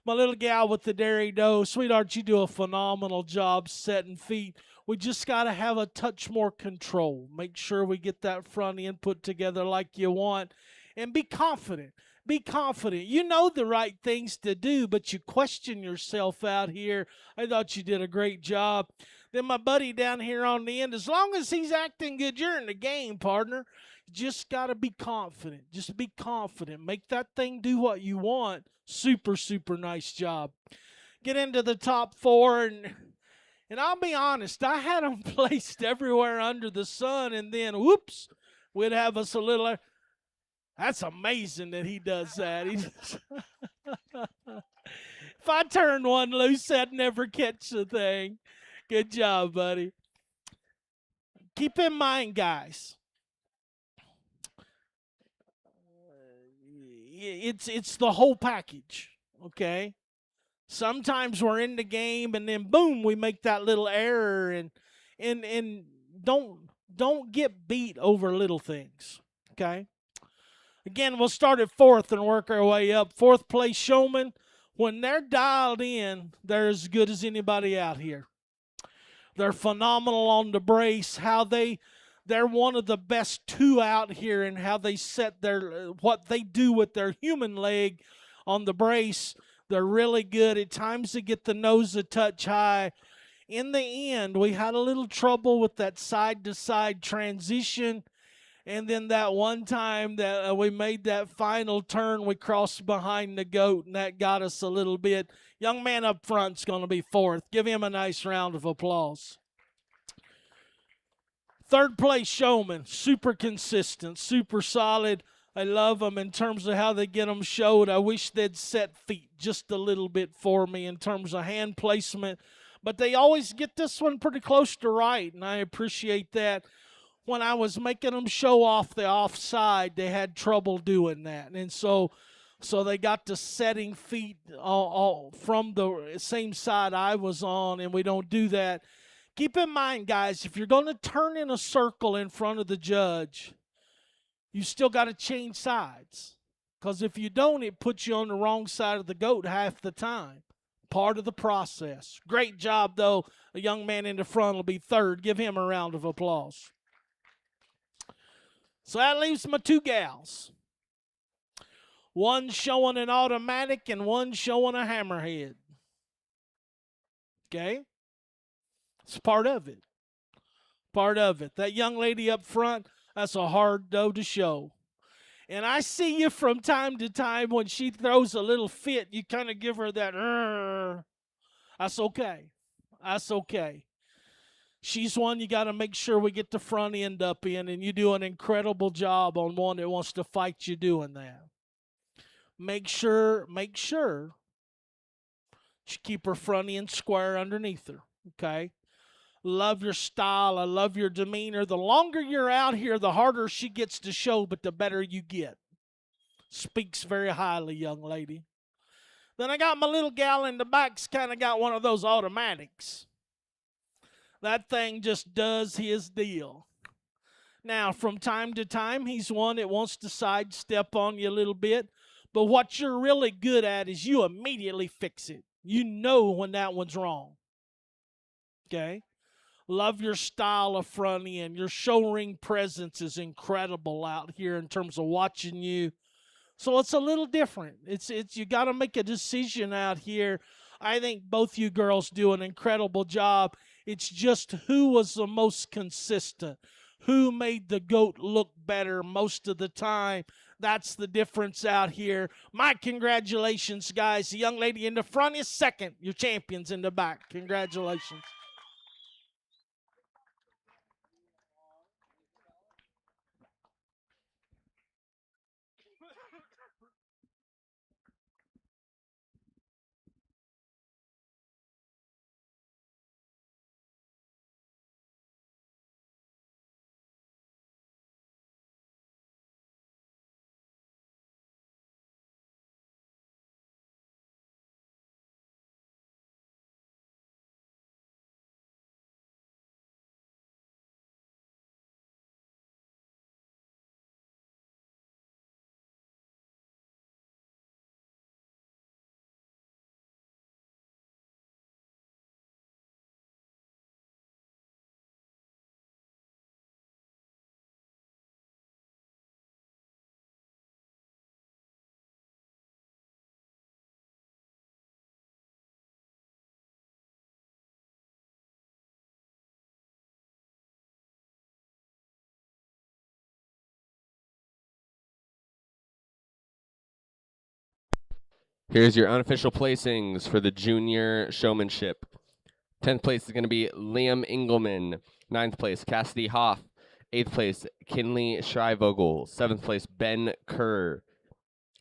My little gal with the dairy dough, sweetheart, you do a phenomenal job setting feet. We just got to have a touch more control. Make sure we get that front end put together like you want. And be confident. Be confident. You know the right things to do, but you question yourself out here. I thought you did a great job. Then my buddy down here on the end, as long as he's acting good, you're in the game, partner. You just got to be confident. Just be confident. Make that thing do what you want. Super, super nice job. Get into the top four, and I'll be honest, I had them placed everywhere under the sun, and then, whoops, we'd have us a little. That's amazing that he does that. If I turned one loose, I'd never catch the thing. Good job, buddy. Keep in mind, guys, it's the whole package, okay? Sometimes we're in the game and then boom, we make that little error and don't get beat over little things, okay? Again, we'll start at fourth and work our way up. Fourth place showman, when they're dialed in, they're as good as anybody out here. They're phenomenal on the brace. They're one of the best two out here in how they set what they do with their human leg on the brace. They're really good. At times they get the nose a touch high. In the end, we had a little trouble with that side-to-side transition. And then that one time that we made that final turn, we crossed behind the goat, and that got us a little bit. Young man up front's going to be fourth. Give him a nice round of applause. Third place showman, super consistent, super solid. I love them in terms of how they get them showed. I wish they'd set feet just a little bit for me in terms of hand placement. But they always get this one pretty close to right, and I appreciate that. When I was making them show off the offside, they had trouble doing that. And so they got to setting feet all from the same side I was on, and we don't do that. Keep in mind, guys, if you're going to turn in a circle in front of the judge, you still got to change sides. Because if you don't, it puts you on the wrong side of the goat half the time. Part of the process. Great job, though. A young man in the front will be third. Give him a round of applause. So that leaves my two gals. One showing an automatic and one showing a hammerhead. Okay? It's part of it. Part of it. That young lady up front, that's a hard dough to show. And I see you from time to time when she throws a little fit, you kind of give her that, that's okay. That's okay. She's one you got to make sure we get the front end up in, and you do an incredible job on one that wants to fight you doing that. Make sure you keep her front end square underneath her, okay? Love your style. I love your demeanor. The longer you're out here, the harder she gets to show, but the better you get. Speaks very highly, young lady. Then I got my little gal in the back's kind of got one of those automatics. That thing just does his deal. Now, from time to time, he's one that wants to sidestep on you a little bit. But what you're really good at is you immediately fix it. You know when that one's wrong. Okay? Love your style of front end. Your show ring presence is incredible out here in terms of watching you. So it's a little different. It's you got to make a decision out here. I think both you girls do an incredible job. It's just who was the most consistent, who made the goat look better most of the time. That's the difference out here. My congratulations, guys. The young lady in the front is second. Your champions in the back. Congratulations. Here's your unofficial placings for the junior showmanship. 10th place is going to be Liam Engelman. 9th place, Cassidy Hoff. 8th place, Kinley Shrivogel. 7th place, Ben Kerr.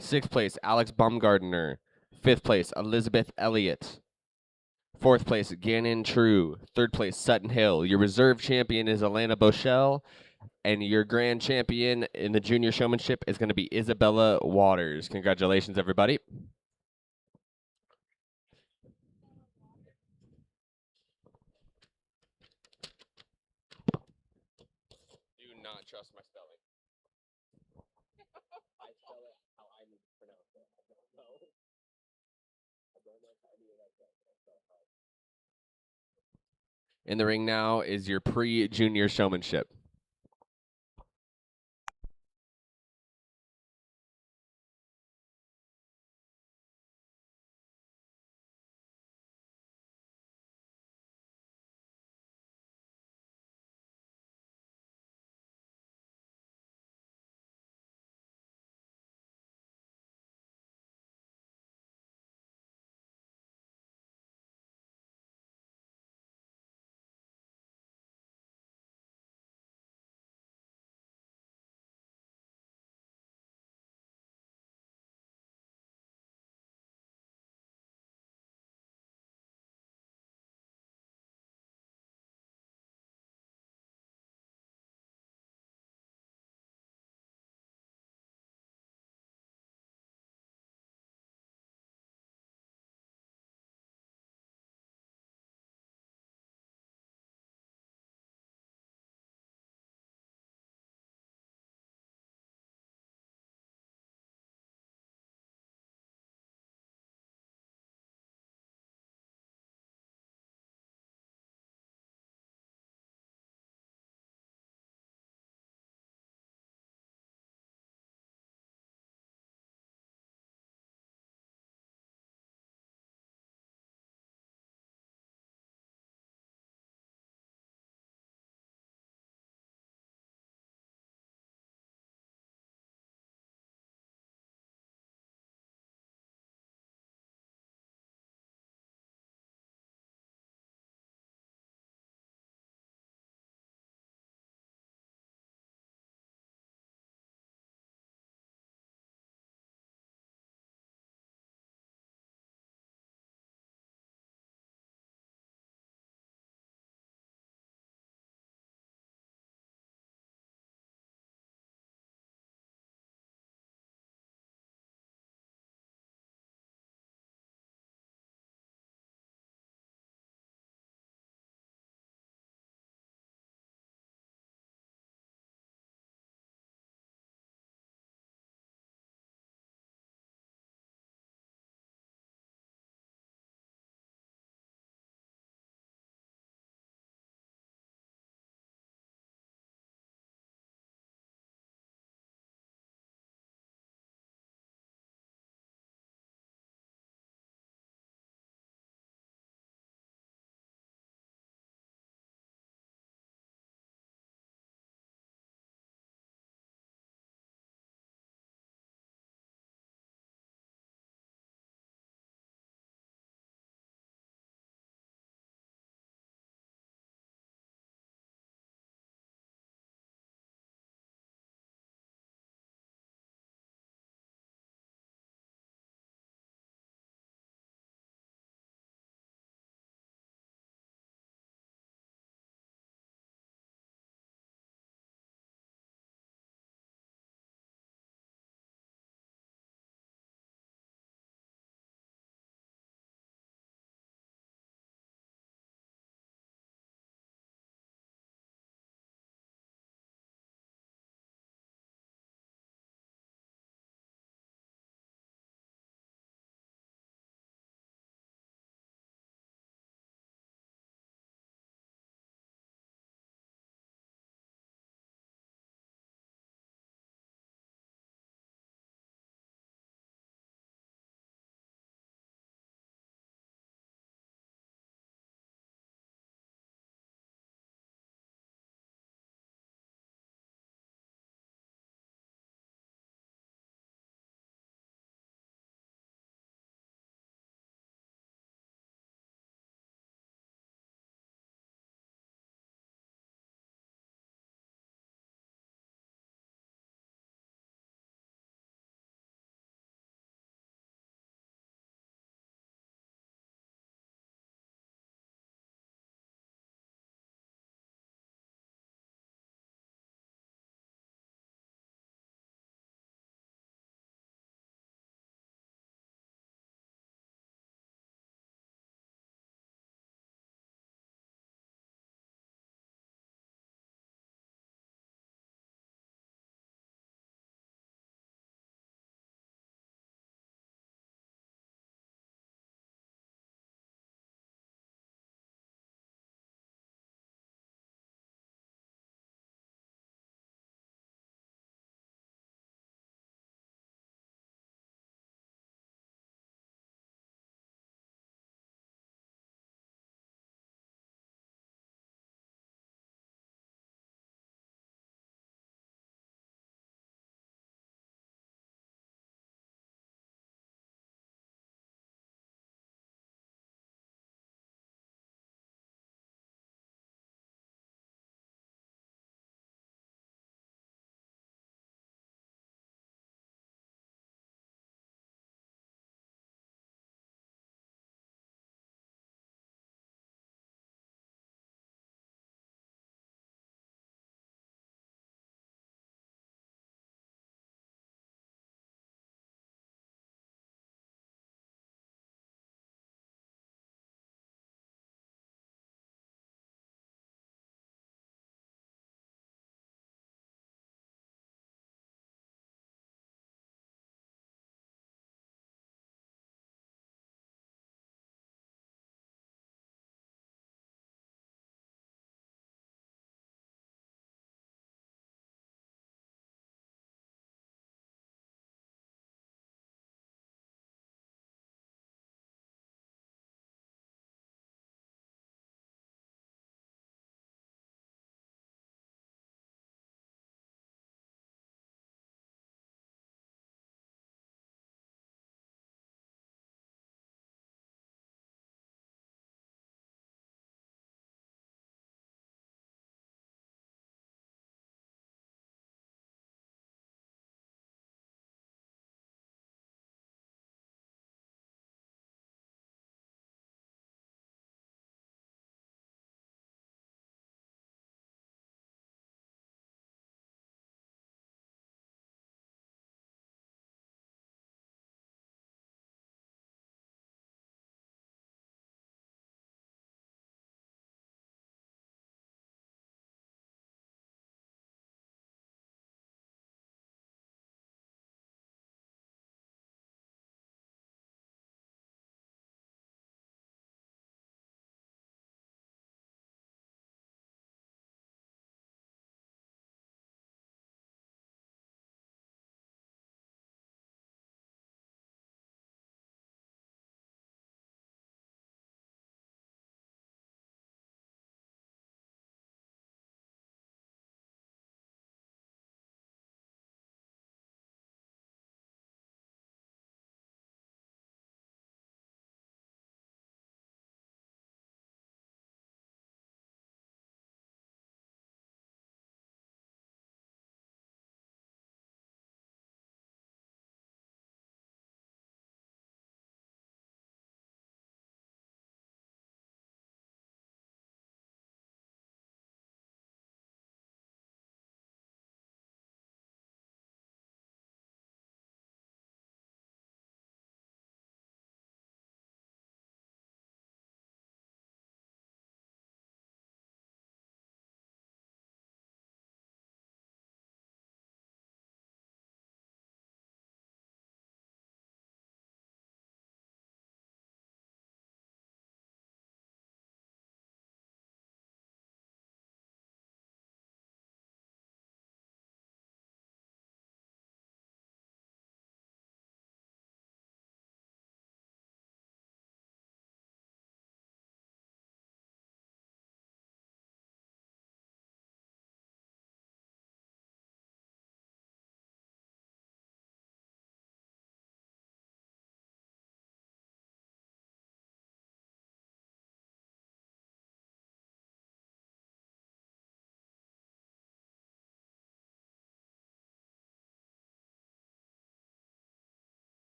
6th place, Alex Baumgardner. 5th place, Elizabeth Elliott. 4th place, Gannon True. 3rd place, Sutton Hill. Your reserve champion is Alana Bochelle. And your grand champion in the junior showmanship is going to be Isabella Waters. Congratulations, everybody. Do not trust my spelling. I spell it how I need to pronounce it. I don't know. I don't know how to do it. In the ring now is your pre-junior showmanship.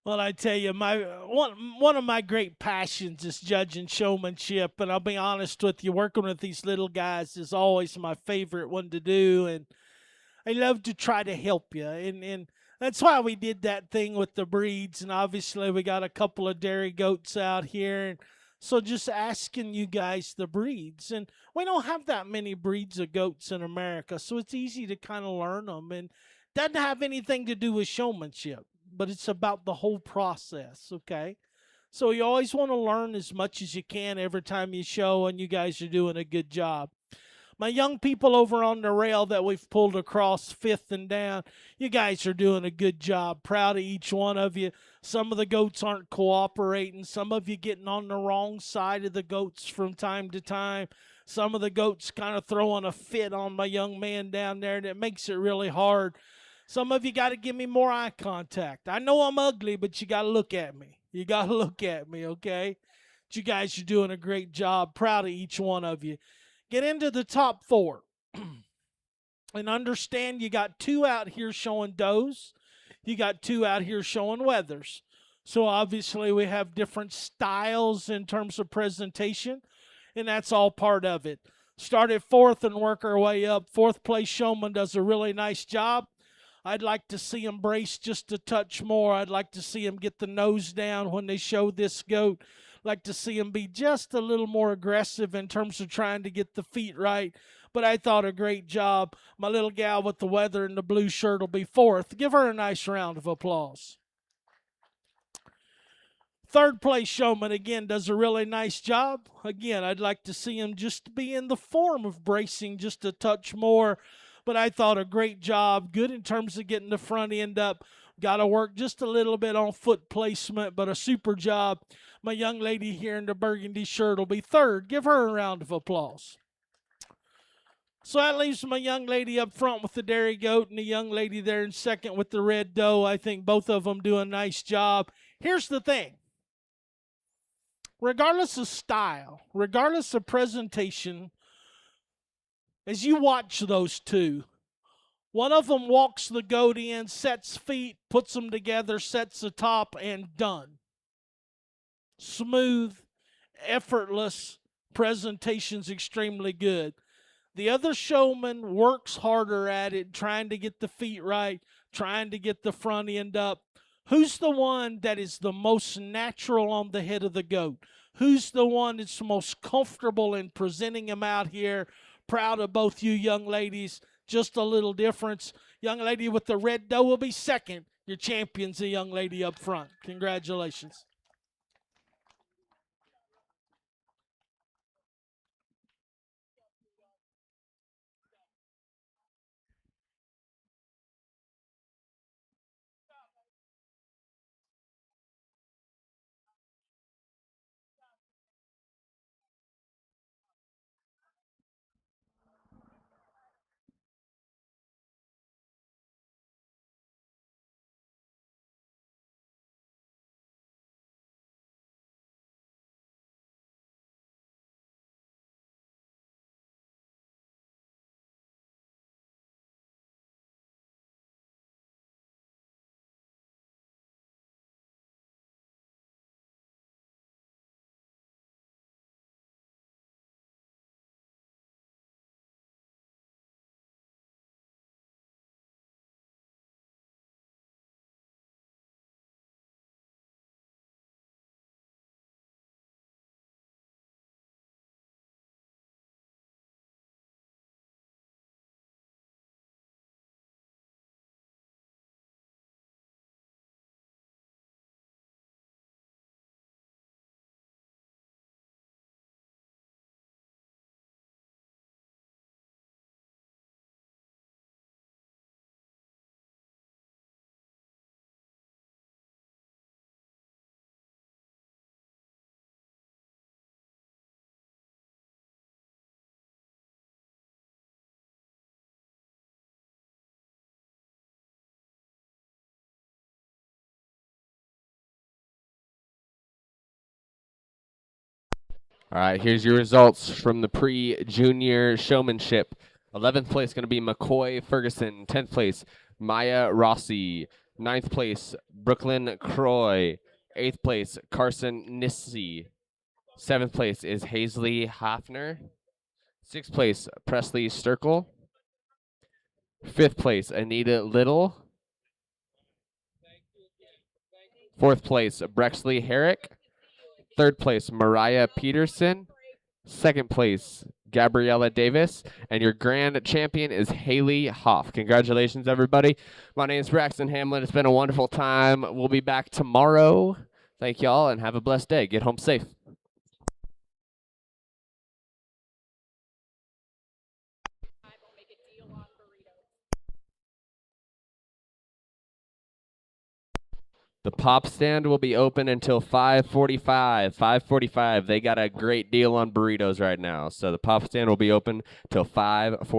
Well, I tell you, my one of my great passions is judging showmanship, and I'll be honest with you, working with these little guys is always my favorite one to do, and I love to try to help you, and that's why we did that thing with the breeds, and obviously we got a couple of dairy goats out here, and so just asking you guys the breeds, and we don't have that many breeds of goats in America, so it's easy to kind of learn them, and doesn't have anything to do with showmanship, but it's about the whole process. Okay. So you always want to learn as much as you can every time you show, and you guys are doing a good job. My young people over on the rail that we've pulled across fifth and down, you guys are doing a good job. Proud of each one of you. Some of the goats aren't cooperating. Some of you getting on the wrong side of the goats from time to time. Some of the goats kind of throwing a fit on my young man down there, and it makes it really hard. Some of you got to give me more eye contact. I know I'm ugly, but you got to look at me. You got to look at me, okay? But you guys are doing a great job. Proud of each one of you. Get into the top four. And understand you got two out here showing does. You got two out here showing wethers. So obviously we have different styles in terms of presentation, and that's all part of it. Start at fourth and work our way up. Fourth place showman does a really nice job. I'd like to see him brace just a touch more. I'd like to see him get the nose down when they show this goat. Like to see him be just a little more aggressive in terms of trying to get the feet right. But I thought a great job. My little gal with the weather and the blue shirt will be fourth. Give her a nice round of applause. Third place showman, again, does a really nice job. Again, I'd like to see him just be in the form of bracing just a touch more. But I thought a great job. Good in terms of getting the front end up. Got to work just a little bit on foot placement, but a super job. My young lady here in the burgundy shirt will be third. Give her a round of applause. So that leaves my young lady up front with the dairy goat and the young lady there in second with the red doe. I think both of them do a nice job. Here's the thing. Regardless of style, regardless of presentation, as you watch those two, one of them walks the goat in, sets feet, puts them together, sets the top, and done. Smooth, effortless, presentation's extremely good. The other showman works harder at it, trying to get the feet right, trying to get the front end up. Who's the one that is the most natural on the head of the goat? Who's the one that's most comfortable in presenting him out here? Proud of both you young ladies. Just a little difference. Young lady with the red doe will be second. Your champion's the young lady up front. Congratulations. All right, here's your results from the pre-junior showmanship. 11th place going to be McCoy Ferguson. 10th place, Maya Rossi. Ninth place, Brooklyn Croy. 8th place, Carson Nissy. 7th place is Hazley Hafner. 6th place, Presley Sturkle. 5th place, Anita Little. 4th place, Brexley Herrick. 3rd place, Mariah Peterson. 2nd place, Gabriella Davis. And your grand champion is Haley Hoff. Congratulations, everybody. My name is Braxton Hamlin. It's been a wonderful time. We'll be back tomorrow. Thank y'all, and have a blessed day. Get home safe. I will make a deal on burritos. The pop stand will be open until 5:45. 5:45. They got a great deal on burritos right now. So the pop stand will be open till 5:45.